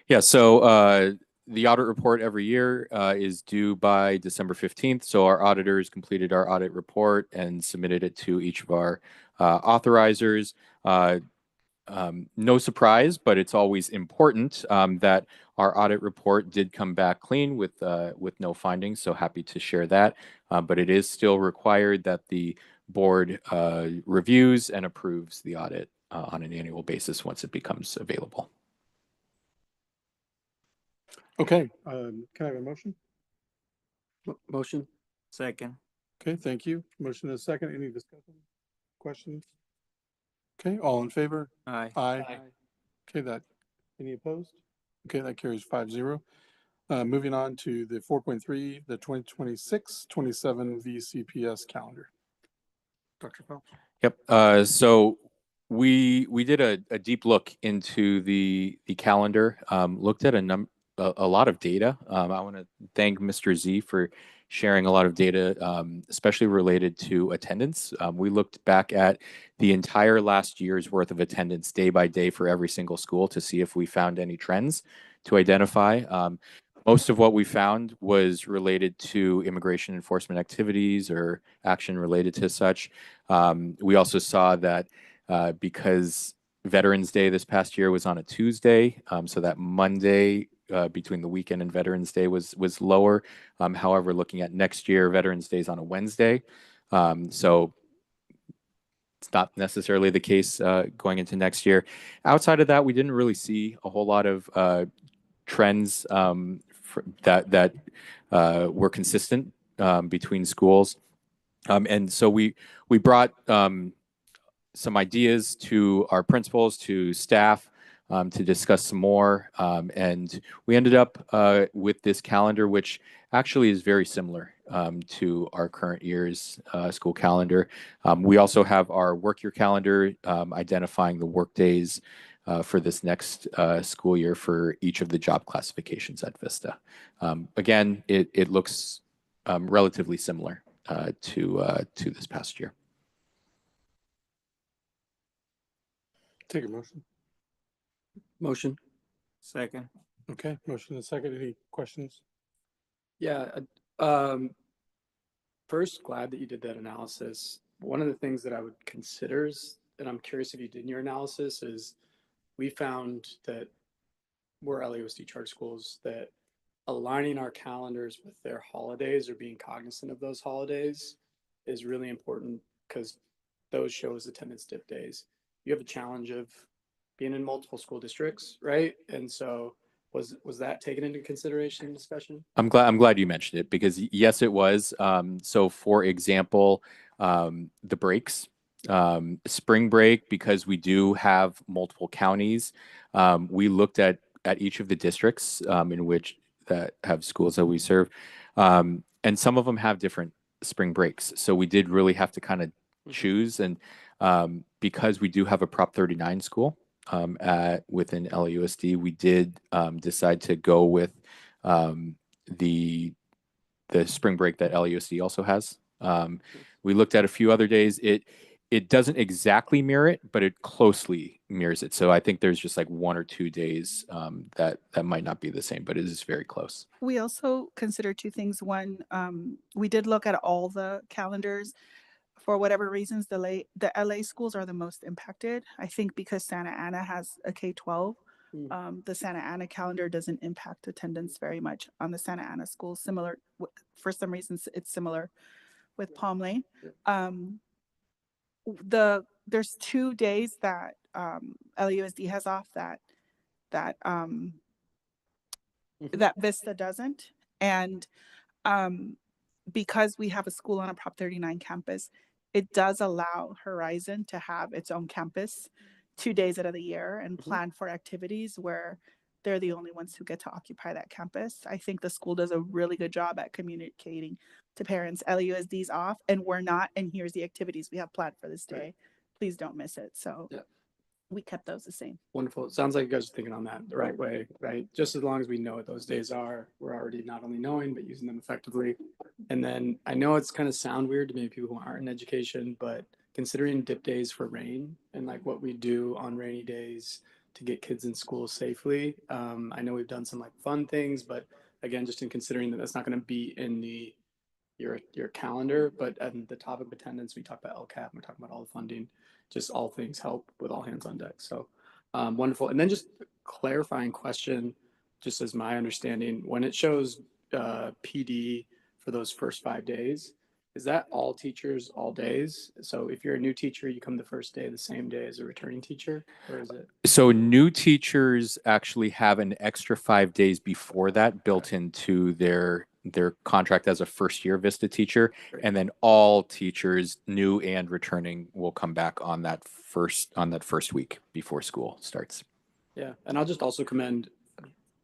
Yeah, so the audit report every year is due by December 15th. So our auditors completed our audit report and submitted it to each of our authorizers. No surprise, but it's always important that our audit report did come back clean with no findings. So happy to share that. But it is still required that the board reviews and approves the audit on an annual basis once it becomes available. Okay. Can I have a motion? Motion. Second. Okay, thank you. Motion is second. Any discussion? Questions? Okay, all in favor? Aye. Aye. Okay, any opposed? Okay, that carries 5-0. Moving on to the 4.3, the 2026-27 VCPS calendar. Dr. Phelps. Yep. So we did a deep look into the calendar, looked at a lot of data. I want to thank Mr. Z for sharing a lot of data, especially related to attendance. We looked back at the entire last year's worth of attendance day by day for every single school to see if we found any trends to identify. Most of what we found was related to immigration enforcement activities or action related to such. We also saw that because Veterans Day this past year was on a Tuesday, so that Monday between the weekend and Veterans Day was lower. However, looking at next year, Veterans Day is on a Wednesday, so it's not necessarily the case going into next year. Outside of that, we didn't really see a whole lot of trends that were consistent between schools. And so we brought some ideas to our principals, to staff, to discuss some more. And we ended up with this calendar, which actually is very similar to our current year's school calendar. We also have our work year calendar identifying the work days for this next school year for each of the job classifications at Vista. Again, it looks relatively similar to this past year. Take a motion. Motion. Second. Okay, motion is second. Any questions? Yeah. First, glad that you did that analysis. One of the things that I would consider is, and I'm curious if you did in your analysis, is we found that we're LAUSD charter schools that aligning our calendars with their holidays or being cognizant of those holidays is really important because those show as attendance dip days. You have a challenge of being in multiple school districts, right? And so was that taken into consideration in discussion? I'm glad you mentioned it because yes, it was. So for example, the breaks, spring break, because we do have multiple counties, we looked at each of the districts in which that have schools that we serve, and some of them have different spring breaks. So we did really have to kind of choose, and because we do have a Prop 39 school within LAUSD, we did decide to go with the spring break that LAUSD also has. We looked at a few other days. It doesn't exactly mirror it, but it closely mirrors it. So I think there's just like 1 or 2 days that might not be the same, but it is very close. We also consider two things. One, we did look at all the calendars. For whatever reasons, the LA schools are the most impacted. I think because Santa Ana has a K-12, the Santa Ana calendar doesn't impact attendance very much on the Santa Ana schools. Similar, for some reasons, it's similar with Palm Lane. There's 2 days that LAUSD has off that Vista doesn't, and because we have a school on a Prop 39 campus, it does allow Horizon to have its own campus 2 days out of the year and plan for activities where they're the only ones who get to occupy that campus. I think the school does a really good job at communicating to parents, LAUSD's off and we're not, and here's the activities we have planned for this day. Please don't miss it. So yeah. we kept those the same. Wonderful. It sounds like you guys are thinking on that the right way, right? Just as long as we know what those days are, we're already not only knowing, but using them effectively. And then I know it's kind of sound weird to maybe people who aren't in education, but considering dip days for rain and like what we do on rainy days to get kids in school safely. I know we've done some like fun things, but again, just in considering that that's not going to be in your calendar, but on the topic of attendance, we talk about LCAP, we talk about all the funding, just all things help with all hands on deck. So wonderful. And then just clarifying question, just as my understanding, when it shows PD for those first 5 days, is that all teachers all days? So if you're a new teacher, you come the first day the same day as a returning teacher, or is it? So new teachers actually have an extra 5 days before that built into their contract as a first year Vista teacher, and then all teachers, new and returning, will come back on that first week before school starts. Yeah, and I'll just also commend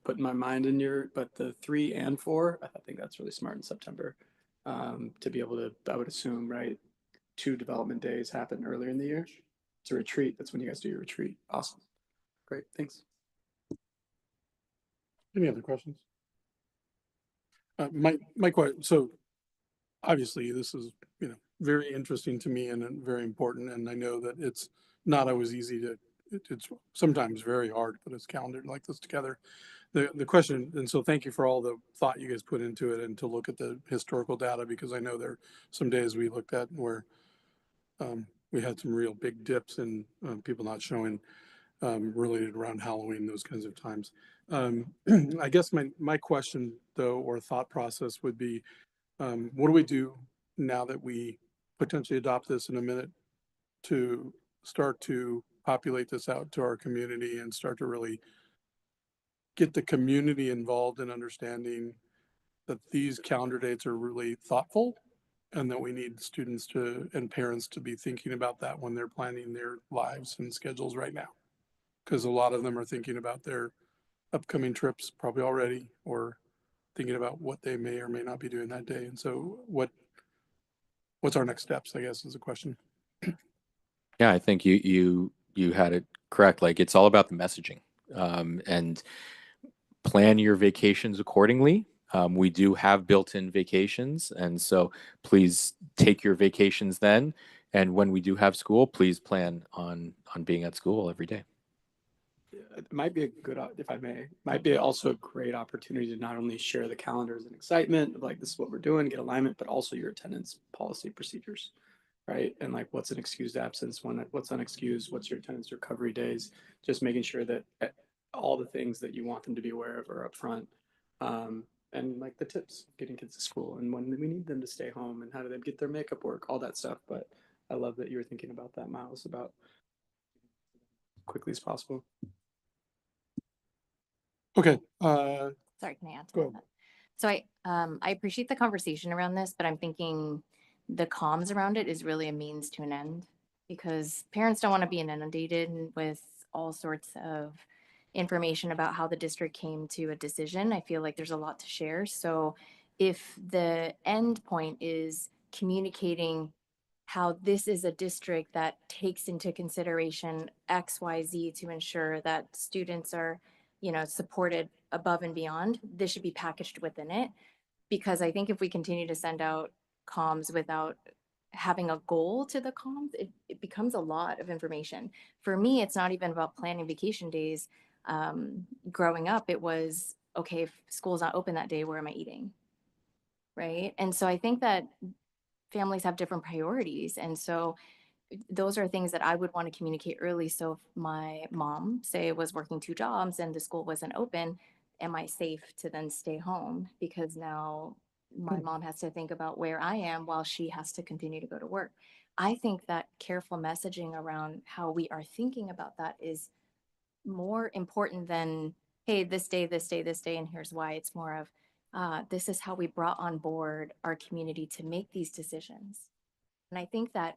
putting my mind in but the 3 and 4, I think that's really smart in September to be able to, I would assume, right? 2 development days happen earlier in the year. It's a retreat. That's when you guys do your retreat. Awesome. Great. Thanks. Any other questions? My question. So obviously this is, very interesting to me and very important. And I know that it's not always easy to, it's sometimes very hard to put a calendar like this together. The question, and so thank you for all the thought you guys put into it and to look at the historical data, because I know there are some days we looked at where we had some real big dips and people not showing related around Halloween, those kinds of times. I guess my question though, or thought process would be, what do we do now that we potentially adopt this in a minute to start to populate this out to our community and start to really get the community involved in understanding that these calendar dates are really thoughtful and that we need students and parents to be thinking about that when they're planning their lives and schedules right now. Because a lot of them are thinking about their upcoming trips probably already, or thinking about what they may or may not be doing that day. And so what's our next steps, I guess, is the question. Yeah, I think you had it correct. Like, it's all about the messaging, and plan your vacations accordingly. We do have built-in vacations, and so please take your vacations then. And when we do have school, please plan on being at school every day. It might be a good, if I may, might be also a great opportunity to not only share the calendars and excitement of like, this is what we're doing, get alignment, but also your attendance policy procedures, right? And like, what's an excused absence, what's unexcused, what's your attendance recovery days, just making sure that all the things that you want them to be aware of are up front. And like the tips, getting kids to school and when we need them to stay home and how do they get their makeup work, all that stuff. But I love that you were thinking about that, Miles, about quickly as possible. Okay. Sorry, can I add to that? So I appreciate the conversation around this, but I'm thinking the comms around it is really a means to an end, because parents don't want to be inundated with all sorts of information about how the district came to a decision. I feel like there's a lot to share. So if the end point is communicating how this is a district that takes into consideration XYZ to ensure that students are, supported above and beyond, this should be packaged within it. Because I think if we continue to send out comms without having a goal to the comms, it becomes a lot of information. For me, it's not even about planning vacation days. Growing up, it was, okay, if school's not open that day, where am I eating? Right. And so I think that families have different priorities. And so those are things that I would want to communicate early. So if my mom, say, was working 2 jobs and the school wasn't open, am I safe to then stay home? Because now my mom has to think about where I am while she has to continue to go to work. I think that careful messaging around how we are thinking about that is more important than, hey, this day, this day, this day, and here's why. It's more of, this is how we brought on board our community to make these decisions. And I think that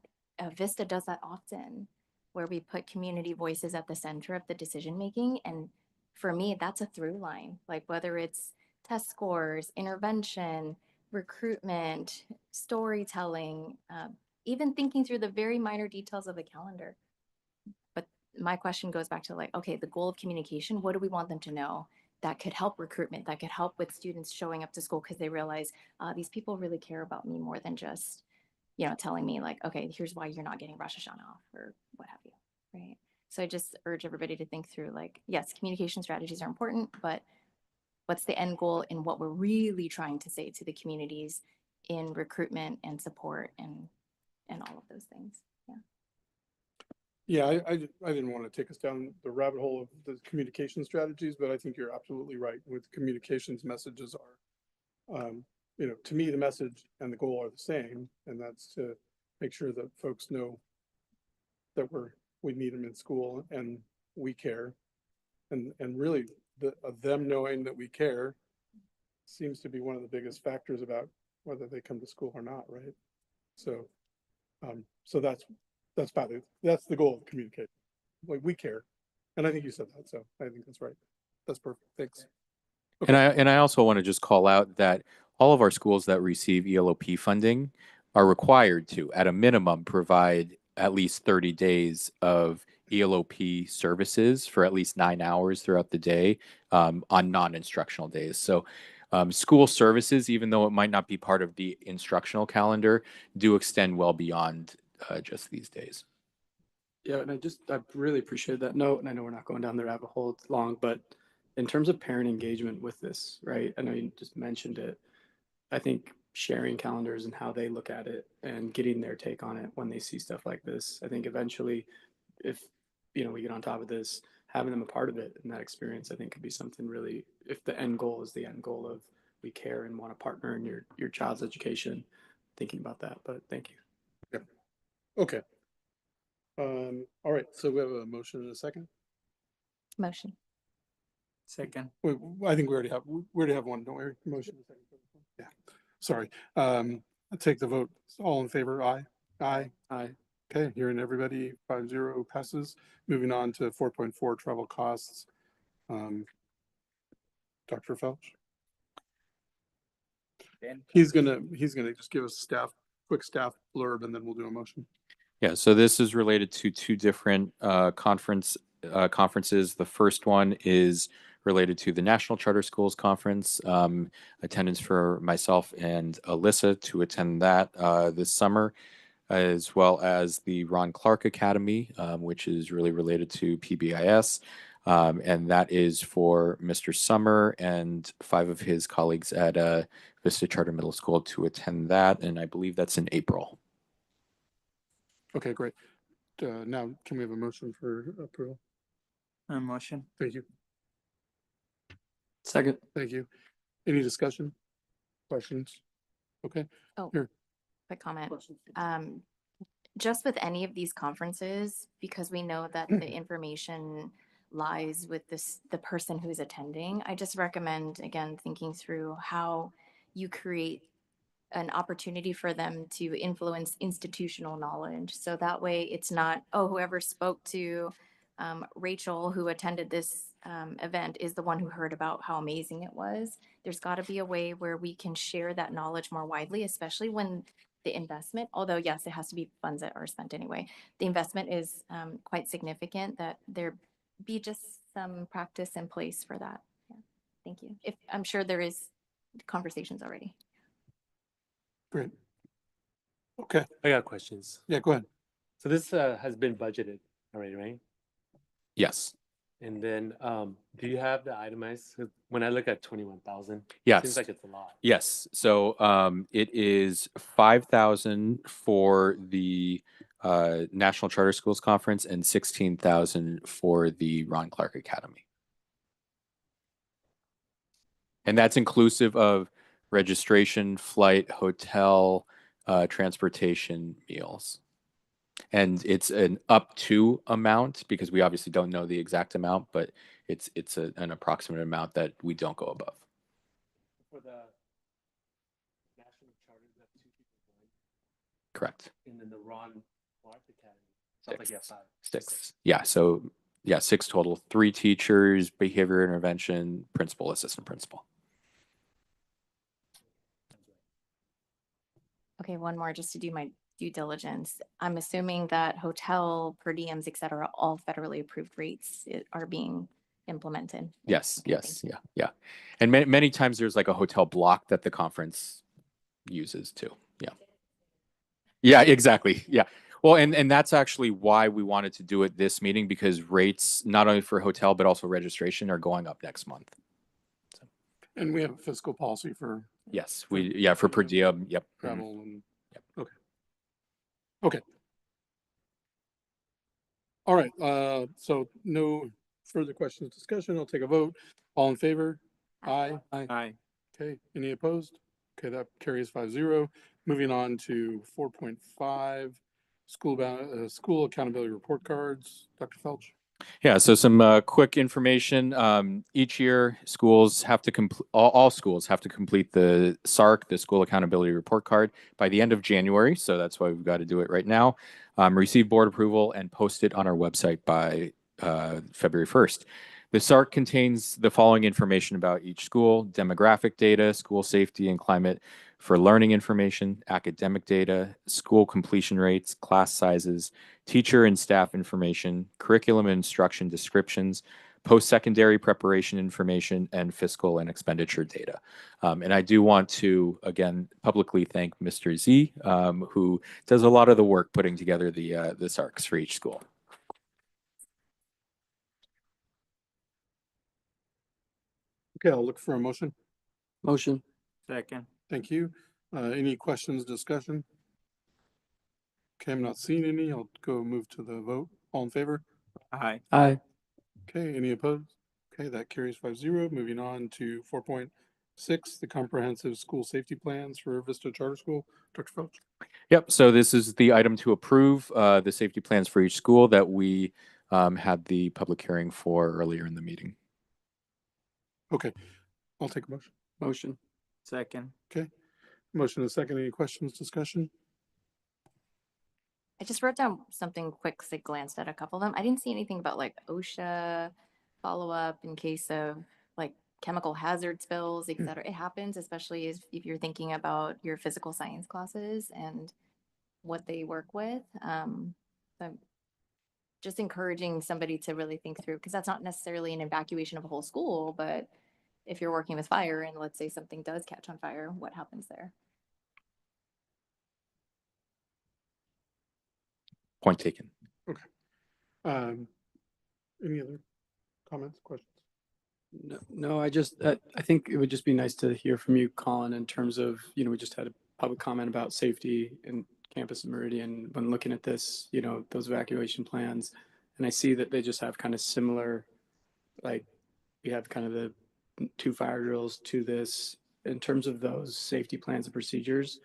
Vista does that often, where we put community voices at the center of the decision making. And for me, that's a through line, like whether it's test scores, intervention, recruitment, storytelling, even thinking through the very minor details of the calendar. But my question goes back to like, okay, the goal of communication, what do we want them to know that could help recruitment, that could help with students showing up to school because they realize these people really care about me more than just, telling me like, okay, here's why you're not getting Rosh Hashanah off or what have you, right? So I just urge everybody to think through like, yes, communication strategies are important, but what's the end goal in what we're really trying to say to the communities in recruitment and support and all of those things. Yeah. Yeah, I didn't want to take us down the rabbit hole of the communication strategies, but I think you're absolutely right. With communications, messages are, to me, the message and the goal are the same, and that's to make sure that folks know that we need them in school and we care, and really them knowing that we care seems to be one of the biggest factors about whether they come to school or not, right? So, so that's the goal of communication. Like we care, and I think you said that, so I think that's right. That's perfect. Thanks. And I also want to just call out that all of our schools that receive ELOP funding are required to, at a minimum, provide at least 30 days of ELOP services for at least 9 hours throughout the day on non-instructional days. So school services, even though it might not be part of the instructional calendar, do extend well beyond just these days. Yeah, and I really appreciate that note, and I know we're not going down the rabbit hole long, but in terms of parent engagement with this, right? I know you just mentioned it. I think sharing calendars and how they look at it and getting their take on it when they see stuff like this, I think eventually, if we get on top of this, having them a part of it and that experience, I think could be something really. If the end goal is the end goal of we care and want to partner in your child's education, thinking about that. But thank you. Yeah. Okay. All right. So we have a motion and a second. Motion. Second. Wait, I think we already have one, don't we? Motion. Yeah. Sorry. I'll take the vote. All in favor? Aye. Aye. Aye. Okay. Hearing everybody, 5-0 passes. Moving on to 4.4 travel costs. Dr. Felch. He's gonna just give us quick staff blurb, and then we'll do a motion. Yeah, so this is related to two different conferences. The first one is related to the National Charter Schools Conference. Attendance for myself and Alyssa to attend that this summer, as well as the Ron Clark Academy, which is really related to PBIS. And that is for Mr. Summer and 5 of his colleagues at Vista Charter Middle School to attend that. And I believe that's in April. Okay, great. Now, can we have a motion for approval? A motion. Thank you. Second. Thank you. Any discussion? Questions? Okay. Oh, Here. quick comment. Just with any of these conferences, because we know that the information lies with the person who's attending, I just recommend, again, thinking through how you create an opportunity for them to influence institutional knowledge. So that way it's not, oh, whoever spoke to Rachel who attended this event is the one who heard about how amazing it was. There's got to be a way where we can share that knowledge more widely, especially when the investment, although yes, it has to be funds that are spent anyway. The investment is quite significant, that there be just some practice in place for that. Yeah. Thank you. I'm sure there is conversations already. Great. Okay. I got questions. Yeah, go ahead. So this has been budgeted already, right? Yes. And then, do you have the itemized? 'Cause when I look at 21,000, Yes. seems like it's a lot. Yes. So it is 5,000 for the National Charter Schools Conference and 16,000 for the Ron Clark Academy. And that's inclusive of registration, flight, hotel, transportation, meals. And it's an up to amount because we obviously don't know the exact amount, but it's an approximate amount that we don't go above. For the National Charter, you have 2 people going. Correct. And then the Ron Clark Academy, sounds like you have 5. 6. Yeah. So yeah, 6 total. 3 teachers, behavior intervention, principal, assistant principal. Okay, one more just to do my due diligence, I'm assuming that hotel per diems, et cetera, all federally approved rates are being implemented. Yes, Okay, thank yes, yeah. And many times there's like a hotel block that the conference uses too. Yeah. Yeah, exactly. Yeah. Well, and that's actually why we wanted to do it this meeting, because rates, not only for hotel, but also registration, are going up next month. And we have a fiscal policy for Yes, for per diem. Yep. Mhm. travel and, okay. Okay. All right, so no further questions, discussion. I'll take a vote. All in favor? Aye. Aye. Okay, any opposed? Okay, that carries 5-0. Moving on to 4.5, school accountability report cards. Dr. Felch. Yeah, so some quick information. Each year, schools have to complete, all schools have to complete the SARC, the School Accountability Report Card, by the end of January. So that's why we've got to do it right now. Receive board approval and post it on our website by February 1st. The SARC contains the following information about each school: demographic data, school safety and climate for learning information, academic data, school completion rates, class sizes, teacher and staff information, curriculum and instruction descriptions, post-secondary preparation information, and fiscal and expenditure data. And I do want to, again, publicly thank Mr. Z, who does a lot of the work putting together the SARCs for each school. Okay, I'll look for a motion. Motion. Second. Thank you. Any questions, discussion? Okay, I'm not seeing any. I'll move to the vote. All in favor? Aye. Aye. Okay, any opposed? Okay, that carries 5-0. Moving on to 4.6, the comprehensive school safety plans for Vista Charter School. Dr. Felch. Yep, so this is the item to approve the safety plans for each school that we had the public hearing for earlier in the meeting. Okay, I'll take a motion. Motion. Second. Okay, motion and second. Any questions, discussion? I just wrote down something quick, I glanced at a couple of them. I didn't see anything about like OSHA follow-up in case of like chemical hazard spills, et cetera. It happens, especially if you're thinking about your physical science classes and what they work with. So just encouraging somebody to really think through, because that's not necessarily an evacuation of a whole school, but if you're working with fire and let's say something does catch on fire, what happens there? Point taken. Okay. Any other comments, questions? No, I think it would just be nice to hear from you, Colin, in terms of, we just had a public comment about safety in campus in Meridian. When looking at this, those evacuation plans, and I see that they just have kind of similar, like we have kind of the 2 fire drills to this. In terms of those safety plans and procedures,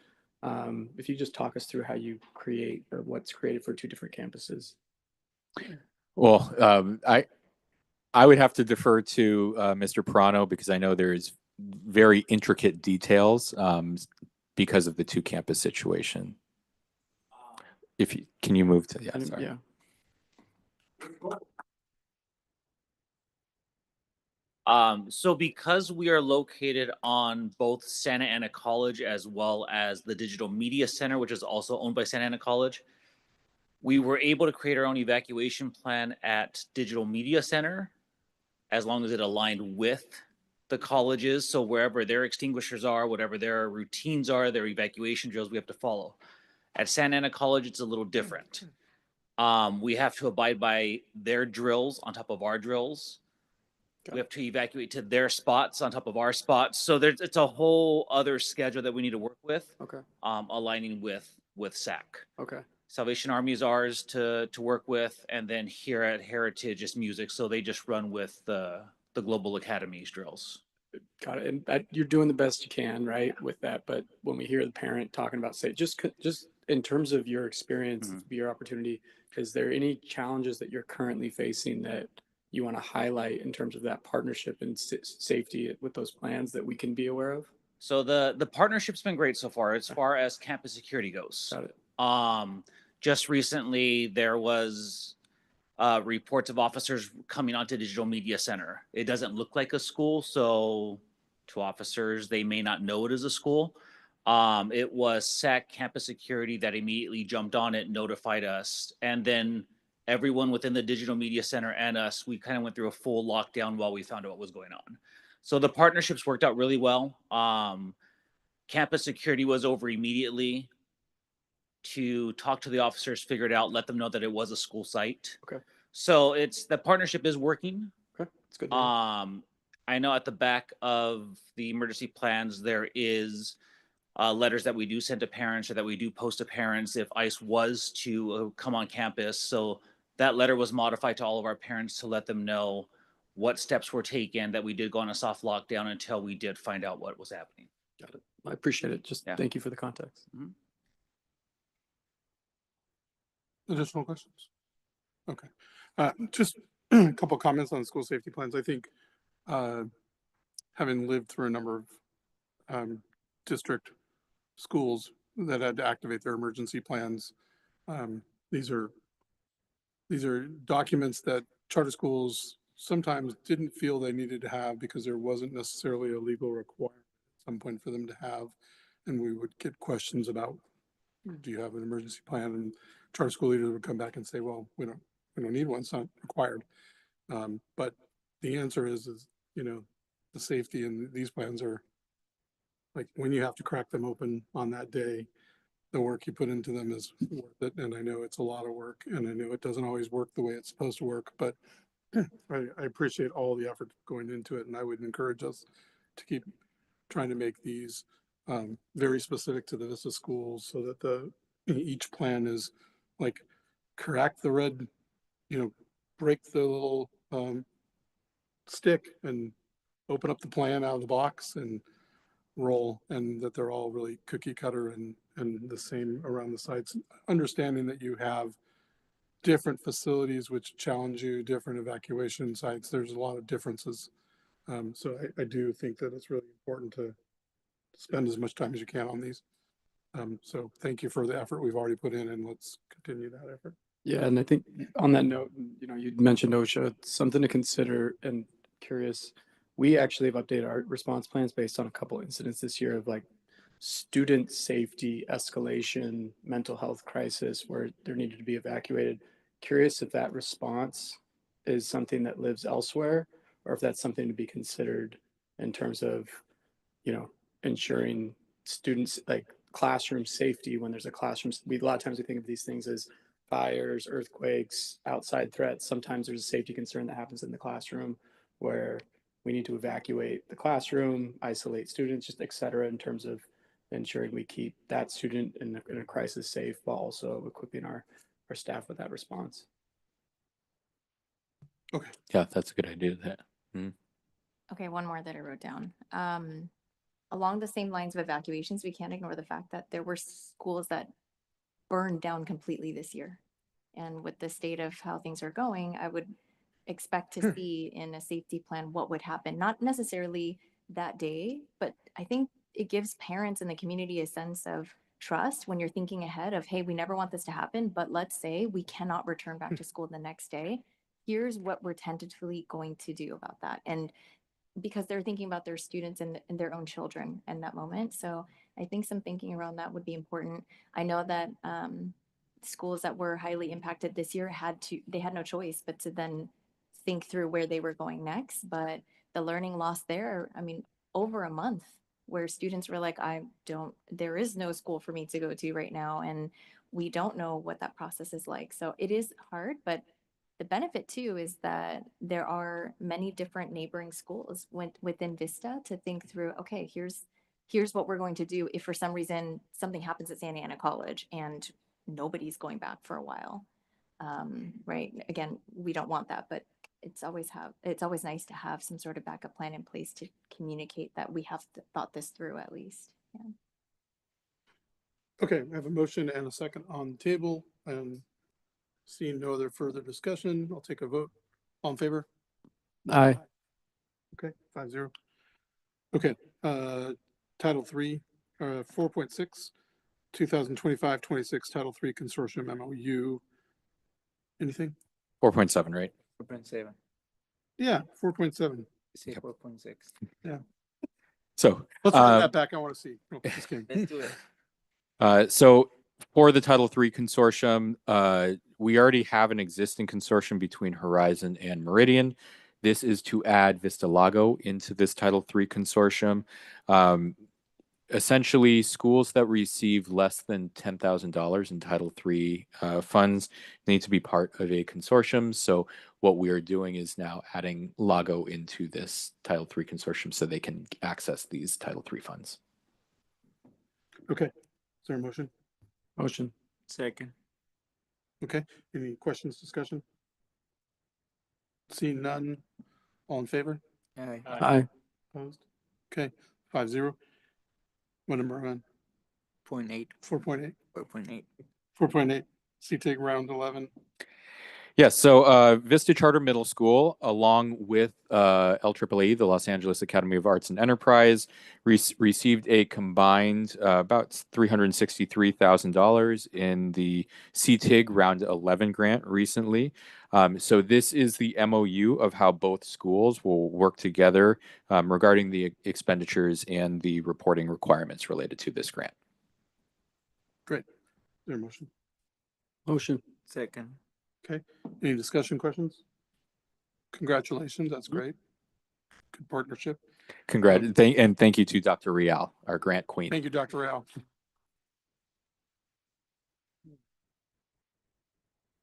if you just talk us through how you create or what's created for 2 different campuses. Well, I would have to defer to Mr. Pirano, because I know there's very intricate details because of the 2 campus situation. Can you move to, sorry. Yeah. So because we are located on both Santa Ana College as well as the Digital Media Center, which is also owned by Santa Ana College, we were able to create our own evacuation plan at Digital Media Center, as long as it aligned with the colleges. So wherever their extinguishers are, whatever their routines are, their evacuation drills, we have to follow. At Santa Ana College, it's a little different. We have to abide by their drills on top of our drills. We have to evacuate to their spots on top of our spots. So it's a whole other schedule that we need to work with. Okay. Aligning with SAC. Okay. Salvation Army is ours to work with, and then here at Heritage is music. So they just run with the Global Academies drills. Got it. And that, you're doing the best you can, right, with that. But when we hear the parent talking about, say, just in terms of your experience, your opportunity, is there any challenges that you're currently facing that you want to highlight in terms of that partnership and safety with those plans that we can be aware of? So the partnership's been great so far, as far as campus security goes. Got it. Just recently there was reports of officers coming onto Digital Media Center. It doesn't look like a school, so to officers they may not know it as a school. It was SAC campus security that immediately jumped on it, notified us, and then everyone within the digital media center and us, we kind of went through a full lockdown while we found out what was going on. So the partnerships worked out really well. Campus security was over immediately to talk to the officers, figure it out, let them know that it was a school site. Okay. So the partnership is working. Okay, that's good. To hear. I know at the back of the emergency plans there is letters that we do send to parents or that we do post to parents if ICE was to come on campus. So that letter was modified to all of our parents to let them know what steps were taken, that we did go on a soft lockdown until we did find out what was happening. Got it. I appreciate it. Just thank you for the context. Mhm. Additional questions? Okay. Just a couple comments on school safety plans. I think having lived through a number of district schools that had to activate their emergency plans, these are documents that charter schools sometimes didn't feel they needed to have because there wasn't necessarily a legal requirement at some point for them to have. And we would get questions about, do you have an emergency plan? And charter school leaders would come back and say, well, we don't need one, it's not required. But the answer is, the safety in these plans are like when you have to crack them open on that day, the work you put into them is worth it. And I know it's a lot of work, and I know it doesn't always work the way it's supposed to work, but I appreciate all the effort going into it. And I would encourage us to keep trying to make these very specific to the Vista schools so that each plan is like crack the red, break the little stick and open up the plan out of the box and roll, and that they're all really cookie cutter and the same around the sites, understanding that you have different facilities which challenge you, different evacuation sites. There's a lot of differences. So I do think that it's really important to spend as much time as you can on these. So thank you for the effort we've already put in, and let's continue that effort. Yeah, and I think on that note, you mentioned OSHA, something to consider and curious. We actually have updated our response plans based on a couple incidents this year of like student safety escalation, mental health crisis where there needed to be evacuated. Curious if that response is something that lives elsewhere or if that's something to be considered in terms of, ensuring students like classroom safety when there's a classroom. A lot of times we think of these things as fires, earthquakes, outside threats. Sometimes there's a safety concern that happens in the classroom where we need to evacuate the classroom, isolate students, just et cetera, in terms of ensuring we keep that student in a crisis safe while also equipping our staff with that response. Okay. Yeah, that's a good idea. That. Mm. Okay, one more that I wrote down. Along the same lines of evacuations, we can't ignore the fact that there were schools that burned down completely this year. And with the state of how things are going, I would expect to see in a safety plan what would happen. Not necessarily that day, but I think it gives parents in the community a sense of trust when you're thinking ahead of, hey, we never want this to happen, but let's say we cannot return back to school the next day. Here's what we're tentatively going to do about that. And because they're thinking about their students and their own children in that moment. So I think some thinking around that would be important. I know that schools that were highly impacted this year they had no choice but to then think through where they were going next. But the learning loss there, I mean, over a month where students were like, there is no school for me to go to right now. And we don't know what that process is like. So it is hard, but the benefit too is that there are many different neighboring schools within Vista to think through, okay, here's what we're going to do if for some reason something happens at Santa Ana College and nobody's going back for a while. Right. Again, we don't want that, but it's always nice to have some sort of backup plan in place to communicate that we have thought this through at least. Yeah. Okay, I have a motion and a second on the table, and seeing no other further discussion, I'll take a vote. All in favor? Aye. Okay, 5-0. Okay, Title III, 4.6, 2025-26 Title III Consortium MOU. Anything? 4.7, right? 4.7. Yeah, 4.7. Say 4.6. Yeah. So Let's run that back. I want to see. No, just kidding. Let's do it. So for the Title III consortium, we already have an existing consortium between Horizon and Meridian. This is to add Vista Lago into this Title III consortium. Essentially, schools that receive less than $10,000 in Title III funds need to be part of a consortium. So what we are doing is now adding Lago into this Title III consortium so they can access these Title III funds. Okay. Is there a motion? Motion. Second. Okay. Any questions, discussion? Seeing none. All in favor? Aye. Aye. Opposed? Okay. 5-0. What number on? 0.8. 4.8. 4.8. 4.8. CTIG round 11. Yes, so Vista Charter Middle School, along with LAAE, the Los Angeles Academy of Arts and Enterprise, received a combined about $363,000 in the CTIG Round 11 grant recently. So this is the MOU of how both schools will work together regarding the expenditures and the reporting requirements related to this grant. Great. Is there a motion? Motion. Second. Okay. Any discussion, questions? Congratulations. That's great. Good partnership. And thank you to Dr. Rial, our grant queen. Thank you, Dr. Real.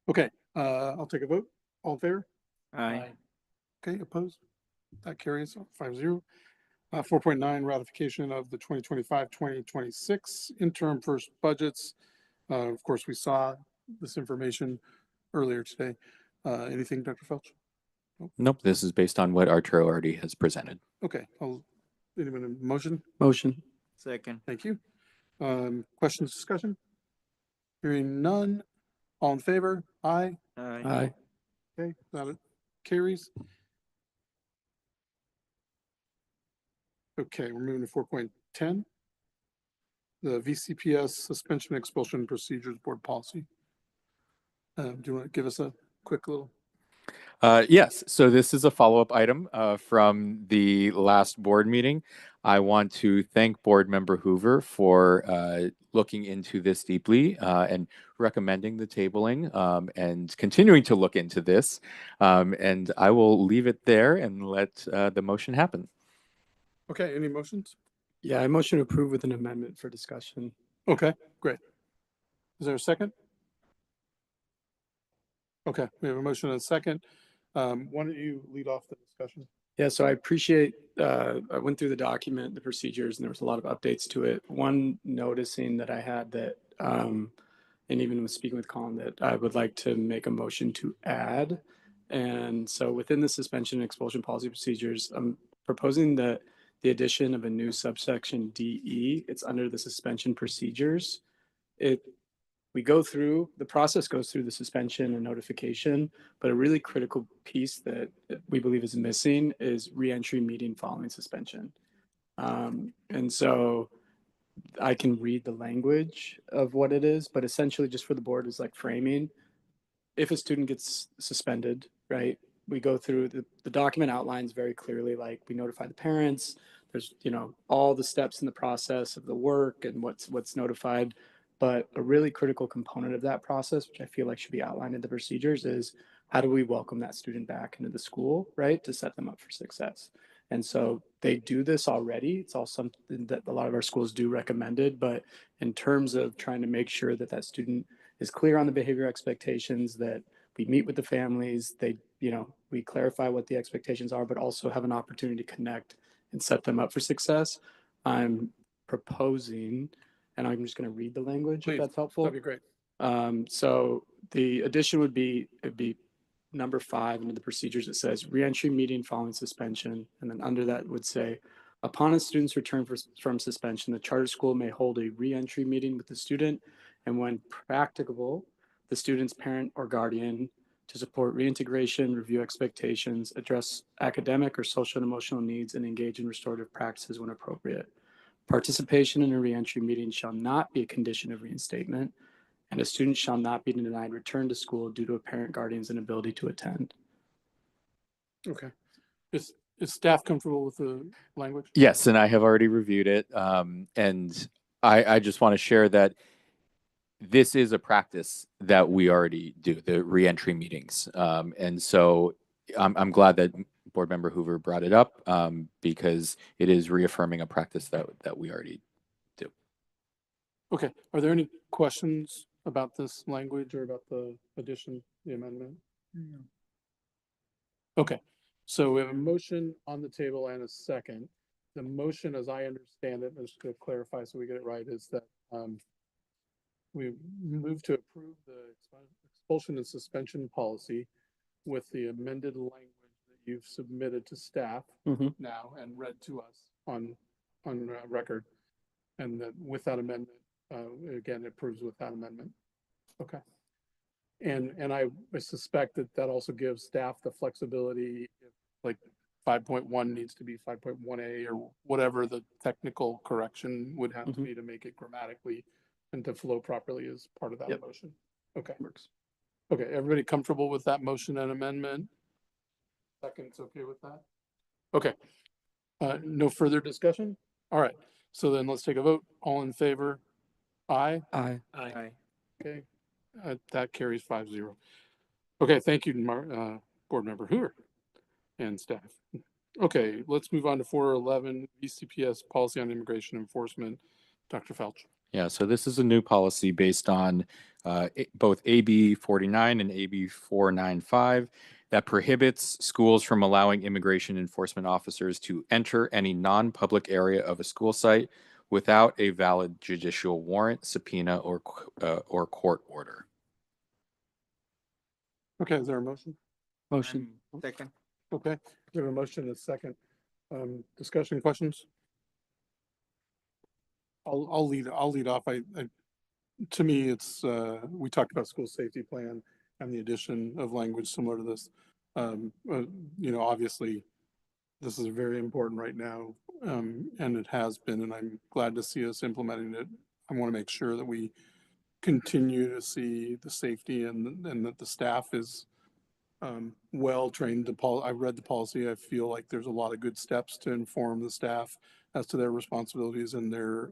Okay. I'll take a vote. All in favor? Aye. Okay. Opposed? That carries 5-0. 4.9, ratification of the 2025-2026 interim first budgets. Of course, we saw this information earlier today. Anything, Dr. Felch? Nope, this is based on what Arturo already has presented. Okay. Anyone in motion? Motion. Second. Thank you. Questions, discussion? Hearing none. All in favor? Aye. Aye. Aye. Okay, that carries. Okay, we're moving to 4.10. The VCPS suspension expulsion procedures board policy. Do you want to give us a quick little? Yes, so this is a follow-up item from the last board meeting. I want to thank Board Member Hoover for looking into this deeply and recommending the tabling and continuing to look into this. And I will leave it there and let the motion happen. Okay, any motions? Yeah, I motion to approve with an amendment for discussion. Okay, great. Is there a second? Okay, we have a motion and a second. Why don't you lead off the discussion? Yeah, so I appreciate, I went through the document, the procedures, and there was a lot of updates to it. One noticing that I had that, and even was speaking with Colin, that I would like to make a motion to add. And so within the suspension and expulsion policy procedures, I'm proposing that the addition of a new subsection DE, it's under the suspension procedures. We go through, the process goes through the suspension and notification, but a really critical piece that we believe is missing is reentry meeting following suspension. And so I can read the language of what it is, but essentially just for the board is like framing. If a student gets suspended, right, we go through the document outlines very clearly, like we notify the parents, there's, all the steps in the process of the work and what's notified. But a really critical component of that process, which I feel like should be outlined in the procedures, is how do we welcome that student back into the school, right, to set them up for success. And so they do this already. It's all something that a lot of our schools do recommended, but in terms of trying to make sure that that student is clear on the behavior expectations, that we meet with the families, we clarify what the expectations are, but also have an opportunity to connect and set them up for success. I'm proposing, and I'm just going to read the language. Please, if that's helpful. that'd be great. So the addition would be, it'd be number 5 under the procedures. It says reentry meeting following suspension. And then under that would say, upon a student's return from suspension, the charter school may hold a reentry meeting with the student. And when practicable, the student's parent or guardian to support reintegration, review expectations, address academic or social and emotional needs, and engage in restorative practices when appropriate. Participation in a reentry meeting shall not be a condition of reinstatement, and a student shall not be denied return to school due to a parent guardian's inability to attend. Okay. Just Is staff comfortable with the language? Yes, and I have already reviewed it. And I just want to share that this is a practice that we already do, the reentry meetings. And so I'm glad that Board Member Hoover brought it up because it is reaffirming a practice that we already do. Okay, are there any questions about this language or about the addition, the amendment? Okay, so we have a motion on the table and a second. The motion, as I understand it, just to clarify so we get it right, is that we move to approve the expulsion and suspension policy with the amended language that you've submitted to staff now and read to us on record. And that with that amendment, again, it approves with that amendment. Okay. And I suspect that that also gives staff the flexibility, if like 5.1 needs to be 5.1A or whatever the technical correction would have to be to make it grammatically and to flow properly as part of that motion. Okay. Works. Okay, everybody comfortable with that motion and amendment? Second's okay with that? Okay. No further discussion? All right. So then let's take a vote. All in favor? Aye. Aye. Aye. Okay. That carries 5-0. Okay, thank you, Board Member Hoover and staff. Okay, let's move on to 411 VCPS Policy on Immigration Enforcement. Dr. Felch. Yeah, so this is a new policy based on both AB 49 and AB 495 that prohibits schools from allowing immigration enforcement officers to enter any non-public area of a school site without a valid judicial warrant, subpoena, or court order. Okay, is there a motion? Motion. Second. Okay, we have a motion and a second. Discussion, questions? I'll lead off. To me, it's we talked about school safety plan and the addition of language similar to this. You know, obviously, this is very important right now, and it has been, and I'm glad to see us implementing it. I want to make sure that we continue to see the safety and that the staff is well trained. I read the policy. I feel like there's a lot of good steps to inform the staff as to their responsibilities and their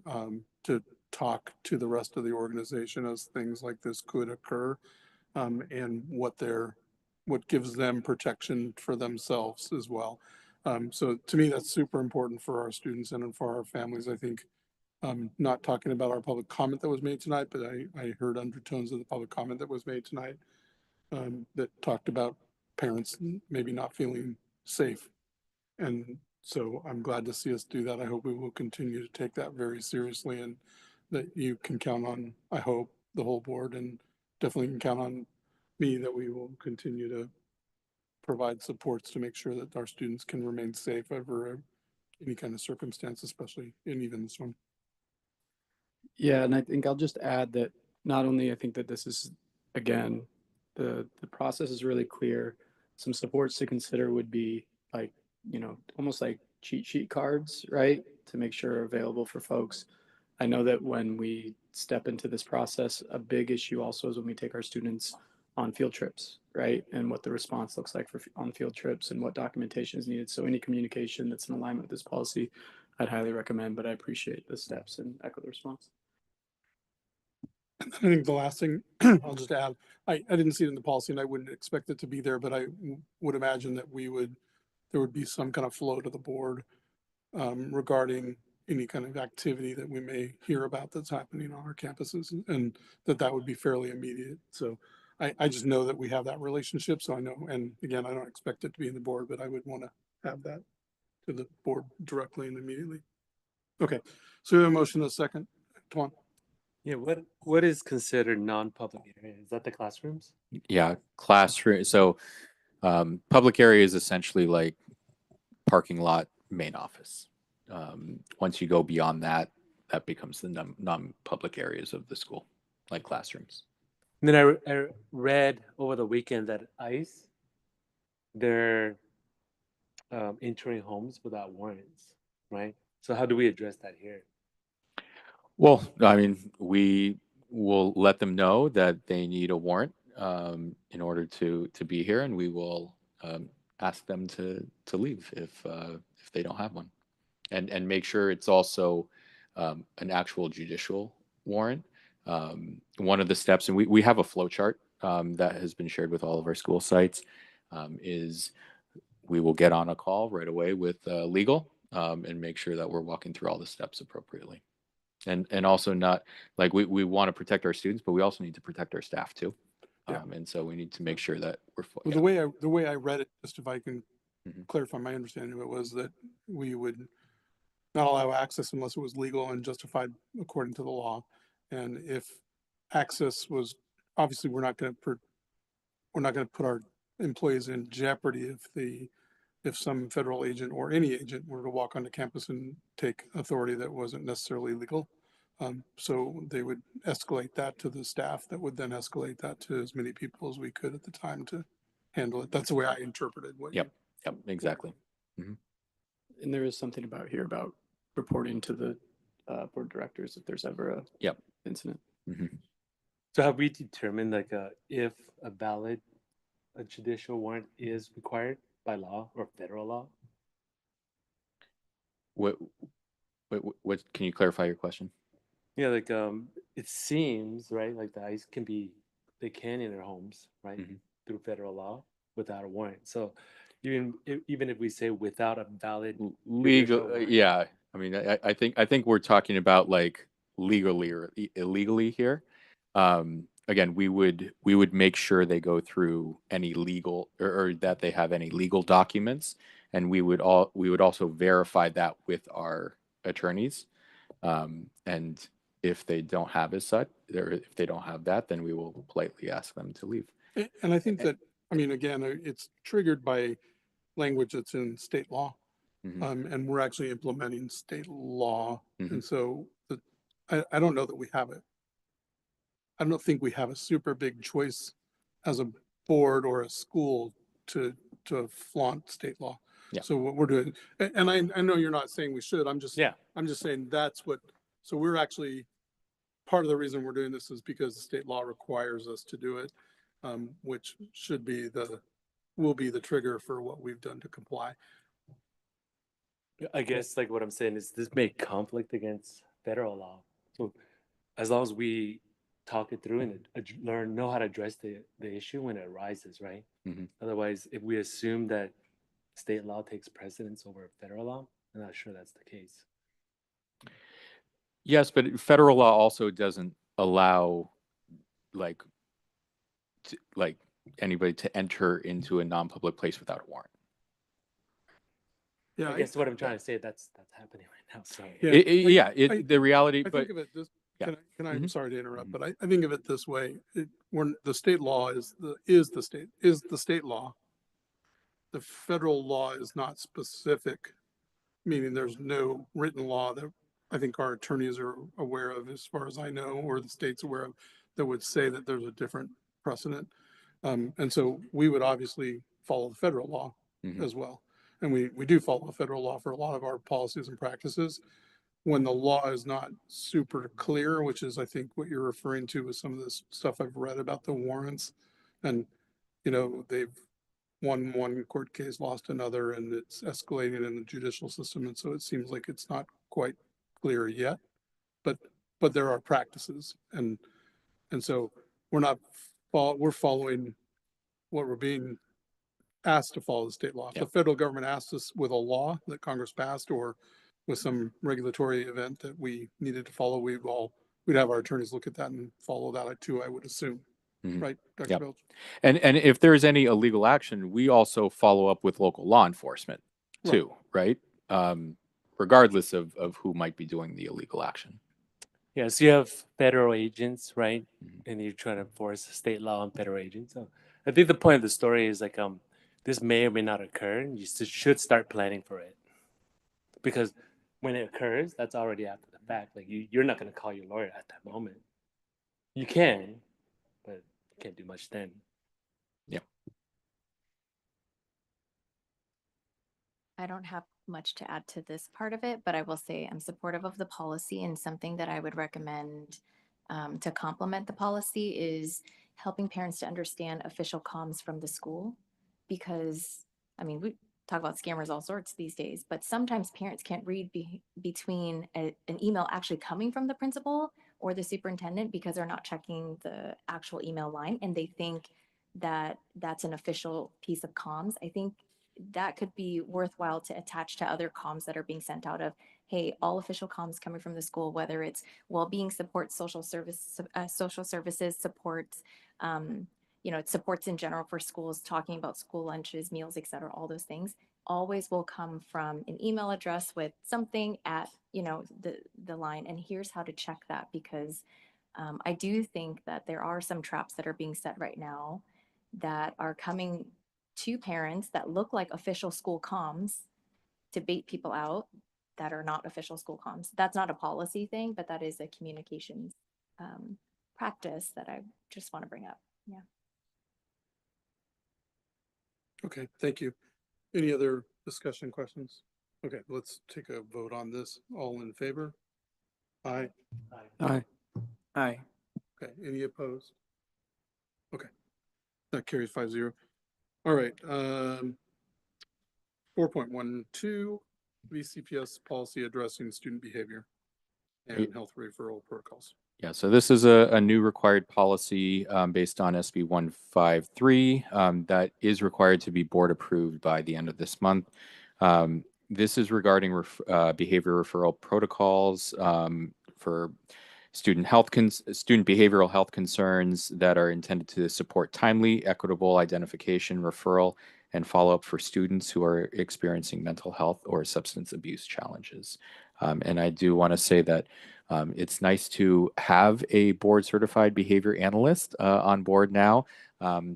to talk to the rest of the organization as things like this could occur, and what gives them protection for themselves as well. So to me, that's super important for our students and for our families. I think not talking about our public comment that was made tonight, but I heard undertones of the public comment that was made tonight that talked about parents maybe not feeling safe. And so I'm glad to see us do that. I hope we will continue to take that very seriously and that you can count on, I hope, the whole board and definitely can count on me that we will continue to provide supports to make sure that our students can remain safe over any kind of circumstance, especially in even this one. Yeah, and I think I'll just add that not only I think that this is, again, the process is really clear. Some supports to consider would be like, you know, almost like cheat sheet cards, right? To make sure are available for folks. I know that when we step into this process, a big issue also is when we take our students on field trips, right? And what the response looks like for on field trips and what documentation is needed. So any communication that's in alignment with this policy, I'd highly recommend, but I appreciate the steps and echo the response. I think the last thing I'll just add, I didn't see it in the policy and I wouldn't expect it to be there, but I would imagine that there would be some kind of flow to the board regarding any kind of activity that we may hear about that's happening on our campuses, and that would be fairly immediate. So I just know that we have that relationship. So I know, and again, I don't expect it to be in the board, but I would want to have that to the board directly and immediately. Okay, so we have a motion in a second. Tuan. Yeah, what is considered non-public area? Is that the classrooms? Yeah, classroom. So public area is essentially like parking lot, main office. Once you go beyond that, that becomes the non-public areas of the school, like classrooms. And then I read over the weekend that ICE, they're entering homes without warrants, right? So how do we address that here? Well, I mean, we will let them know that they need a warrant in order to be here, and we will ask them to leave if they don't have one, and make sure it's also an actual judicial warrant. One of the steps, and we have a flow chart that has been shared with all of our school sites, is we will get on a call right away with legal and make sure that we're walking through all the steps appropriately. And also not like we want to protect our students, but we also need to protect our staff too. Yeah. And so we need to make sure that we're Well, the way I read it, just if I can clarify my understanding of it, was that we would not allow access unless it was legal and justified according to the law. And if access was, obviously, we're not going to put our employees in jeopardy if some federal agent or any agent were to walk onto campus and take authority that wasn't necessarily legal. So they would escalate that to the staff that would then escalate that to as many people as we could at the time to handle it. That's the way I interpreted what Yep, exactly. And there is something about here about reporting to the board of directors if there's ever a incident. So have we determined like if a judicial warrant is required by law or federal law? What can you clarify your question? Yeah, like it seems right, like the ICE they can in their homes, right, through federal law without a warrant. So even if we say without a valid Legal, judicial warrant, yeah. I mean, I think we're talking about like legally or illegally here. Again, we would make sure they go through any legal or that they have any legal documents, and we would also verify that with our attorneys. And if they don't have as such, or if they don't have that, then we will politely ask them to leave. And I think that, I mean, again, it's triggered by language that's in state law. And we're actually implementing state law. And so I don't know that we have it. I don't think we have a super big choice as a board or a school to flaunt state law. Yeah. So what we're doing, and I know you're not saying we should, I'm just saying that's what, so we're actually, part of the reason we're doing this is because the state law requires us to do it, which will be the trigger for what we've done to comply. I guess like what I'm saying is this may conflict against federal law. So as long as we talk it through and know how to address the issue when it arises, right? Otherwise, if we assume that state law takes precedence over federal law, I'm not sure that's the case. Yes, but federal law also doesn't allow like anybody to enter into a non-public place without a warrant. Yeah, I guess what I'm trying to say, that's happening right now. So the reality. I but think of it this. Can I? I'm sorry to interrupt, but I think of it this way: when the state law is the state law. The federal law is not specific, meaning there's no written law that I think our attorneys are aware of, as far as I know, or the state's aware of, that would say that there's a different precedent. And so we would obviously follow the federal law as well. And we do follow the federal law for a lot of our policies and practices. When the law is not super clear, which is, I think, what you're referring to with some of this stuff I've read about the warrants. And, you know, they've won one court case, lost another, and it's escalating in the judicial system. And so it seems like it's not quite clear yet, but there are practices. And so we're following what we're being asked to follow the state law. If the federal government asked us with a law that Congress passed or with some regulatory event that we needed to follow, we'd have our attorneys look at that and follow that too, I would assume. Right, Dr. Belch? And if there's any illegal action, we also follow up with local law enforcement too, right? Regardless of who might be doing the illegal action. Yeah, so you have federal agents, right? And you're trying to enforce state law on federal agents. So I think the point of the story is like this may or may not occur, and you should start planning for it. Because when it occurs, that's already after the fact. Like you're not going to call your lawyer at that moment. You can, but you can't do much then. Yeah. I don't have much to add to this part of it, but I will say I'm supportive of the policy, and something that I would recommend to complement the policy is helping parents to understand official comms from the school, because I mean, we talk about scammers all sorts these days, but sometimes parents can't read between an email actually coming from the principal or the superintendent because they're not checking the actual email line and they think that that's an official piece of comms. I think that could be worthwhile to attach to other comms that are being sent out of, hey, all official comms coming from the school, whether it's well-being support, social services supports, you know, it supports in general for schools, talking about school lunches, meals, et cetera, all those things always will come from an email address with something at, you know, the line. And here's how to check that, because I do think that there are some traps that are being set right now that are coming to parents that look like official school comms to bait people out that are not official school comms. That's not a policy thing, but that is a communications practice that I just want to bring up. Yeah. Okay, thank you. Any other discussion questions? Okay, let's take a vote on this. All in favor? Aye. Aye. Aye. Okay, any opposed? Okay, that carries 5-0. All right, 4.12, VCPS policy addressing student behavior and health referral protocols. Yeah, so this is a new required policy based on SB 153 that is required to be board approved by the end of this month. This is regarding behavior referral protocols for student behavioral health concerns that are intended to support timely, equitable identification, referral, and follow-up for students who are experiencing mental health or substance abuse challenges. And I do want to say that it's nice to have a board certified behavior analyst on board now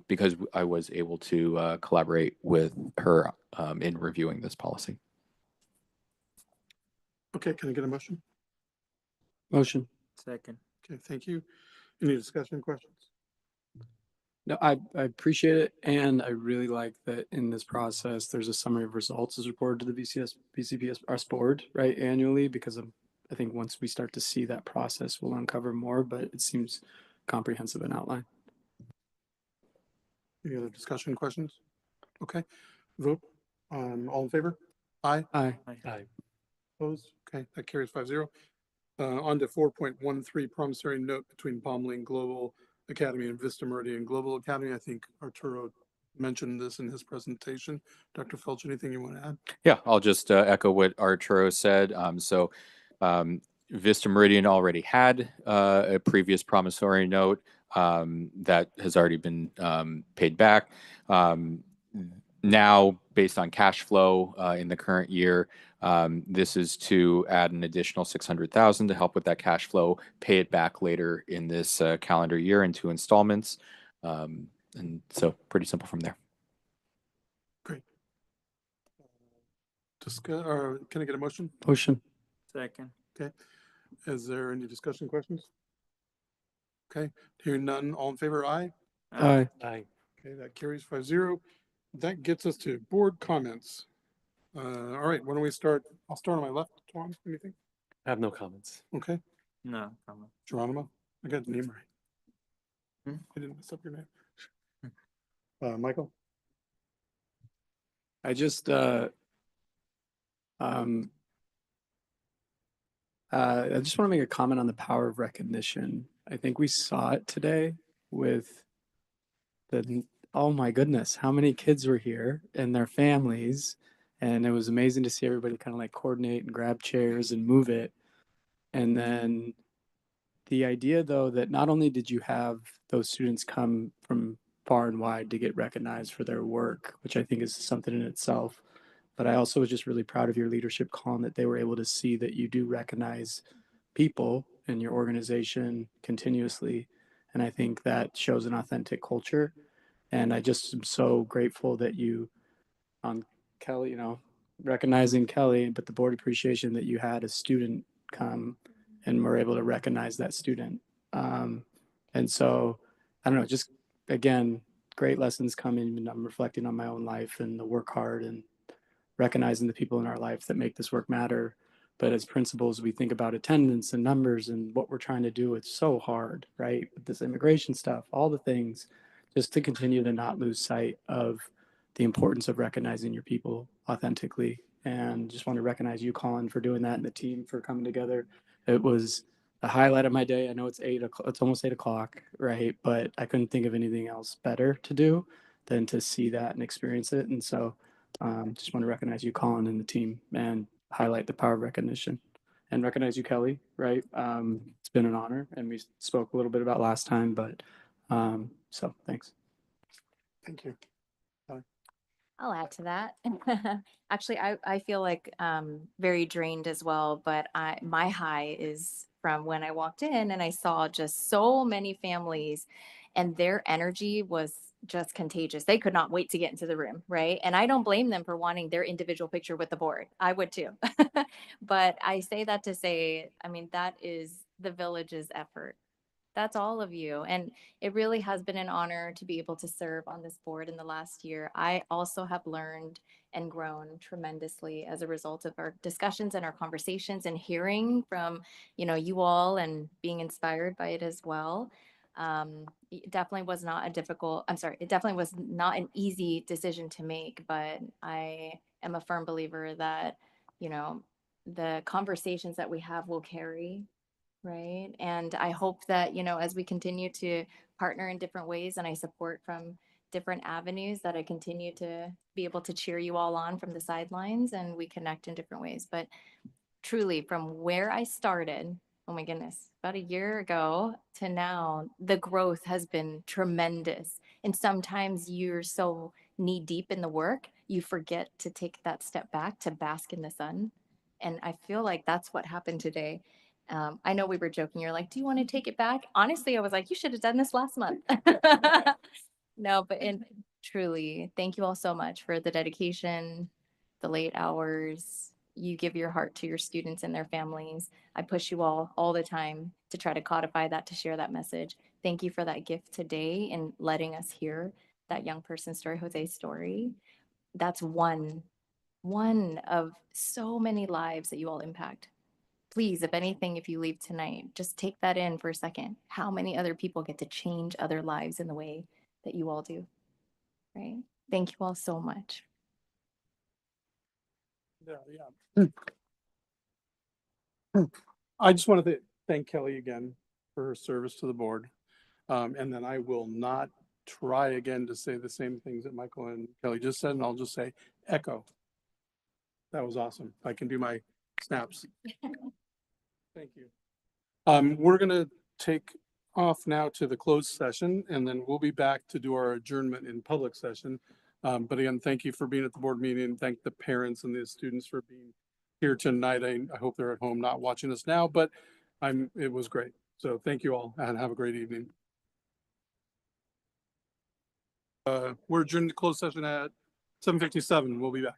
because I was able to collaborate with her in reviewing this policy. Okay, can I get a motion? Motion. Second. Okay, thank you. Any discussion questions? No, I appreciate it. And I really like that in this process, there's a summary of results is reported to the VCPS board, right, annually, because I think once we start to see that process, we'll uncover more, but it seems comprehensive and outline. Any other discussion questions? Okay, vote. All in favor? Aye. Aye. Aye. Opposed? Okay, that carries 5-0. On to 4.13, promissory note between Palm Lane Global Academy and Vista Meridian Global Academy. I think Arturo mentioned this in his presentation. Dr. Felch, anything you want to add? Yeah, I'll just echo what Arturo said. Vista Meridian already had a previous promissory note that has already been paid back. Now, based on cash flow in the current year, this is to add an additional $600,000 to help with that cash flow, pay it back later in this calendar year in 2 installments. And so pretty simple from there. Great. Can I get a motion? Motion. Second. Okay. Is there any discussion questions? Okay, hearing none, all in favor, aye? Aye. Aye. Okay, that carries 5-0. That gets us to board comments. All right, why don't we start? I'll start on my left. Tom, anything? I have no comments. Okay, No comment. Geronimo, I got the name right. I didn't mess up your name. Michael? I just want to make a comment on the power of recognition. I think we saw it today with oh my goodness, how many kids were here and their families. And it was amazing to see everybody kind of like coordinate and grab chairs and move it. And then the idea, though, that not only did you have those students come from far and wide to get recognized for their work, which I think is something in itself, but I also was just really proud of your leadership, Colin, that they were able to see that you do recognize people in your organization continuously. And I think that shows an authentic culture. And I just am so grateful that you, on Kelly, recognizing Kelly, but the board appreciation that you had a student come and were able to recognize that student. And so, I don't know, just again, great lessons coming, and I'm reflecting on my own life and the work hard and recognizing the people in our life that make this work matter. But as principals, we think about attendance and numbers and what we're trying to do. It's so hard, right? With this immigration stuff, all the things, just to continue to not lose sight of the importance of recognizing your people authentically. And just want to recognize you, Colin, for doing that and the team for coming together. It was the highlight of my day. I know it's 8 o'clock, it's almost 8 o'clock, right? But I couldn't think of anything else better to do than to see that and experience it. And so just want to recognize you, Colin, and the team, and highlight the power of recognition. And recognize you, Kelly, right? It's been an honor, and we spoke a little bit about last time, but so thanks. Thank you. I'll add to that. Actually, I feel like very drained as well, but my high is from when I walked in and I saw just so many families and their energy was just contagious. They could not wait to get into the room, right? And I don't blame them for wanting their individual picture with the board. I would too. But I say that to say, I mean, that is the village's effort. That's all of you. And it really has been an honor to be able to serve on this board in the last year. I also have learned and grown tremendously as a result of our discussions and our conversations and hearing from, you all and being inspired by it as well. It definitely was not it definitely was not an easy decision to make, but I am a firm believer that, the conversations that we have will carry. Right. And I hope that, as we continue to partner in different ways and I support from different avenues, that I continue to be able to cheer you all on from the sidelines and we connect in different ways. But truly, from where I started, oh my goodness, about a year ago to now, the growth has been tremendous. And sometimes you're so knee deep in the work, you forget to take that step back to bask in the sun. And I feel like that's what happened today. I know we were joking. You're like, do you want to take it back? Honestly, I was like, you should have done this last month. No, but truly, thank you all so much for the dedication, the late hours. You give your heart to your students and their families. I push you all the time to try to codify that, to share that message. Thank you for that gift today and letting us hear that young person's story, Jose's story. That's one of so many lives that you all impact. Please, if anything, if you leave tonight, just take that in for a second. How many other people get to change other lives in the way that you all do? Right? Thank you all so much. Yeah. I just want to thank Kelly again for her service to the board. And then I will not try again to say the same things that Michael and Kelly just said, and I'll just say echo. That was awesome. I can do my snaps. Thank you. We're going to take off now to the closed session, and then we'll be back to do our adjournment in public session. But again, thank you for being at the board meeting. Thank the parents and the students for being here tonight. I hope they're at home not watching us now, but it was great. So thank you all and have a great evening. We're adjourned to closed session at 7:57. We'll be back.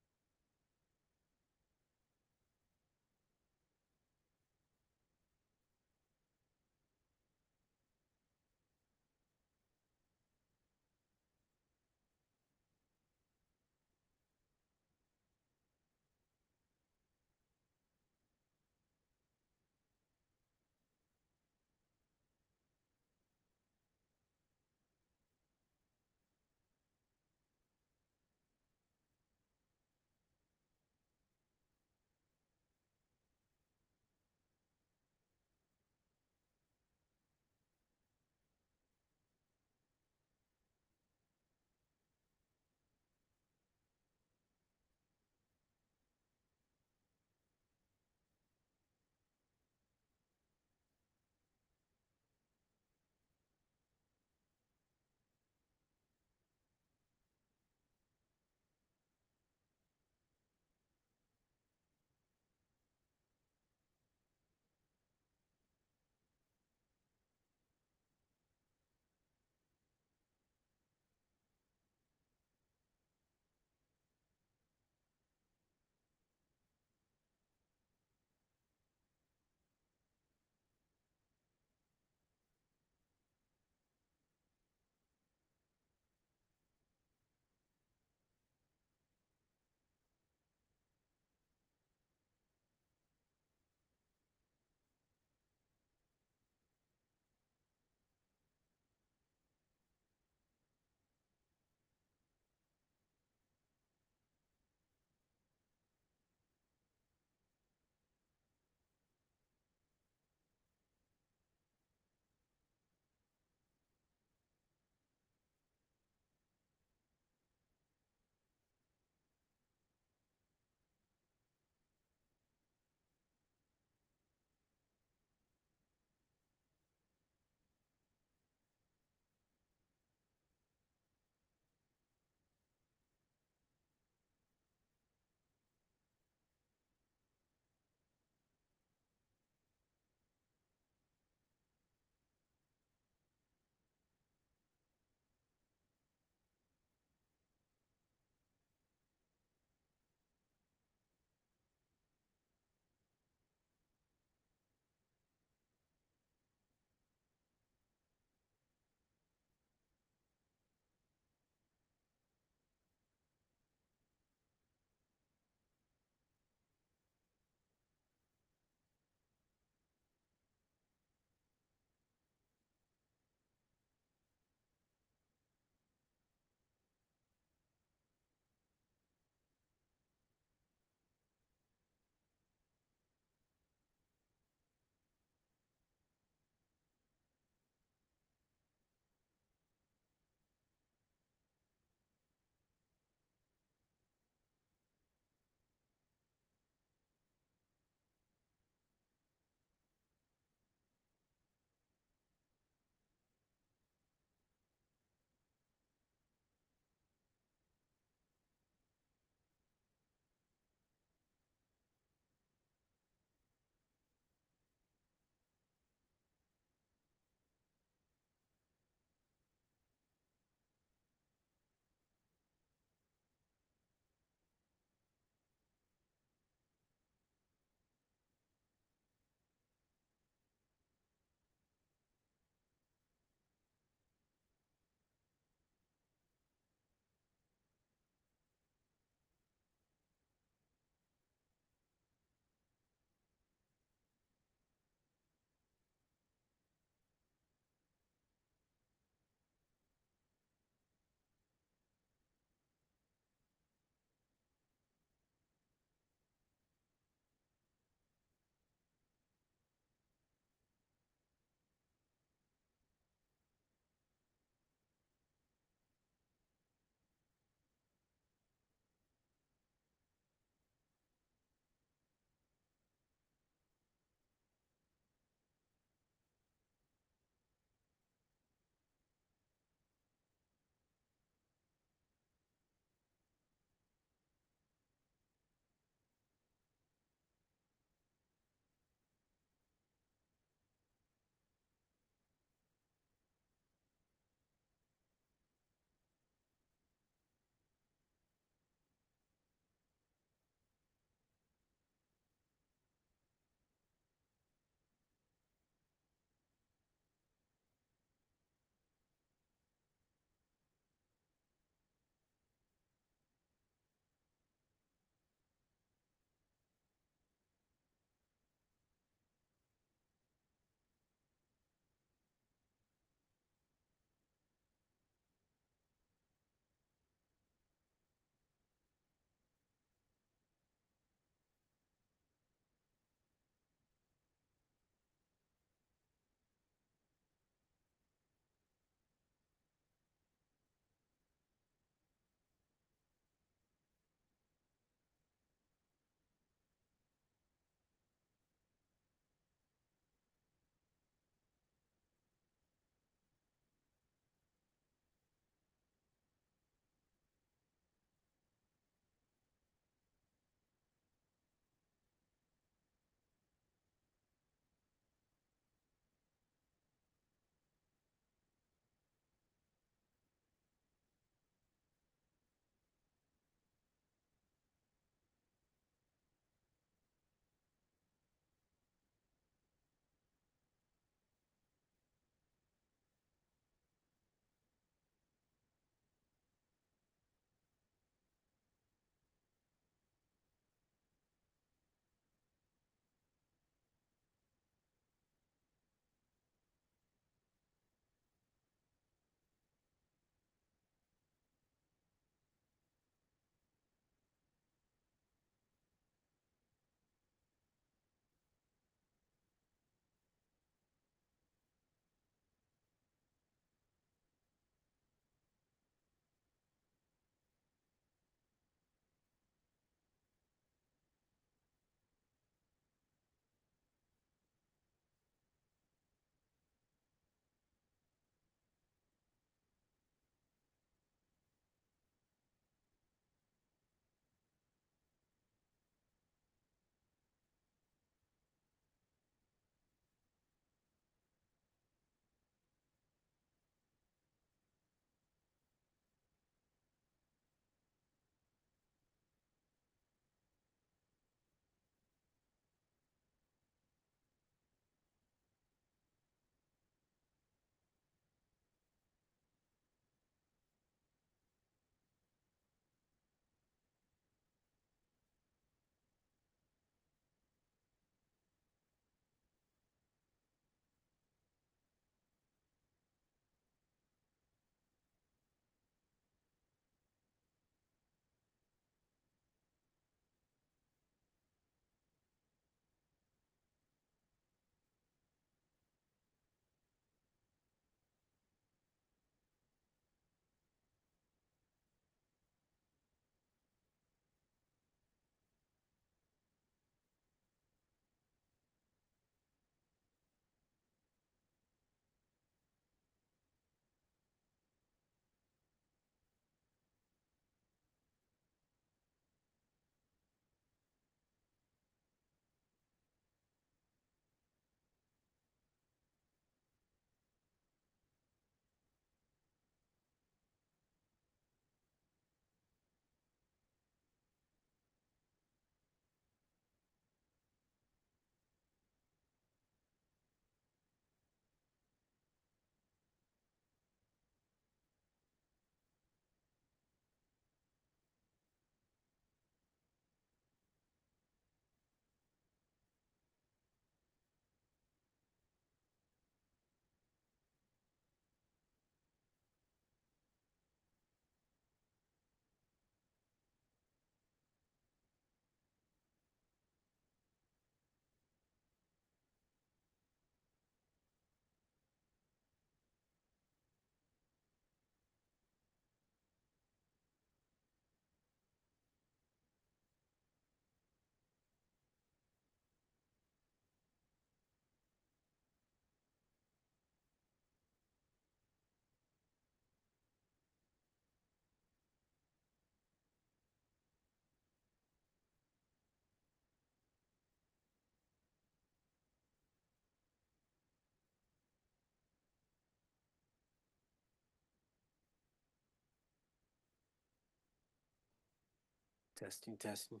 Testing, testing.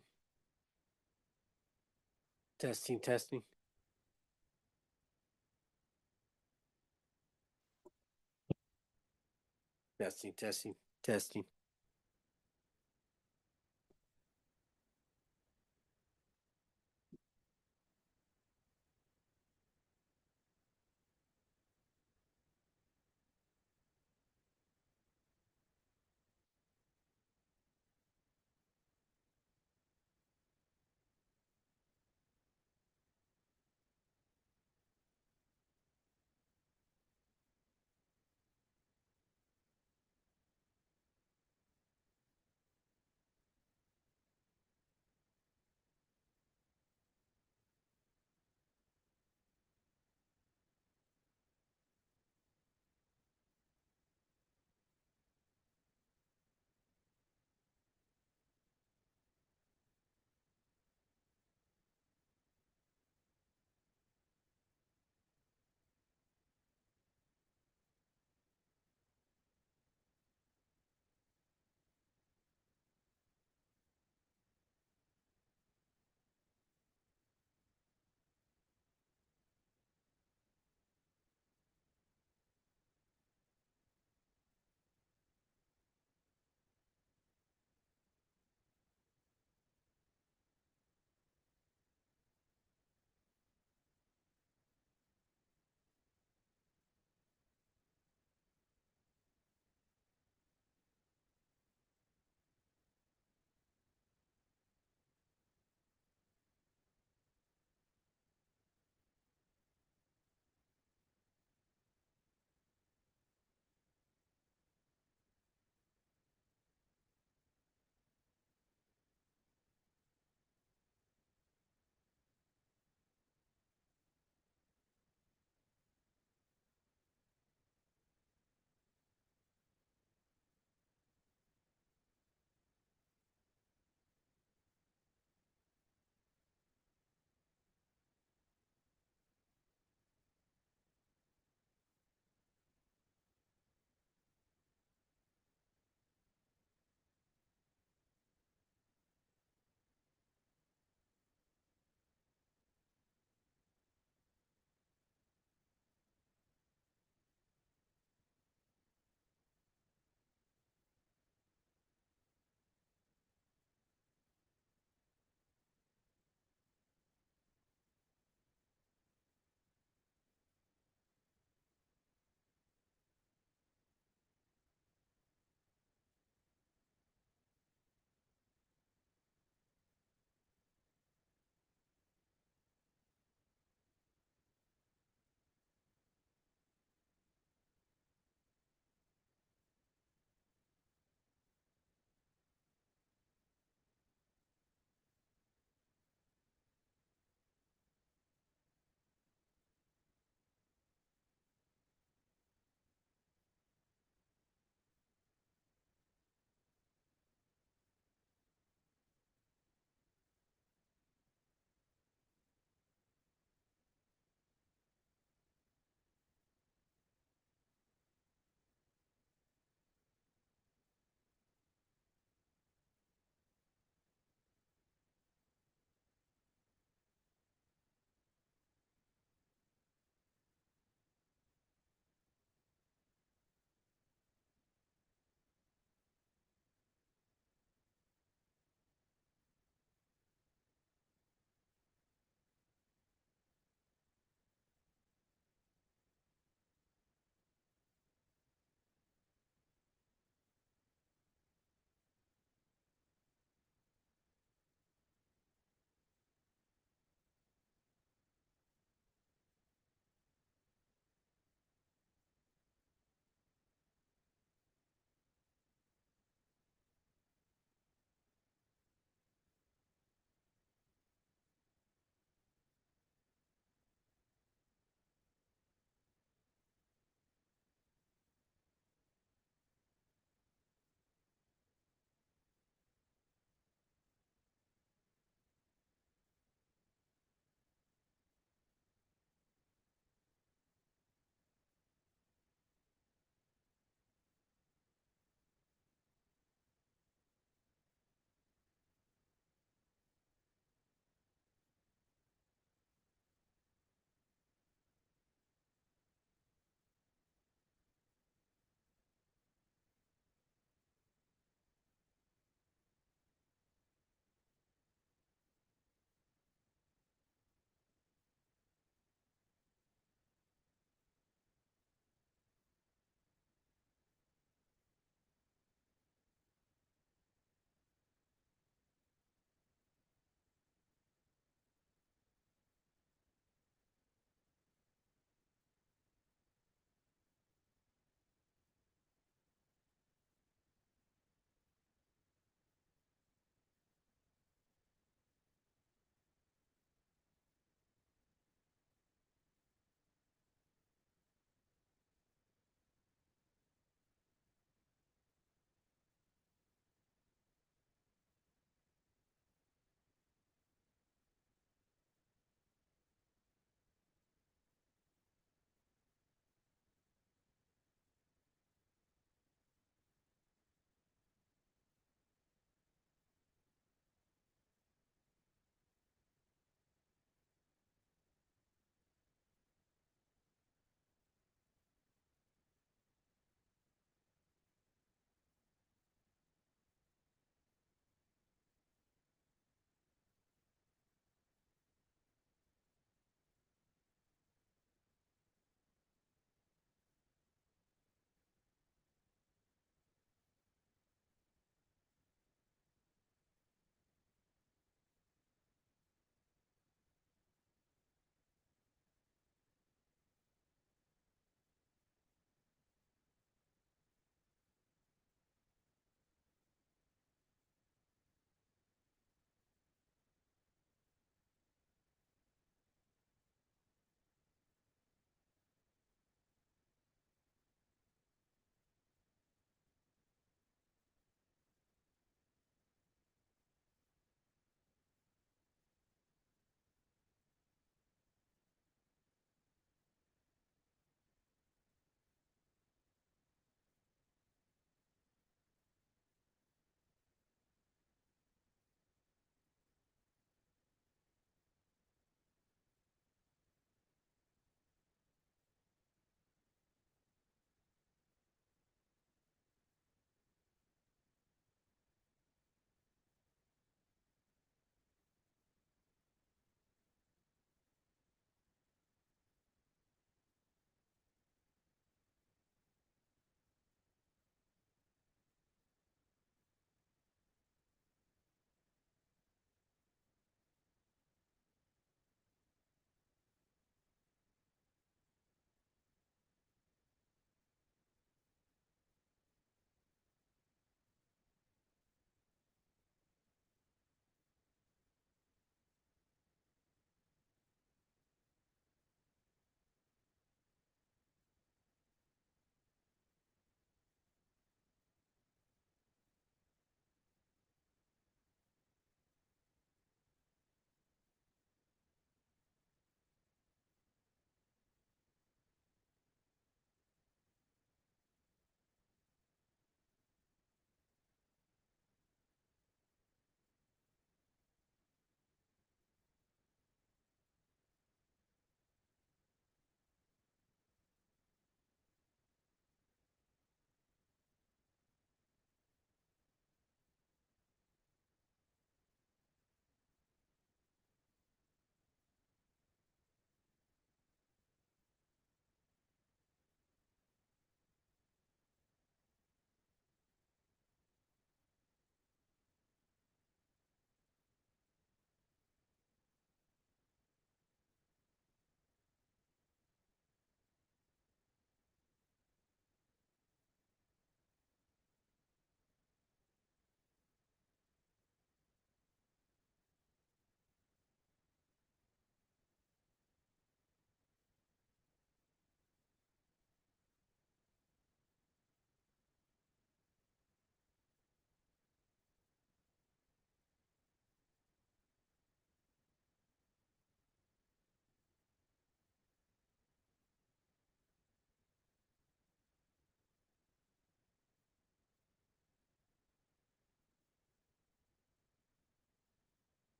Testing, testing. Testing, testing, testing.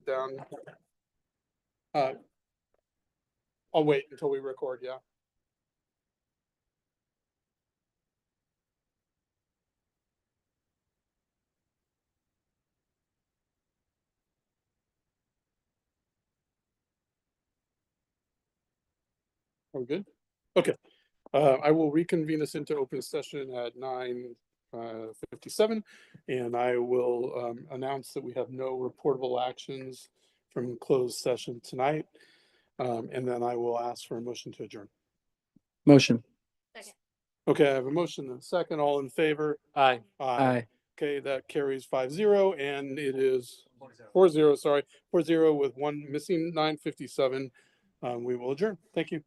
down. I'll wait until we record, yeah. Are we good? Okay. I will reconvene us into open session at 9:57, and I will announce that we have no reportable actions from closed session tonight. And then I will ask for a motion to adjourn. Motion. Okay, I have a motion and a second. All in favor? Aye. Aye. Okay, that carries 5-0, and it is 4-0, sorry, 4-0 with one missing 9:57. We will adjourn. Thank you.